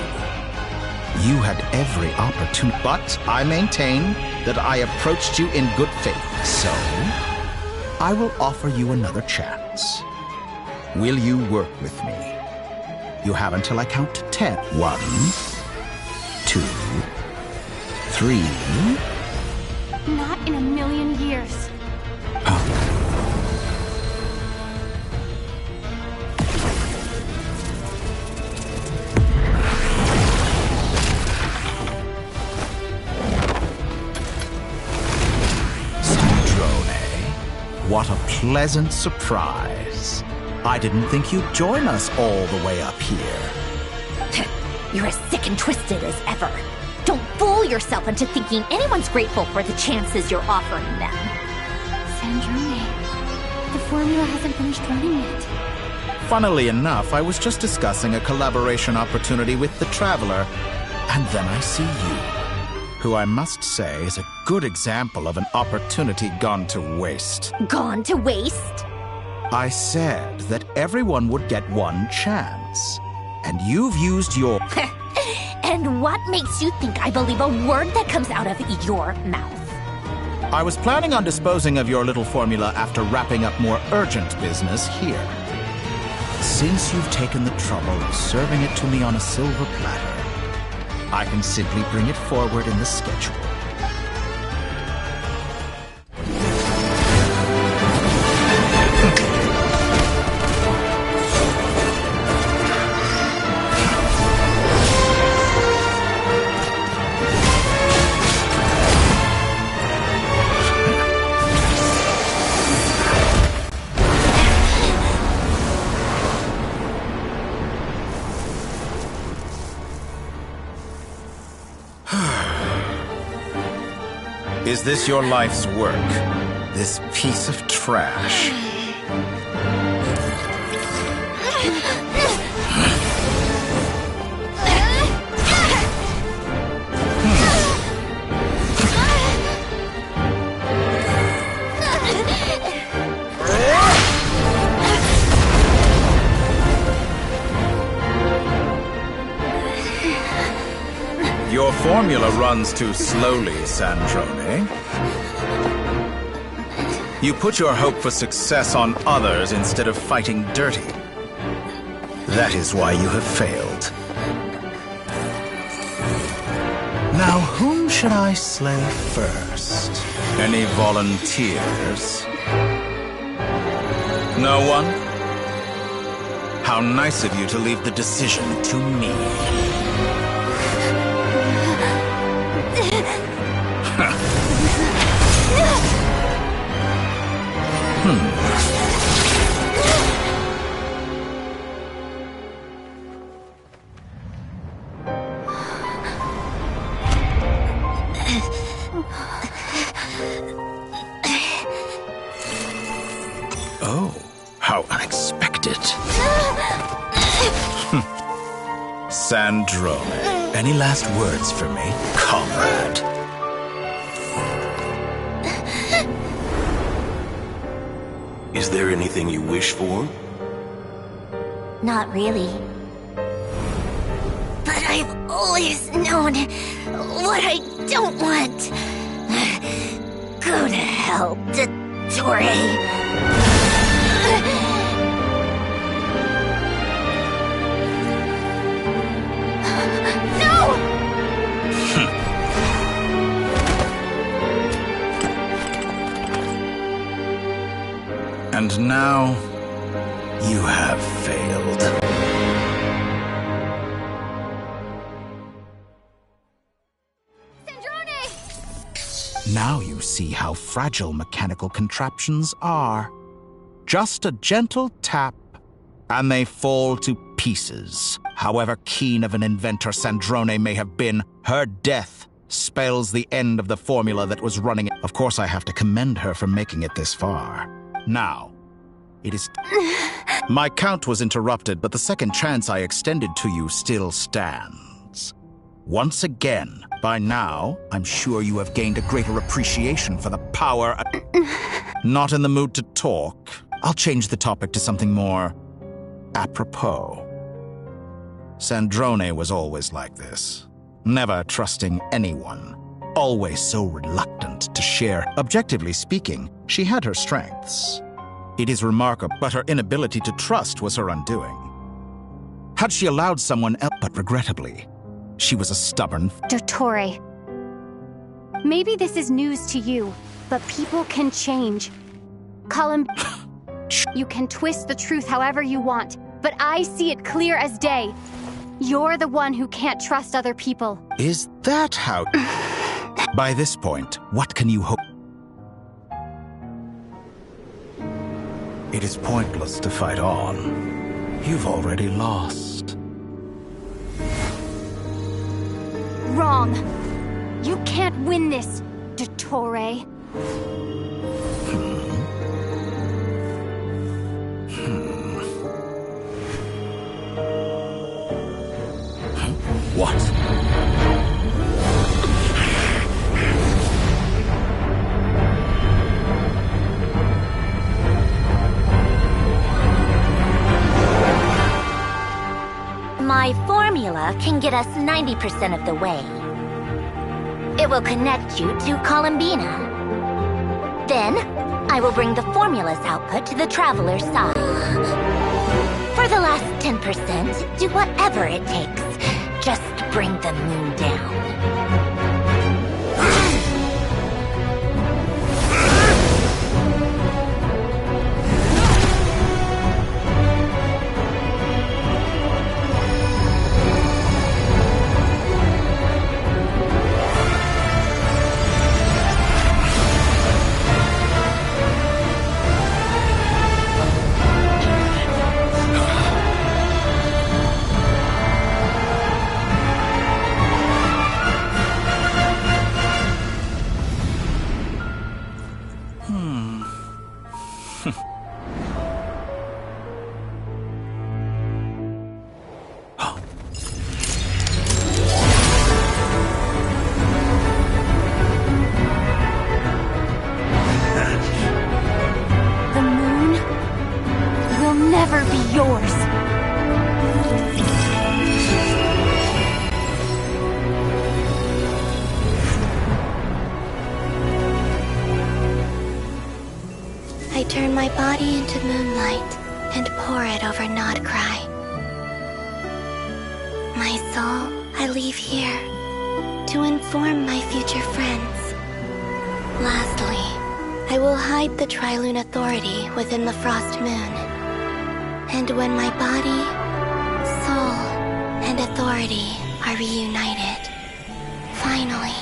You had every opportunity, but I maintain that I approached you in good faith. So, I will offer you another chance. Will you work with me? You have until I count to 10. 1, 2, 3. Not in a million years. What a pleasant surprise. I didn't think you'd join us all the way up here. You're as sick and twisted as ever. Don't fool yourself into thinking anyone's grateful for the chances you're offering them. Sandrone, the formula hasn't finished running yet. Funnily enough, I was just discussing a collaboration opportunity with the Traveler, and then I see you, who I must say is a good example of an opportunity gone to waste. Gone to waste? I said that everyone would get one chance, and you've used your... And what makes you think I believe a word that comes out of your mouth? I was planning on disposing of your little formula after wrapping up more urgent business here. Since you've taken the trouble of serving it to me on a silver platter, I can simply bring it forward in the schedule. Is this your life's work? This piece of trash? Your formula runs too slowly, Sandrone. You put your hope for success on others instead of fighting dirty. That is why you have failed. Now, whom should I slay first? Any volunteers? No one? How nice of you to leave the decision to me. Sandrone, any last words for me, comrade? Is there anything you wish for? Not really. But I've always known what I don't want. Go to hell, Dottore. And now, you have failed. Now you see how fragile mechanical contraptions are. Just a gentle tap, and they fall to pieces. However keen of an inventor Sandrone may have been, her death spells the end of the formula that was running it. Of course, I have to commend her for making it this far. Now, it is... My count was interrupted, but the second chance I extended to you still stands. Once again, by now, I'm sure you have gained a greater appreciation for the power... Not in the mood to talk. I'll change the topic to something more apropos. Sandrone was always like this. Never trusting anyone. Always so reluctant to share. Objectively speaking, she had her strengths. It is remarkable, but her inability to trust was her undoing. Had she allowed someone else, but regrettably, she was a stubborn... Dottore. Maybe this is news to you, but people can change. You can twist the truth however you want, but I see it clear as day. You're the one who can't trust other people. Is that how... By this point, what can you hope? It is pointless to fight on. You've already lost. Wrong. You can't win this, Dottore. What? My formula can get us 90% of the way. It will connect you to Columbina. Then, I will bring the formula's output to the Traveler's side. For the last 10%, do whatever it takes. Just bring the moon down. I turn my body into moonlight and pour it over Nodcry. My soul I leave here to inform my future friends. Lastly, I will hide the Trilune Authority within the Frost Moon. And when my body, soul, and authority are reunited, finally...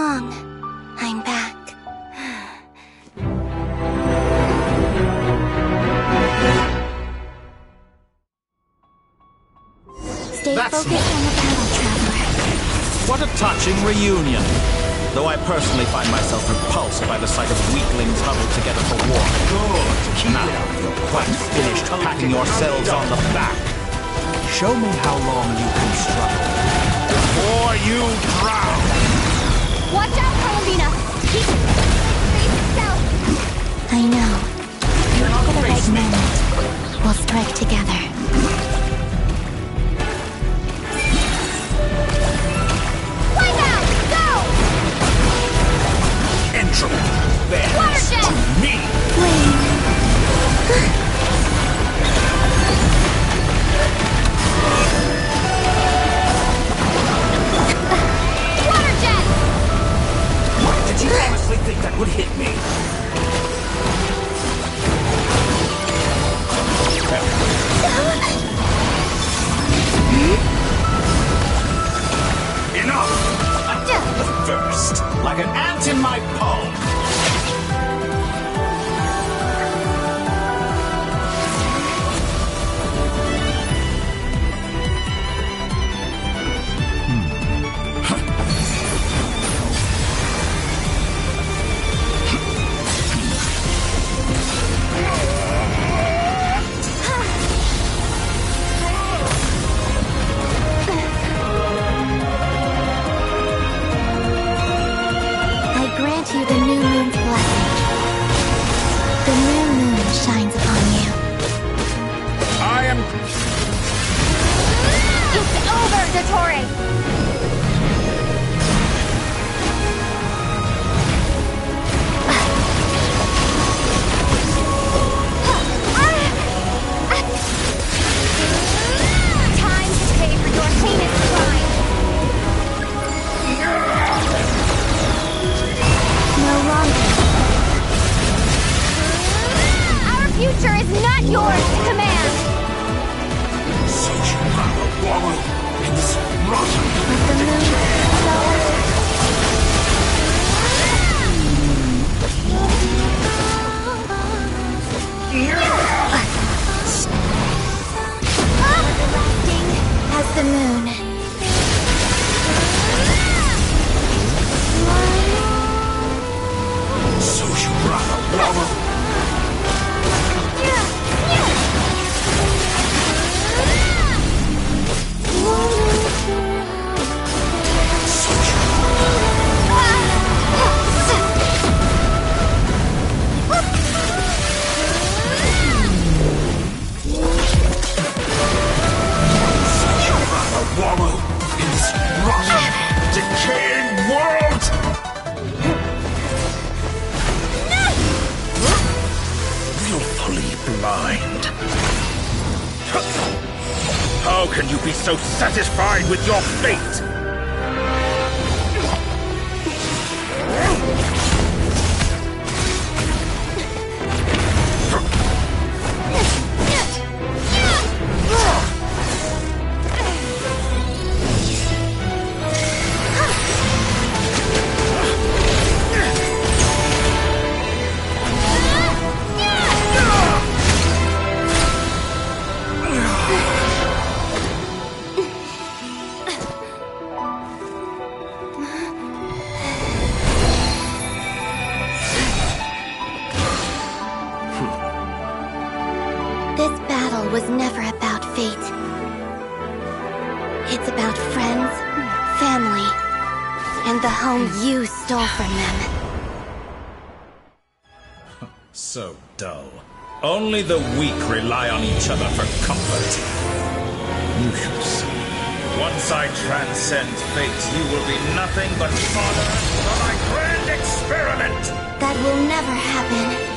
long. I'm back. Stay focused on the battle, Traveler. What a touching reunion. Though I personally find myself repulsed by the sight of weaklings huddled together for war. Good. Now you're quite finished patting yourselves on the back. Show me how long you can struggle before you drown. Watch out, Columbina! Keep facing south! I know. For the right moment, we'll strike together. Entropy bends to me. Water jet! Did you honestly think that would hit me? Enough! First, like an ant in my palm. You the new moon's blessing. The new moon shines upon you. I am... It's over, Dottore! Time to pay for your heinous crime! No longer. Our future is not yours to command! So you rather wallow in this rotten... But the moon is so... As the moon. So you rather wallow... wallow in this rotten, decaying world! Willfully blind. How can you be so satisfied with your fate? This battle was never about fate. It's about friends, family, and the home you stole from them. So dull. Only the weak rely on each other for comfort. You shall see. Once I transcend fate, you will be nothing but fodder for my grand experiment! That will never happen.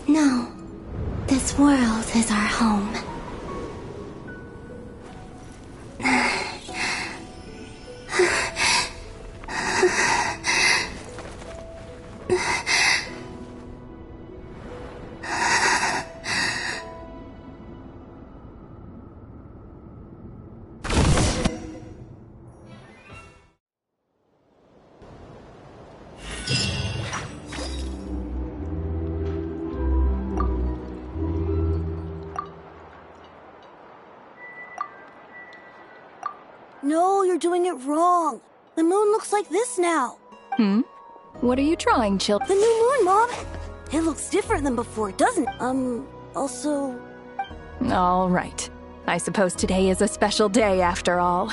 No. This world is our home. No, you're doing it wrong. The moon looks like this now. What are you trying, Chil? The new moon, Mom. It looks different than before, doesn't it? Also... All right. I suppose today is a special day after all.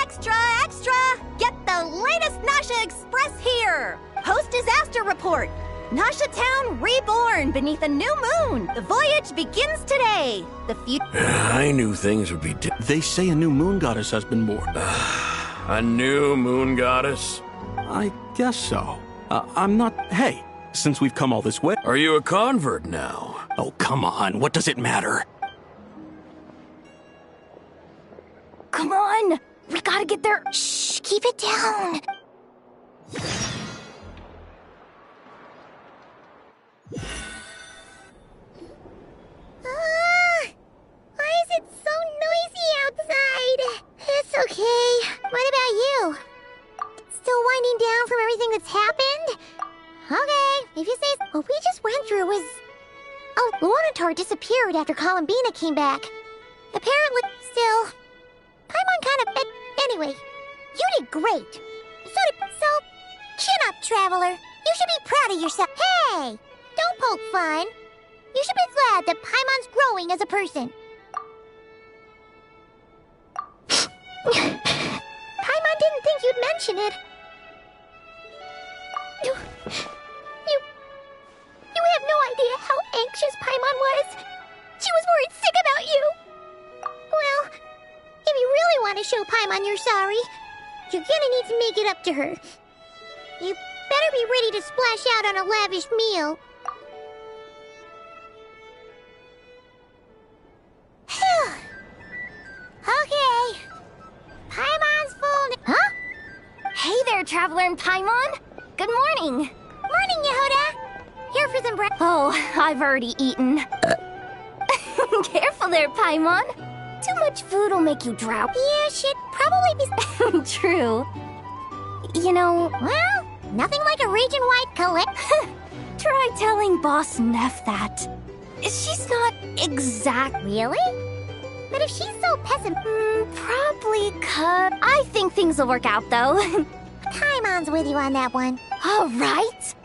Extra, extra! Get the latest Nasha Express here! Post-disaster report! Nasha Town reborn beneath a new moon! The voyage begins today! The future... I knew things would be They say a new moon goddess has been born. A new moon goddess? I guess so. I'm not... Hey, since we've come all this way... Are you a convert now? Oh, come on. What does it matter? Come on! We gotta get there! Shh, keep it down! Why is it so noisy outside? It's okay. What about you? Still winding down from everything that's happened? Okay, if you say so. What we just went through was... Oh, Lunatar disappeared after Columbina came back. Apparently, still... Paimon kind of... Anyway, you did great. So, chin up, Traveler. You should be proud of yourself. Hey! Don't poke fun. You should be glad that Paimon's growing as a person. Paimon didn't think you'd mention it. You have no idea how anxious Paimon was. She was worried sick about you. Well, if you really want to show Paimon you're sorry, you're gonna need to make it up to her. You better be ready to splash out on a lavish meal. Okay. Paimon's full. Huh? Hey there, Traveler and Paimon! Good morning! Morning, Yehuda! Here for some breakfast. Oh, I've already eaten. Careful there, Paimon! Too much food will make you drowsy. Yeah, shit, probably be... True. You know... Well, nothing like a region-wide collect... Try telling Boss Neff that. She's not exactly... Really? But if she's so pessimistic... Probably cut. I think things will work out, though. Paimon's with you on that one. All right.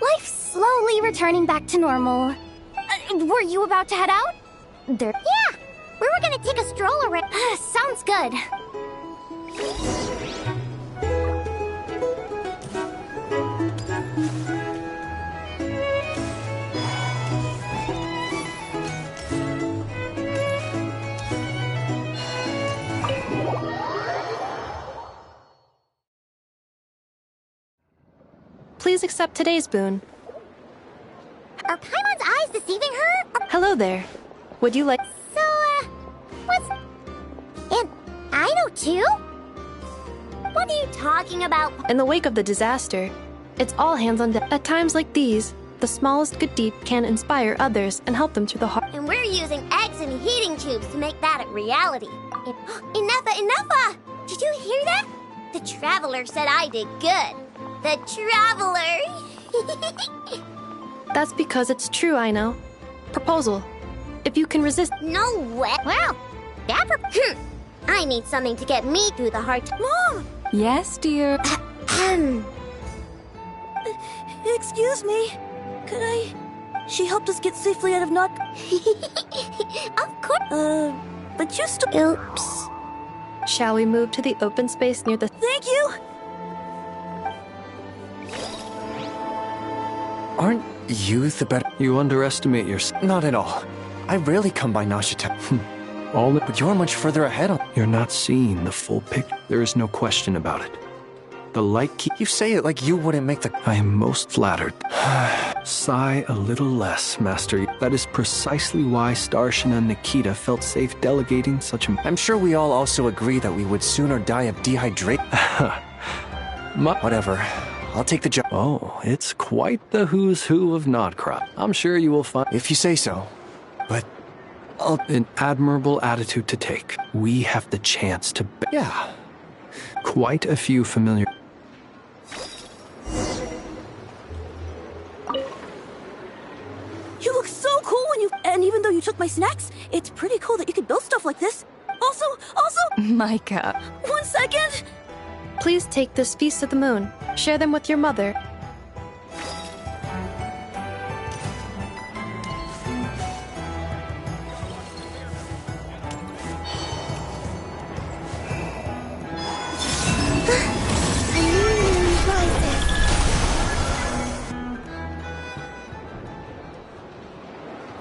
Life's slowly returning back to normal. Were you about to head out? Yeah, we were gonna take a stroll around. Sounds good. Please accept today's boon. Are Paimon's eyes deceiving her? Hello there. Would you like... So, what's... And I know too? What are you talking about? In the wake of the disaster, it's all hands on deck. At times like these, the smallest good deed can inspire others and help them through the hard... And we're using eggs and heating tubes to make that a reality. Enough! Did you hear that? The Traveler said I did good. The Traveler! That's because it's true, I know. Proposal. If you can resist... No way! Well, that I need something to get me through the hard time. Mom! Yes, dear? Excuse me. Could I... She helped us get safely out of Not... Of course. But you still... Oops. Shall we move to the open space near the... Thank you! Aren't you the better... You underestimate yourself. Not at all. I rarely come by Nashita. But you're much further ahead on... You're not seeing the full picture. There is no question about it. The light keep. You say it like you wouldn't make the. I am most flattered. Sigh a little less, Master. That is precisely why Starshin and Nikita felt safe delegating such a. I'm sure we all also agree that we would sooner die of dehydration. Whatever. I'll take the job. Oh, it's quite the who's who of Nodcry. I'm sure you will find. If you say so. But an admirable attitude to take. We have the chance to. Yeah. Quite a few familiar. You look so cool when you. And even though you took my snacks, it's pretty cool that you could build stuff like this. Also. Micah. 1 second. Please take this Feast of the Moon. Share them with your mother.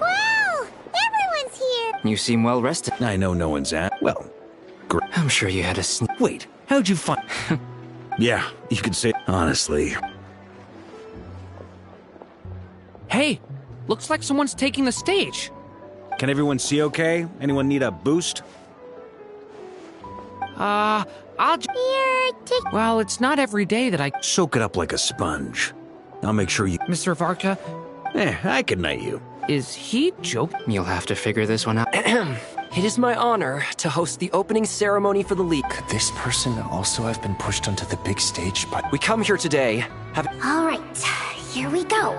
Wow! Everyone's here! You seem well rested. I know no one's at. Well, great. I'm sure you had a Wait, how'd you find? Yeah, you could say honestly. Hey, looks like someone's taking the stage. Can everyone see okay? Anyone need a boost? I'll Well, it's not every day that I soak it up like a sponge. I'll make sure you. Mr. Varka? I could knight you. Is he joking? You'll have to figure this one out. It is my honor to host the opening ceremony for the League. Could this person also have been pushed onto the big stage by... We come here today, Alright, here we go.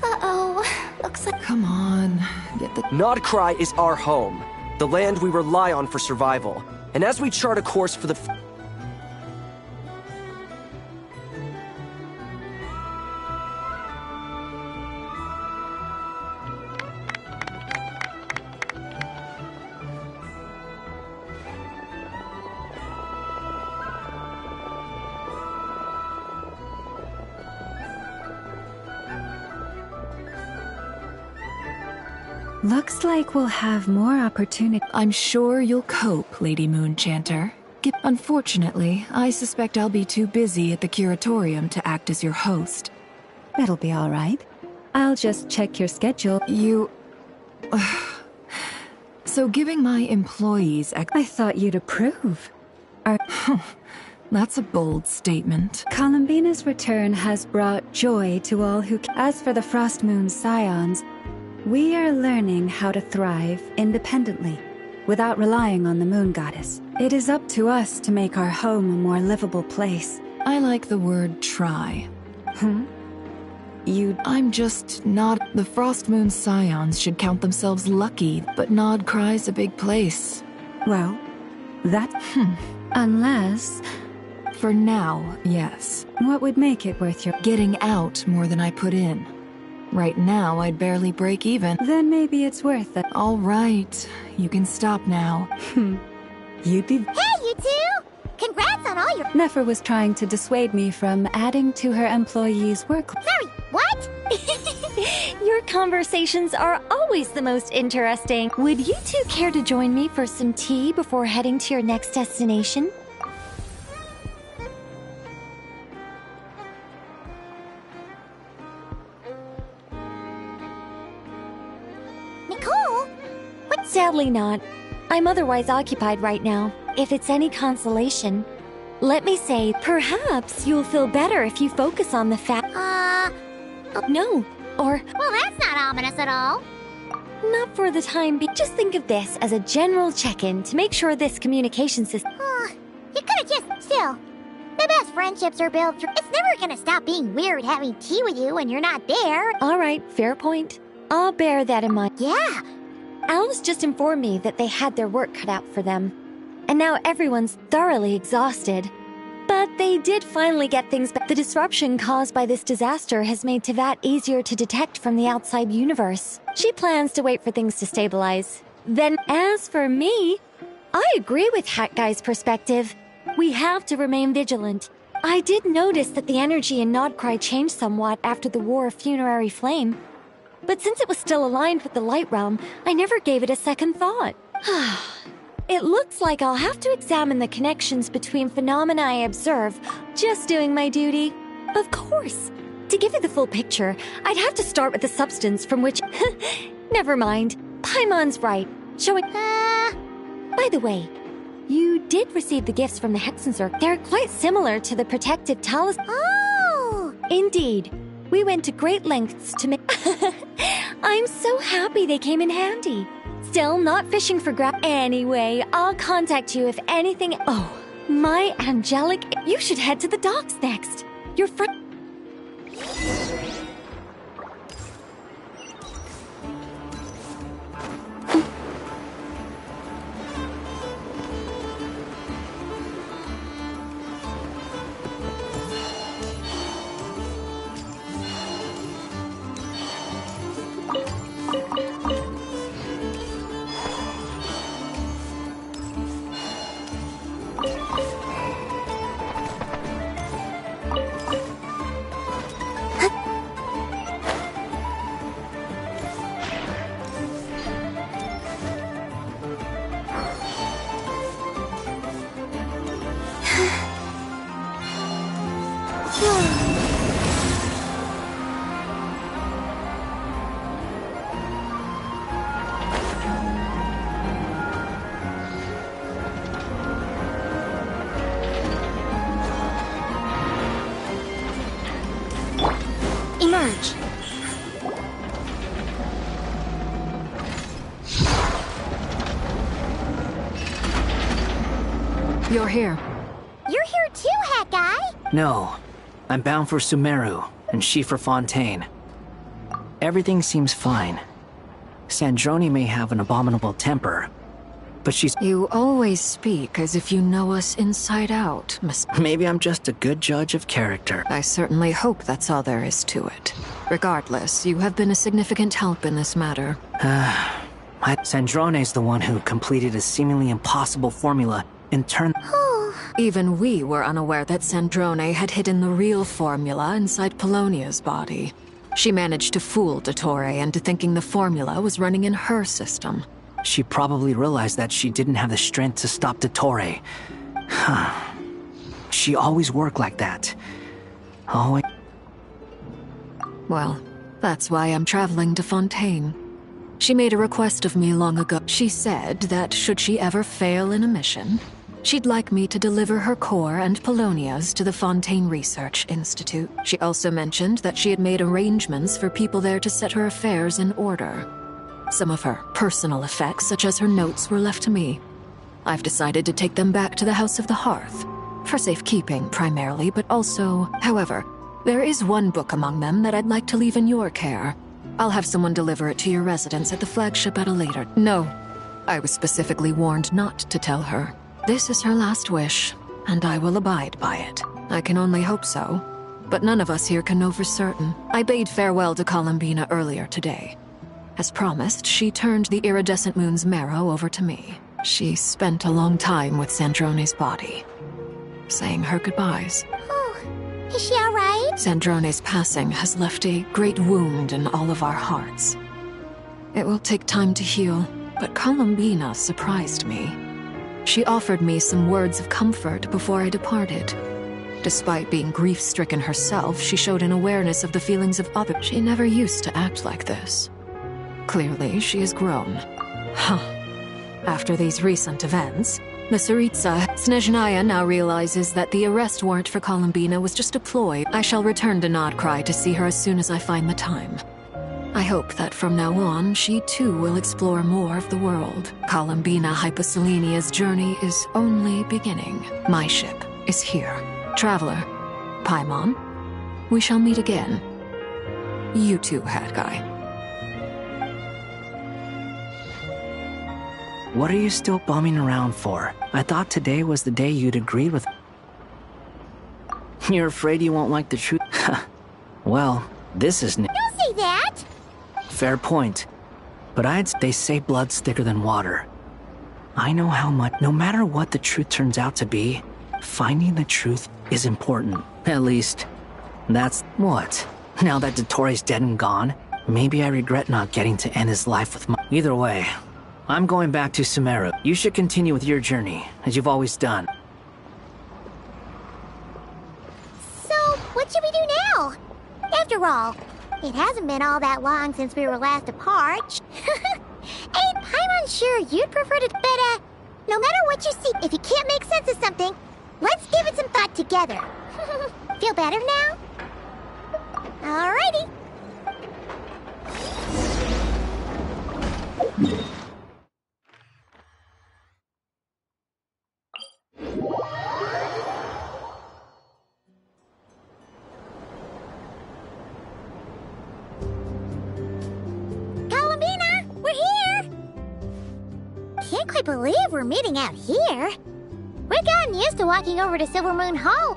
Uh-oh, looks like... Come on, get the... Nodcry is our home, the land we rely on for survival. And as we chart a course for the... Looks like we'll have more opportunity. I'm sure you'll cope, Lady Moonchanter. Unfortunately, I suspect I'll be too busy at the curatorium to act as your host. It'll be all right. I'll just check your schedule. So giving my employees... I thought you'd approve. That's a bold statement. Columbina's return has brought joy to all who... As for the Frost Moon Scions, we are learning how to thrive independently, without relying on the Moon Goddess. It is up to us to make our home a more livable place. I like the word try. I'm just not... The Frost Moon Scions should count themselves lucky, but Nodcry's a big place. Well, unless... For now, yes. What would make it worth your... Getting out more than I put in. Right now, I'd barely break even. Then maybe it's worth it. All right, you can stop now. You'd be... Hey, you two! Congrats on all your... Nefer was trying to dissuade me from adding to her employees' work... Sorry, what? Your conversations are always the most interesting. Would you two care to join me for some tea before heading to your next destination? Nicole? Sadly not. I'm otherwise occupied right now. If it's any consolation, let me say, perhaps you'll feel better if you focus on the fact... No, or... Well, that's not ominous at all. Not for the time being. Just think of this as a general check-in to make sure this communication system... You could've just... Still, the best friendships are built through... It's never gonna stop being weird having tea with you when you're not there. Alright, fair point. I'll bear that in mind. Yeah. Alice just informed me that they had their work cut out for them. And now everyone's thoroughly exhausted. But they did finally get things back. The disruption caused by this disaster has made Teyvat easier to detect from the outside universe. She plans to wait for things to stabilize. Then, as for me, I agree with Hat Guy's perspective. We have to remain vigilant. I did notice that the energy in Nodcry changed somewhat after the War of Funerary Flame. But since it was still aligned with the Light Realm, I never gave it a second thought. It looks like I'll have to examine the connections between phenomena I observe, just doing my duty. Of course. To give you the full picture, I'd have to start with the substance from which... Never mind. Paimon's right. Showing... By the way, you did receive the gifts from the Hexensur. They're quite similar to the protective talisman. Oh! Indeed. We went to great lengths to make... I'm so happy they came in handy. Still not fishing for Anyway, I'll contact you if anything... Oh, my angelic... You should head to the docks next. Your friend... Emerge. You're here. You're here too, Hat Guy. No. I'm bound for Sumeru, and she for Fontaine. Everything seems fine. Sandrone may have an abominable temper, but she's... You always speak as if you know us inside out, Miss... Maybe I'm just a good judge of character. I certainly hope that's all there is to it. Regardless, you have been a significant help in this matter. Sandrone's the one who completed a seemingly impossible formula and turned... Even we were unaware that Sandrone had hidden the real formula inside Polonia's body. She managed to fool Dottore into thinking the formula was running in her system. She probably realized that she didn't have the strength to stop Dottore. She always worked like that. Always. Well, that's why I'm traveling to Fontaine. She made a request of me long ago. She said that should she ever fail in a mission, she'd like me to deliver her core and Polonia's to the Fontaine Research Institute. She also mentioned that she had made arrangements for people there to set her affairs in order. Some of her personal effects, such as her notes, were left to me. I've decided to take them back to the House of the Hearth. For safekeeping, primarily, but also... However, there is one book among them that I'd like to leave in your care. I'll have someone deliver it to your residence at the flagship at a later... No. I was specifically warned not to tell her. This is her last wish, and I will abide by it. I can only hope so, but none of us here can know for certain. I bade farewell to Columbina earlier today. As promised, she turned the iridescent moon's marrow over to me. She spent a long time with Sandrone's body, saying her goodbyes. Oh, is she all right? Sandrone's passing has left a great wound in all of our hearts. It will take time to heal, but Columbina surprised me. She offered me some words of comfort before I departed. Despite being grief-stricken herself, she showed an awareness of the feelings of others. She never used to act like this. Clearly, she has grown. After these recent events, the Tsaritsa, Snezhnaya now realizes that the arrest warrant for Columbina was just a ploy. I shall return to Nodcry to see her as soon as I find the time. I hope that from now on, she too will explore more of the world. Columbina Hyposelenia's journey is only beginning. My ship is here. Traveler, Paimon, we shall meet again. You too, Hat Guy. What are you still bumming around for? I thought today was the day you'd agreed with... You're afraid you won't like the truth? Well, this is... Don't say that! Fair point. But they say blood's thicker than water. I know how much... No matter what the truth turns out to be, finding the truth is important. At least, that's... What? Now that Dottore's dead and gone, maybe I regret not getting to end his life with my... Either way, I'm going back to Sumeru. You should continue with your journey, as you've always done. So, what should we do now? After all, it hasn't been all that long since we were last apart. I'm unsure you'd prefer to... But, no matter what you see, if you can't make sense of something, let's give it some thought together. Feel better now? Alrighty. Columbina, we're here! Can't quite believe we're meeting out here. We've gotten used to walking over to Silvermoon Hall.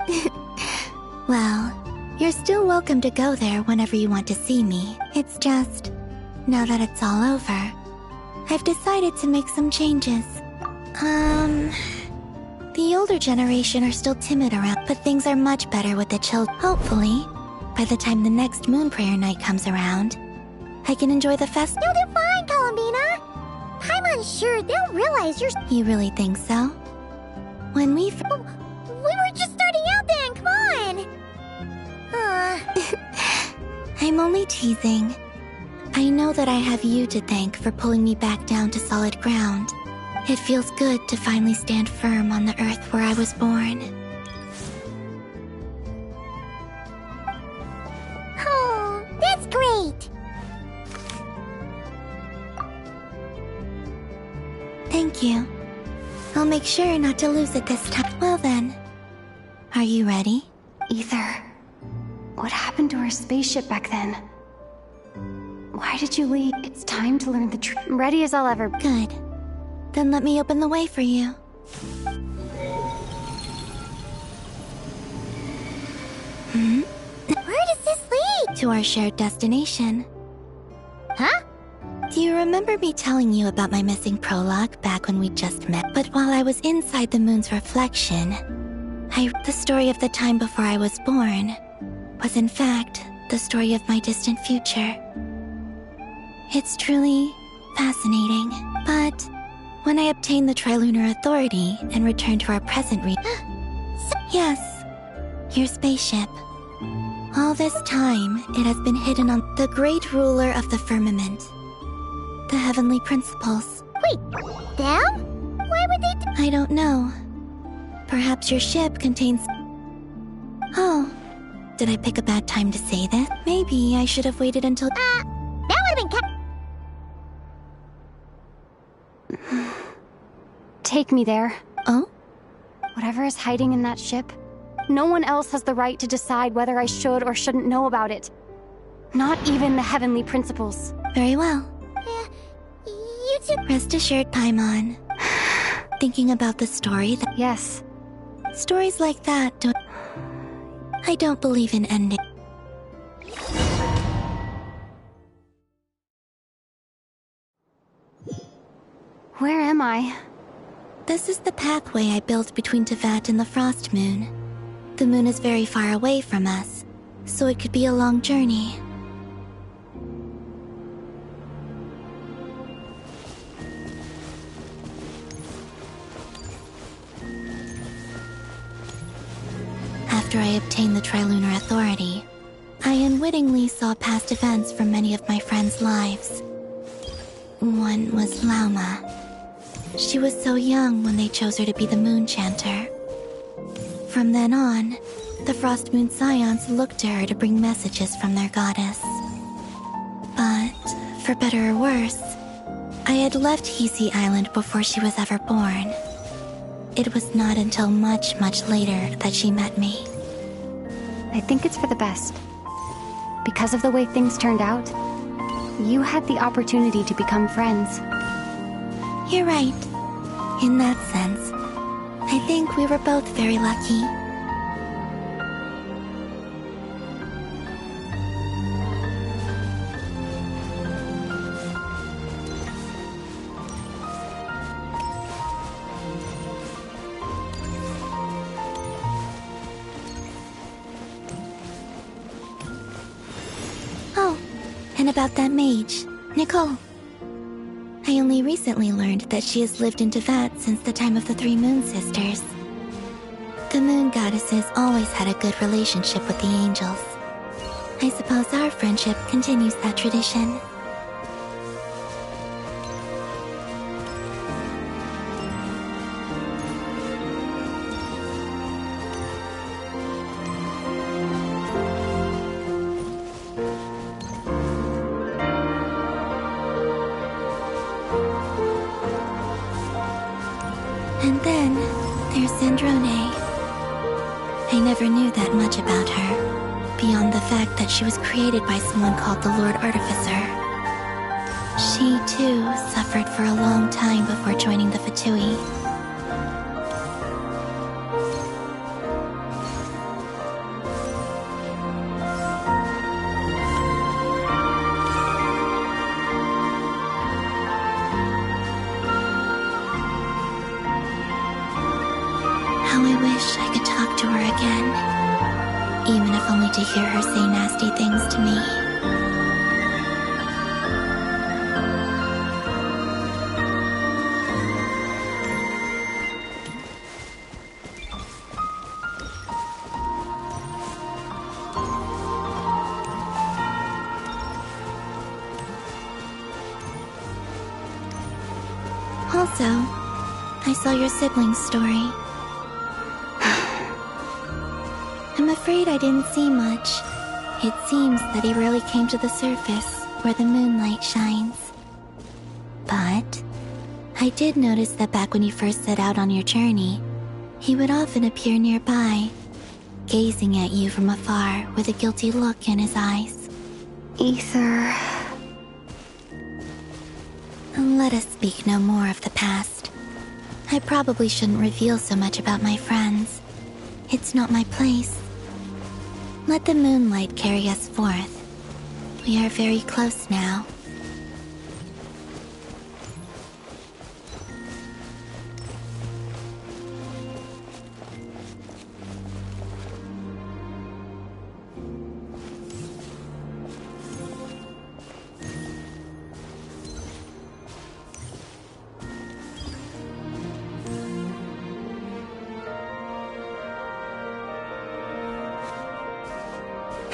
Well, you're still welcome to go there whenever you want to see me. It's just, now that it's all over, I've decided to make some changes. The older generation are still timid around, but things are much better with the children. Hopefully, by the time the next Moon Prayer night comes around, I can enjoy the fest. No, they're fine, Columbina. I'm unsure they'll realize you're... You really think so? When we were just starting out then, come on! I'm only teasing. I know that I have you to thank for pulling me back down to solid ground. It feels good to finally stand firm on the earth where I was born. Oh, that's great! Thank you. I'll make sure not to lose it this time. Well then, are you ready? Ether, what happened to our spaceship back then? Why did you leave? It's time to learn the truth. Ready as I'll ever be. Good. Then let me open the way for you. Where does this lead? To our shared destination. Huh? Do you remember me telling you about my missing prologue back when we just met? But while I was inside the moon's reflection, the story of the time before I was born was in fact the story of my distant future. It's truly fascinating, but when I obtained the Trilunar Authority and returned to our present Yes, your spaceship. All this time, it has been hidden on the great ruler of the firmament. The Heavenly Principles. Wait, them? Why would they I don't know. Perhaps your ship contains... Oh, did I pick a bad time to say this? Maybe I should have waited until... that would have been Take me there. Oh? Whatever is hiding in that ship, no one else has the right to decide whether I should or shouldn't know about it. Not even the Heavenly Principles. Very well. You two... Rest assured, Paimon. Thinking about the story that... Yes. Stories like that don't... I don't believe in ending. Where am I? This is the pathway I built between Teyvat and the Frost Moon. The moon is very far away from us, so it could be a long journey. After I obtained the Trilunar Authority, I unwittingly saw past events from many of my friends' lives. One was Lauma. She was so young when they chose her to be the Moon Chanter. From then on, the Frost Moon Scions looked to her to bring messages from their goddess. But, for better or worse, I had left Hisi Island before she was ever born. It was not until much, much later that she met me. I think it's for the best. Because of the way things turned out, you had the opportunity to become friends. You're right. In that sense, I think we were both very lucky. Oh, and about that mage, Nicole. I only recently learned that she has lived in Teyvat since the time of the Three Moon Sisters. The Moon Goddesses always had a good relationship with the angels. I suppose our friendship continues that tradition. And then there's Zandrone. I never knew that much about her, beyond the fact that she was created by someone called the Lord Artificer. She, too, suffered for a long time before joining the Fatui. How I wish I could talk to her again, even if only to hear her say nasty things to me. Also, I saw your siblings' story. I'm afraid I didn't see much. It seems that he rarely came to the surface, where the moonlight shines. But I did notice that back when you first set out on your journey, he would often appear nearby, gazing at you from afar with a guilty look in his eyes. Ether. Let us speak no more of the past. I probably shouldn't reveal so much about my friends. It's not my place. Let the moonlight carry us forth. We are very close now.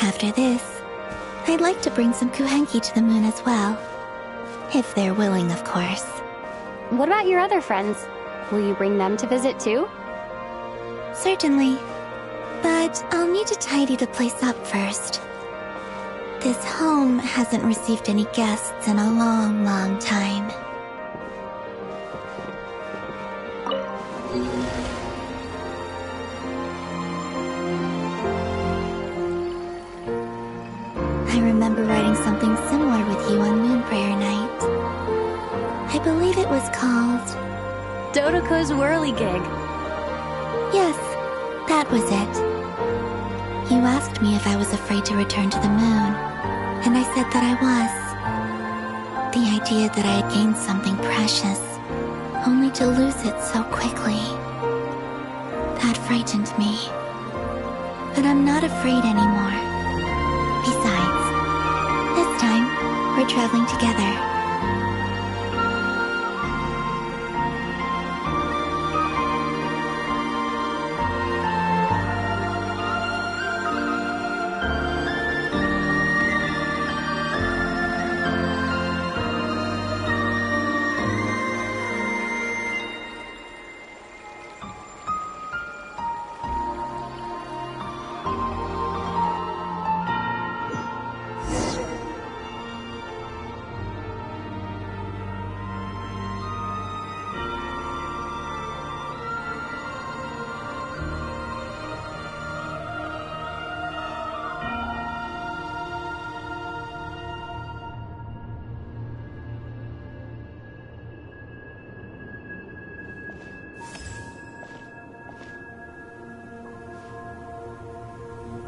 After this, I'd like to bring some Kuhenki to the moon as well. If they're willing, of course. What about your other friends? Will you bring them to visit too? Certainly. But I'll need to tidy the place up first. This home hasn't received any guests in a long, long time. I remember writing something similar with you on Moon Prayer Night. I believe it was called... Dodoko's Whirligig. Yes, that was it. You asked me if I was afraid to return to the moon, and I said that I was. The idea that I had gained something precious, only to lose it so quickly. That frightened me. But I'm not afraid anymore. Besides, this time, we're traveling together.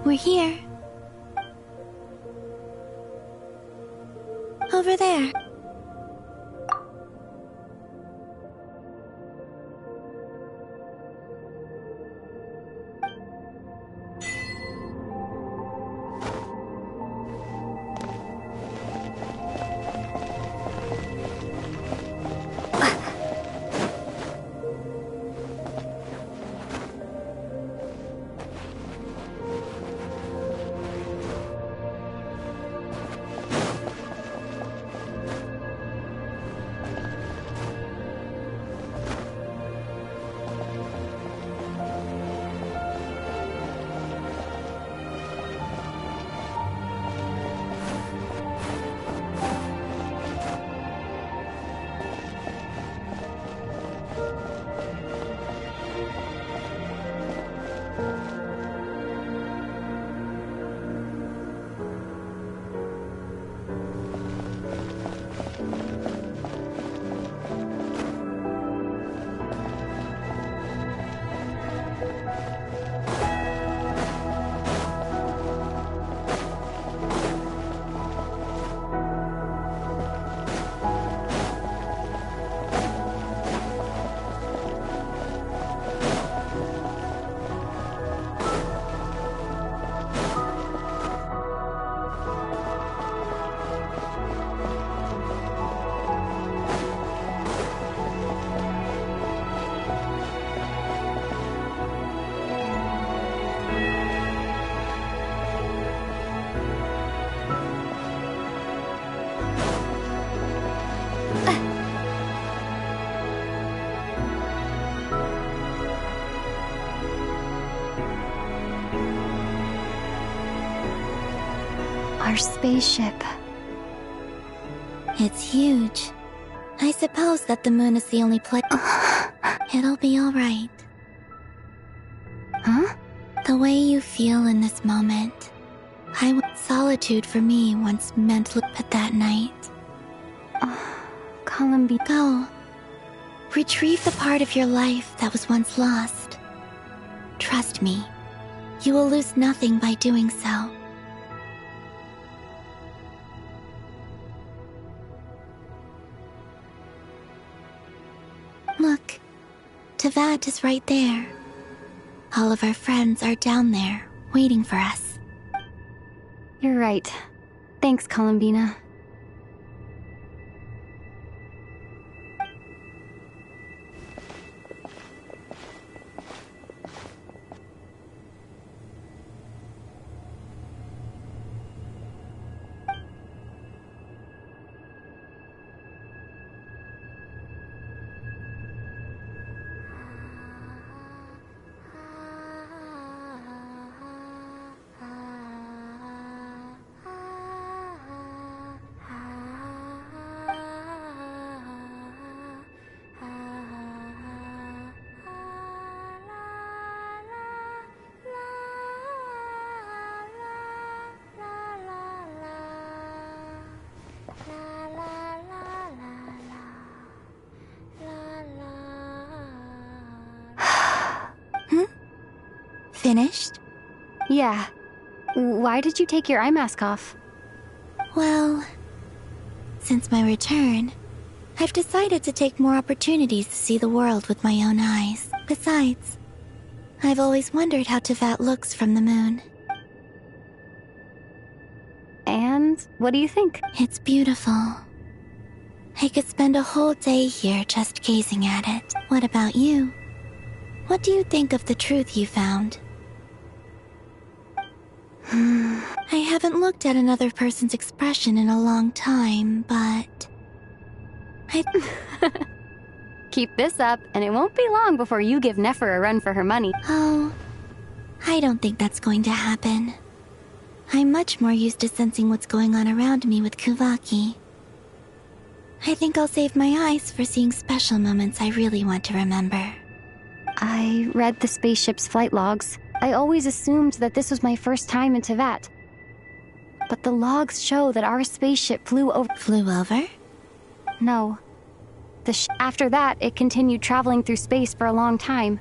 We're here. Over there. Our spaceship. It's huge. I suppose that the moon is the only place. It'll be alright. Huh? The way you feel in this moment. Solitude for me once meant at that night. Columbine. Go. Retrieve the part of your life that was once lost. Trust me, you will lose nothing by doing so. Look, Teyvat is right there. All of our friends are down there, waiting for us. You're right. Thanks, Columbina. Finished? Yeah. Why did you take your eye mask off? Well, since my return, I've decided to take more opportunities to see the world with my own eyes. Besides, I've always wondered how Teyvat looks from the moon. And what do you think? It's beautiful. I could spend a whole day here just gazing at it. What about you? What do you think of the truth you found? I haven't looked at another person's expression in a long time, but... Keep this up, and it won't be long before you give Nefer a run for her money. Oh, I don't think that's going to happen. I'm much more used to sensing what's going on around me with Kuvaki. I think I'll save my eyes for seeing special moments I really want to remember. I read the spaceship's flight logs. I always assumed that this was my first time in Teyvat. But the logs show that our spaceship flew over... Flew over? No. After that, it continued traveling through space for a long time.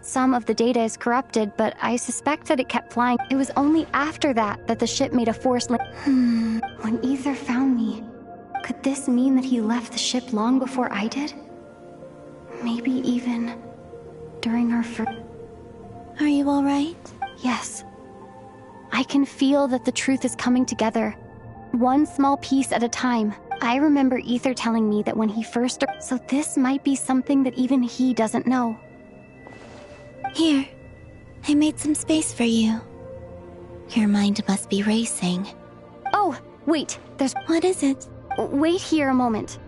Some of the data is corrupted, but I suspect that it kept flying. It was only after that that the ship made a forced link. When Ether found me, could this mean that he left the ship long before I did? Maybe even during our first... Are you alright? Yes. I can feel that the truth is coming together, one small piece at a time. I remember Ether telling me that when he first... So this might be something that even he doesn't know. Here, I made some space for you. Your mind must be racing. Oh, wait, there's... What is it? Wait here a moment.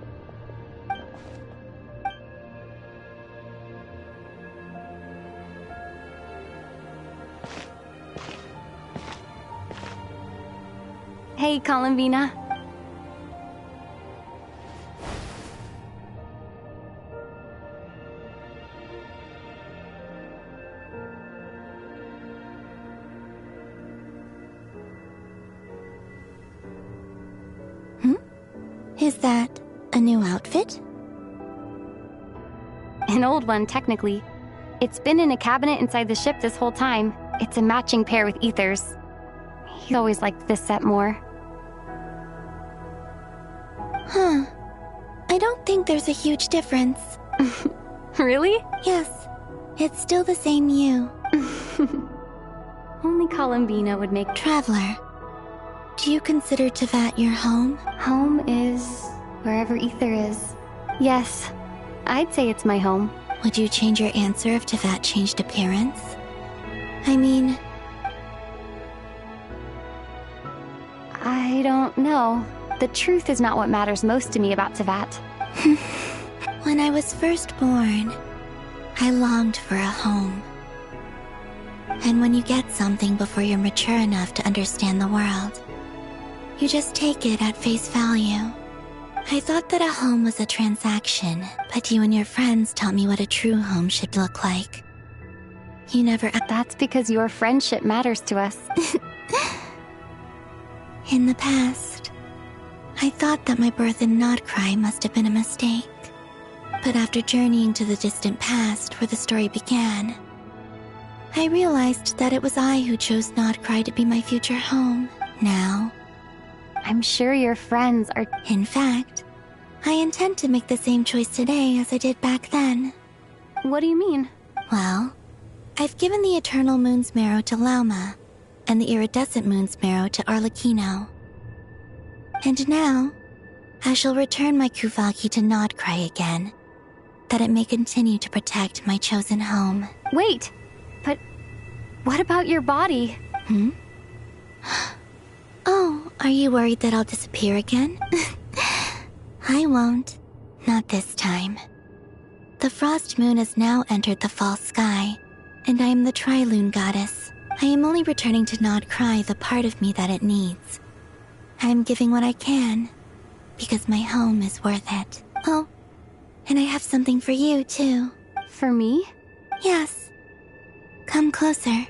Hey, Columbina. Is that a new outfit? An old one, technically. It's been in a cabinet inside the ship this whole time. It's a matching pair with Ether's. He's always liked this set more. Huh. I don't think there's a huge difference. Really? Yes. It's still the same you. Only Columbina would make... Traveler, do you consider Teyvat your home? Home is wherever Ether is. Yes, I'd say it's my home. Would you change your answer if Teyvat changed appearance? I mean... I don't know. The truth is not what matters most to me about Teyvat. When I was first born, I longed for a home. And when you get something before you're mature enough to understand the world, you just take it at face value. I thought that a home was a transaction, but you and your friends taught me what a true home should look like. You never... That's because your friendship matters to us. In the past, I thought that my birth in Notcry must have been a mistake. But after journeying to the distant past where the story began, I realized that it was I who chose Notcry to be my future home. Now, I'm sure your friends are... In fact, I intend to make the same choice today as I did back then. What do you mean? Well, I've given the Eternal Moon's Marrow to Lauma, and the Iridescent Moon's Marrow to Arlecchino. And now, I shall return my Kuvaki to Notcry again, that it may continue to protect my chosen home. Wait! But what about your body? Oh, are you worried that I'll disappear again? I won't. Not this time. The Frost Moon has now entered the fall sky, and I am the Trilune Goddess. I am only returning to Notcry the part of me that it needs. I am giving what I can, because my home is worth it. Oh, and I have something for you, too. For me? Yes. Come closer.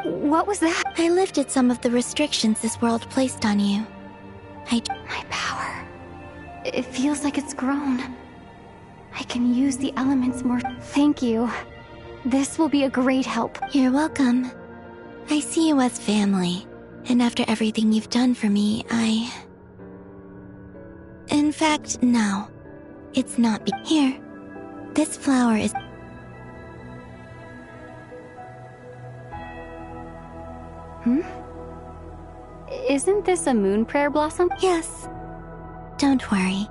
What was that? I lifted some of the restrictions this world placed on you. My power. It feels like it's grown. I can use the elements more. Thank you. This will be a great help. You're welcome. I see you as family, and after everything you've done for me, In fact, no. It's not Here. This flower is... Isn't this a moon prayer blossom? Yes. Don't worry.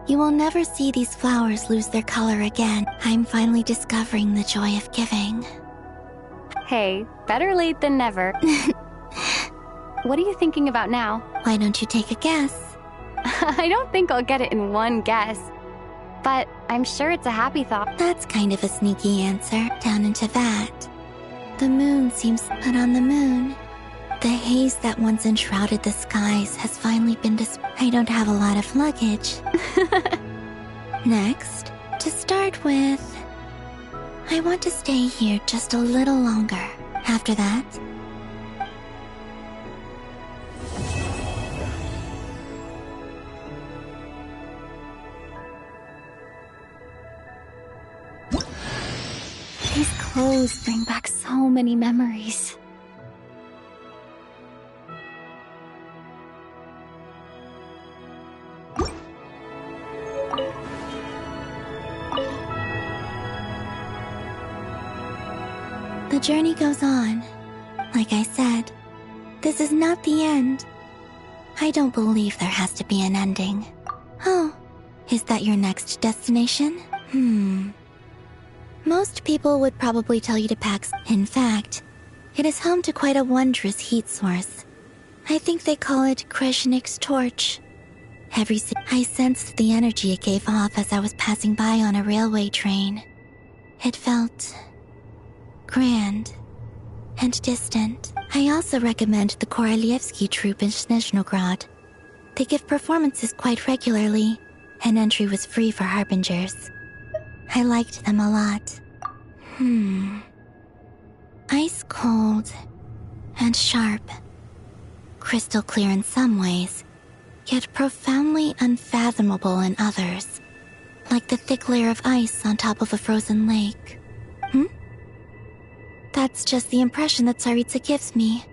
You will never see these flowers lose their color again. I'm finally discovering the joy of giving. Hey, better late than never. What are you thinking about now? Why don't you take a guess? I don't think I'll get it in one guess. But I'm sure it's a happy thought. That's kind of a sneaky answer. Down into that. The moon seems... But on the moon, the haze that once enshrouded the skies has finally been I don't have a lot of luggage. Next, to start with, I want to stay here just a little longer. After that, these clothes bring back so many memories. the journey goes on. Like I said, this is not the end. I don't believe there has to be an ending. Oh, is that your next destination? Most people would probably tell you to pack. In fact, it is home to quite a wondrous heat source. I think they call it Kreshnik's torch. I sensed the energy it gave off as I was passing by on a railway train. It felt grand and distant. I also recommend the Korolievsky troupe in Snezhnogrod. They give performances quite regularly, and entry was free for Harbingers. I liked them a lot. Ice cold and sharp. Crystal clear in some ways, yet profoundly unfathomable in others. Like the thick layer of ice on top of a frozen lake. That's just the impression that Tsaritsa gives me.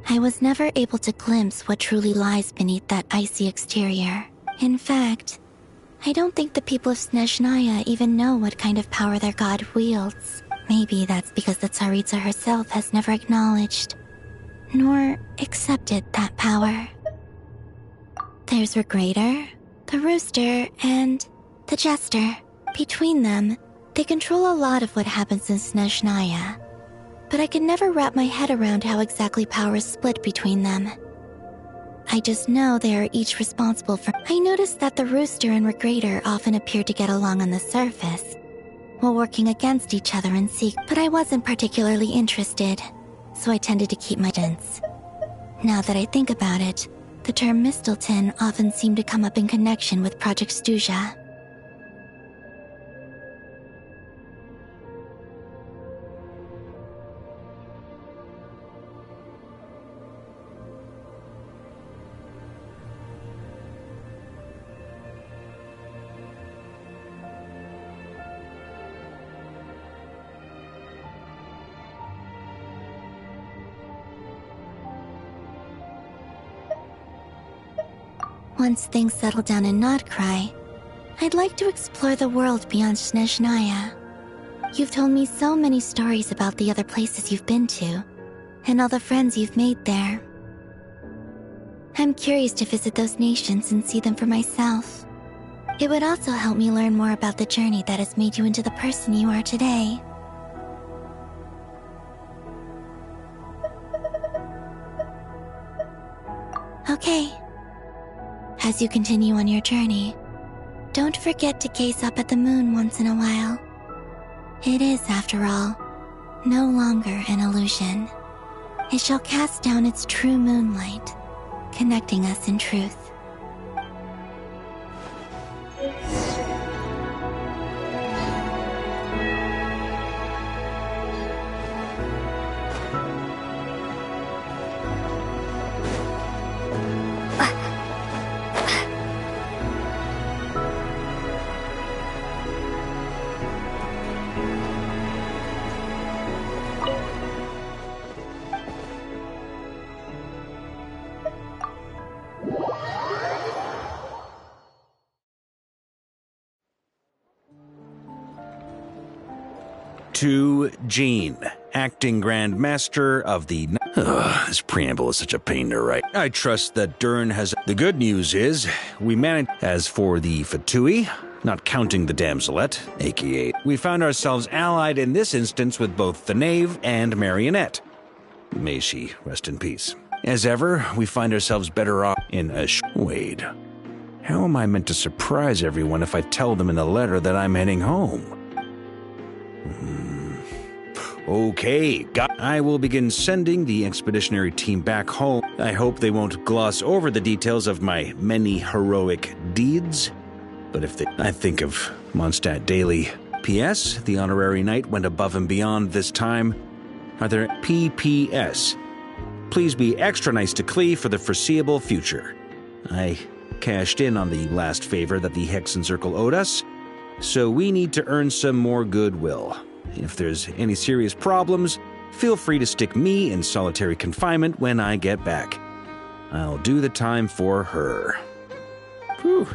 I was never able to glimpse what truly lies beneath that icy exterior. In fact, I don't think the people of Snezhnaya even know what kind of power their god wields. Maybe that's because the Tsaritsa herself has never acknowledged, nor accepted that power. There's Regrator, the Rooster, and the Jester. Between them, they control a lot of what happens in Snezhnaya. But I could never wrap my head around how exactly power is split between them. I just know they are each responsible for... I noticed that the Rooster and Regrator often appeared to get along on the surface, while working against each other in secret. But I wasn't particularly interested, so I tended to keep my distance. Now that I think about it, the term Mistelton often seemed to come up in connection with Project Stuja. Once things settle down in Nodcry, I'd like to explore the world beyond Snezhnaya. You've told me so many stories about the other places you've been to, and all the friends you've made there. I'm curious to visit those nations and see them for myself. It would also help me learn more about the journey that has made you into the person you are today. Okay. As you continue on your journey, don't forget to gaze up at the moon once in a while. It is, after all, no longer an illusion. It shall cast down its true moonlight, connecting us in truth. To Jean, acting Grand Master of the... This preamble is such a pain to write. I trust that Dern has... The good news is, we managed... As for the Fatui, not counting the Damselet, a.k.a. we found ourselves allied in this instance with both the Knave and Marionette. May she rest in peace. As ever, we find ourselves better off in a... Wade. How am I meant to surprise everyone if I tell them in the letter that I'm heading home? Okay, I will begin sending the expeditionary team back home. I hope they won't gloss over the details of my many heroic deeds. But if they... I think of Mondstadt daily. P.S. The honorary knight went above and beyond this time. Are there... P.P.S. Please be extra nice to Klee for the foreseeable future. I cashed in on the last favor that the Hexen Circle owed us, so we need to earn some more goodwill. If there's any serious problems, feel free to stick me in solitary confinement when I get back. I'll do the time for her. Whew.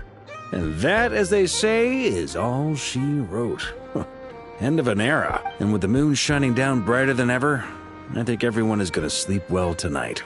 And that, as they say, is all she wrote. End of an era. And with the moon shining down brighter than ever, I think everyone is going to sleep well tonight.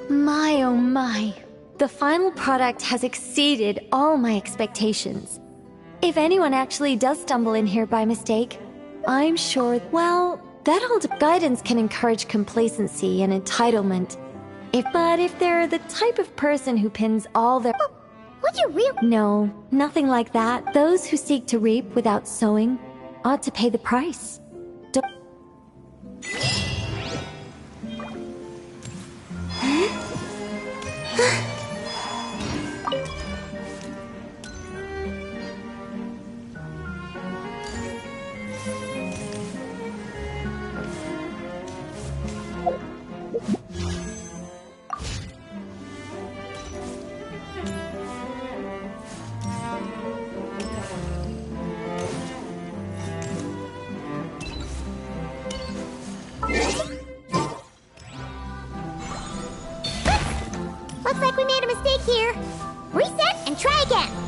My oh my. The final product has exceeded all my expectations. If anyone actually does stumble in here by mistake, I'm sure, well, that old guidance can encourage complacency and entitlement. But if they're the type of person who pins all their... Would you really? No, nothing like that. Those who seek to reap without sowing ought to pay the price. Looks like we made a mistake here. Reset and try again.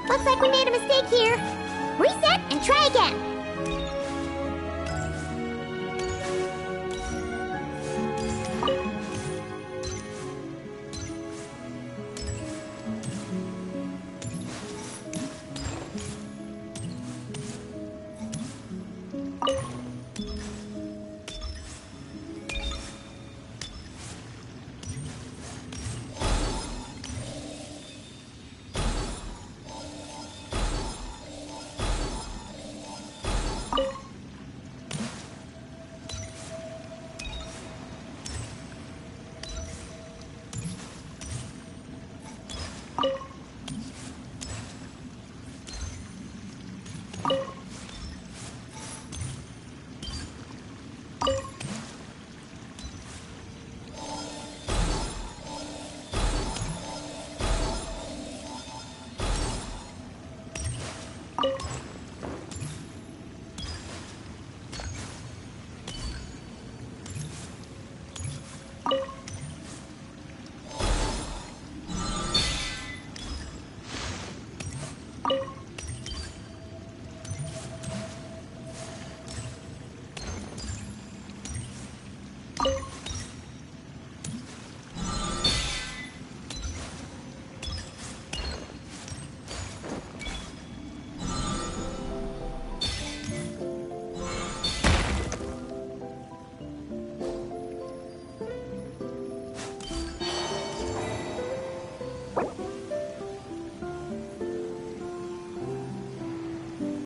Looks like we made a mistake here. Reset and try again.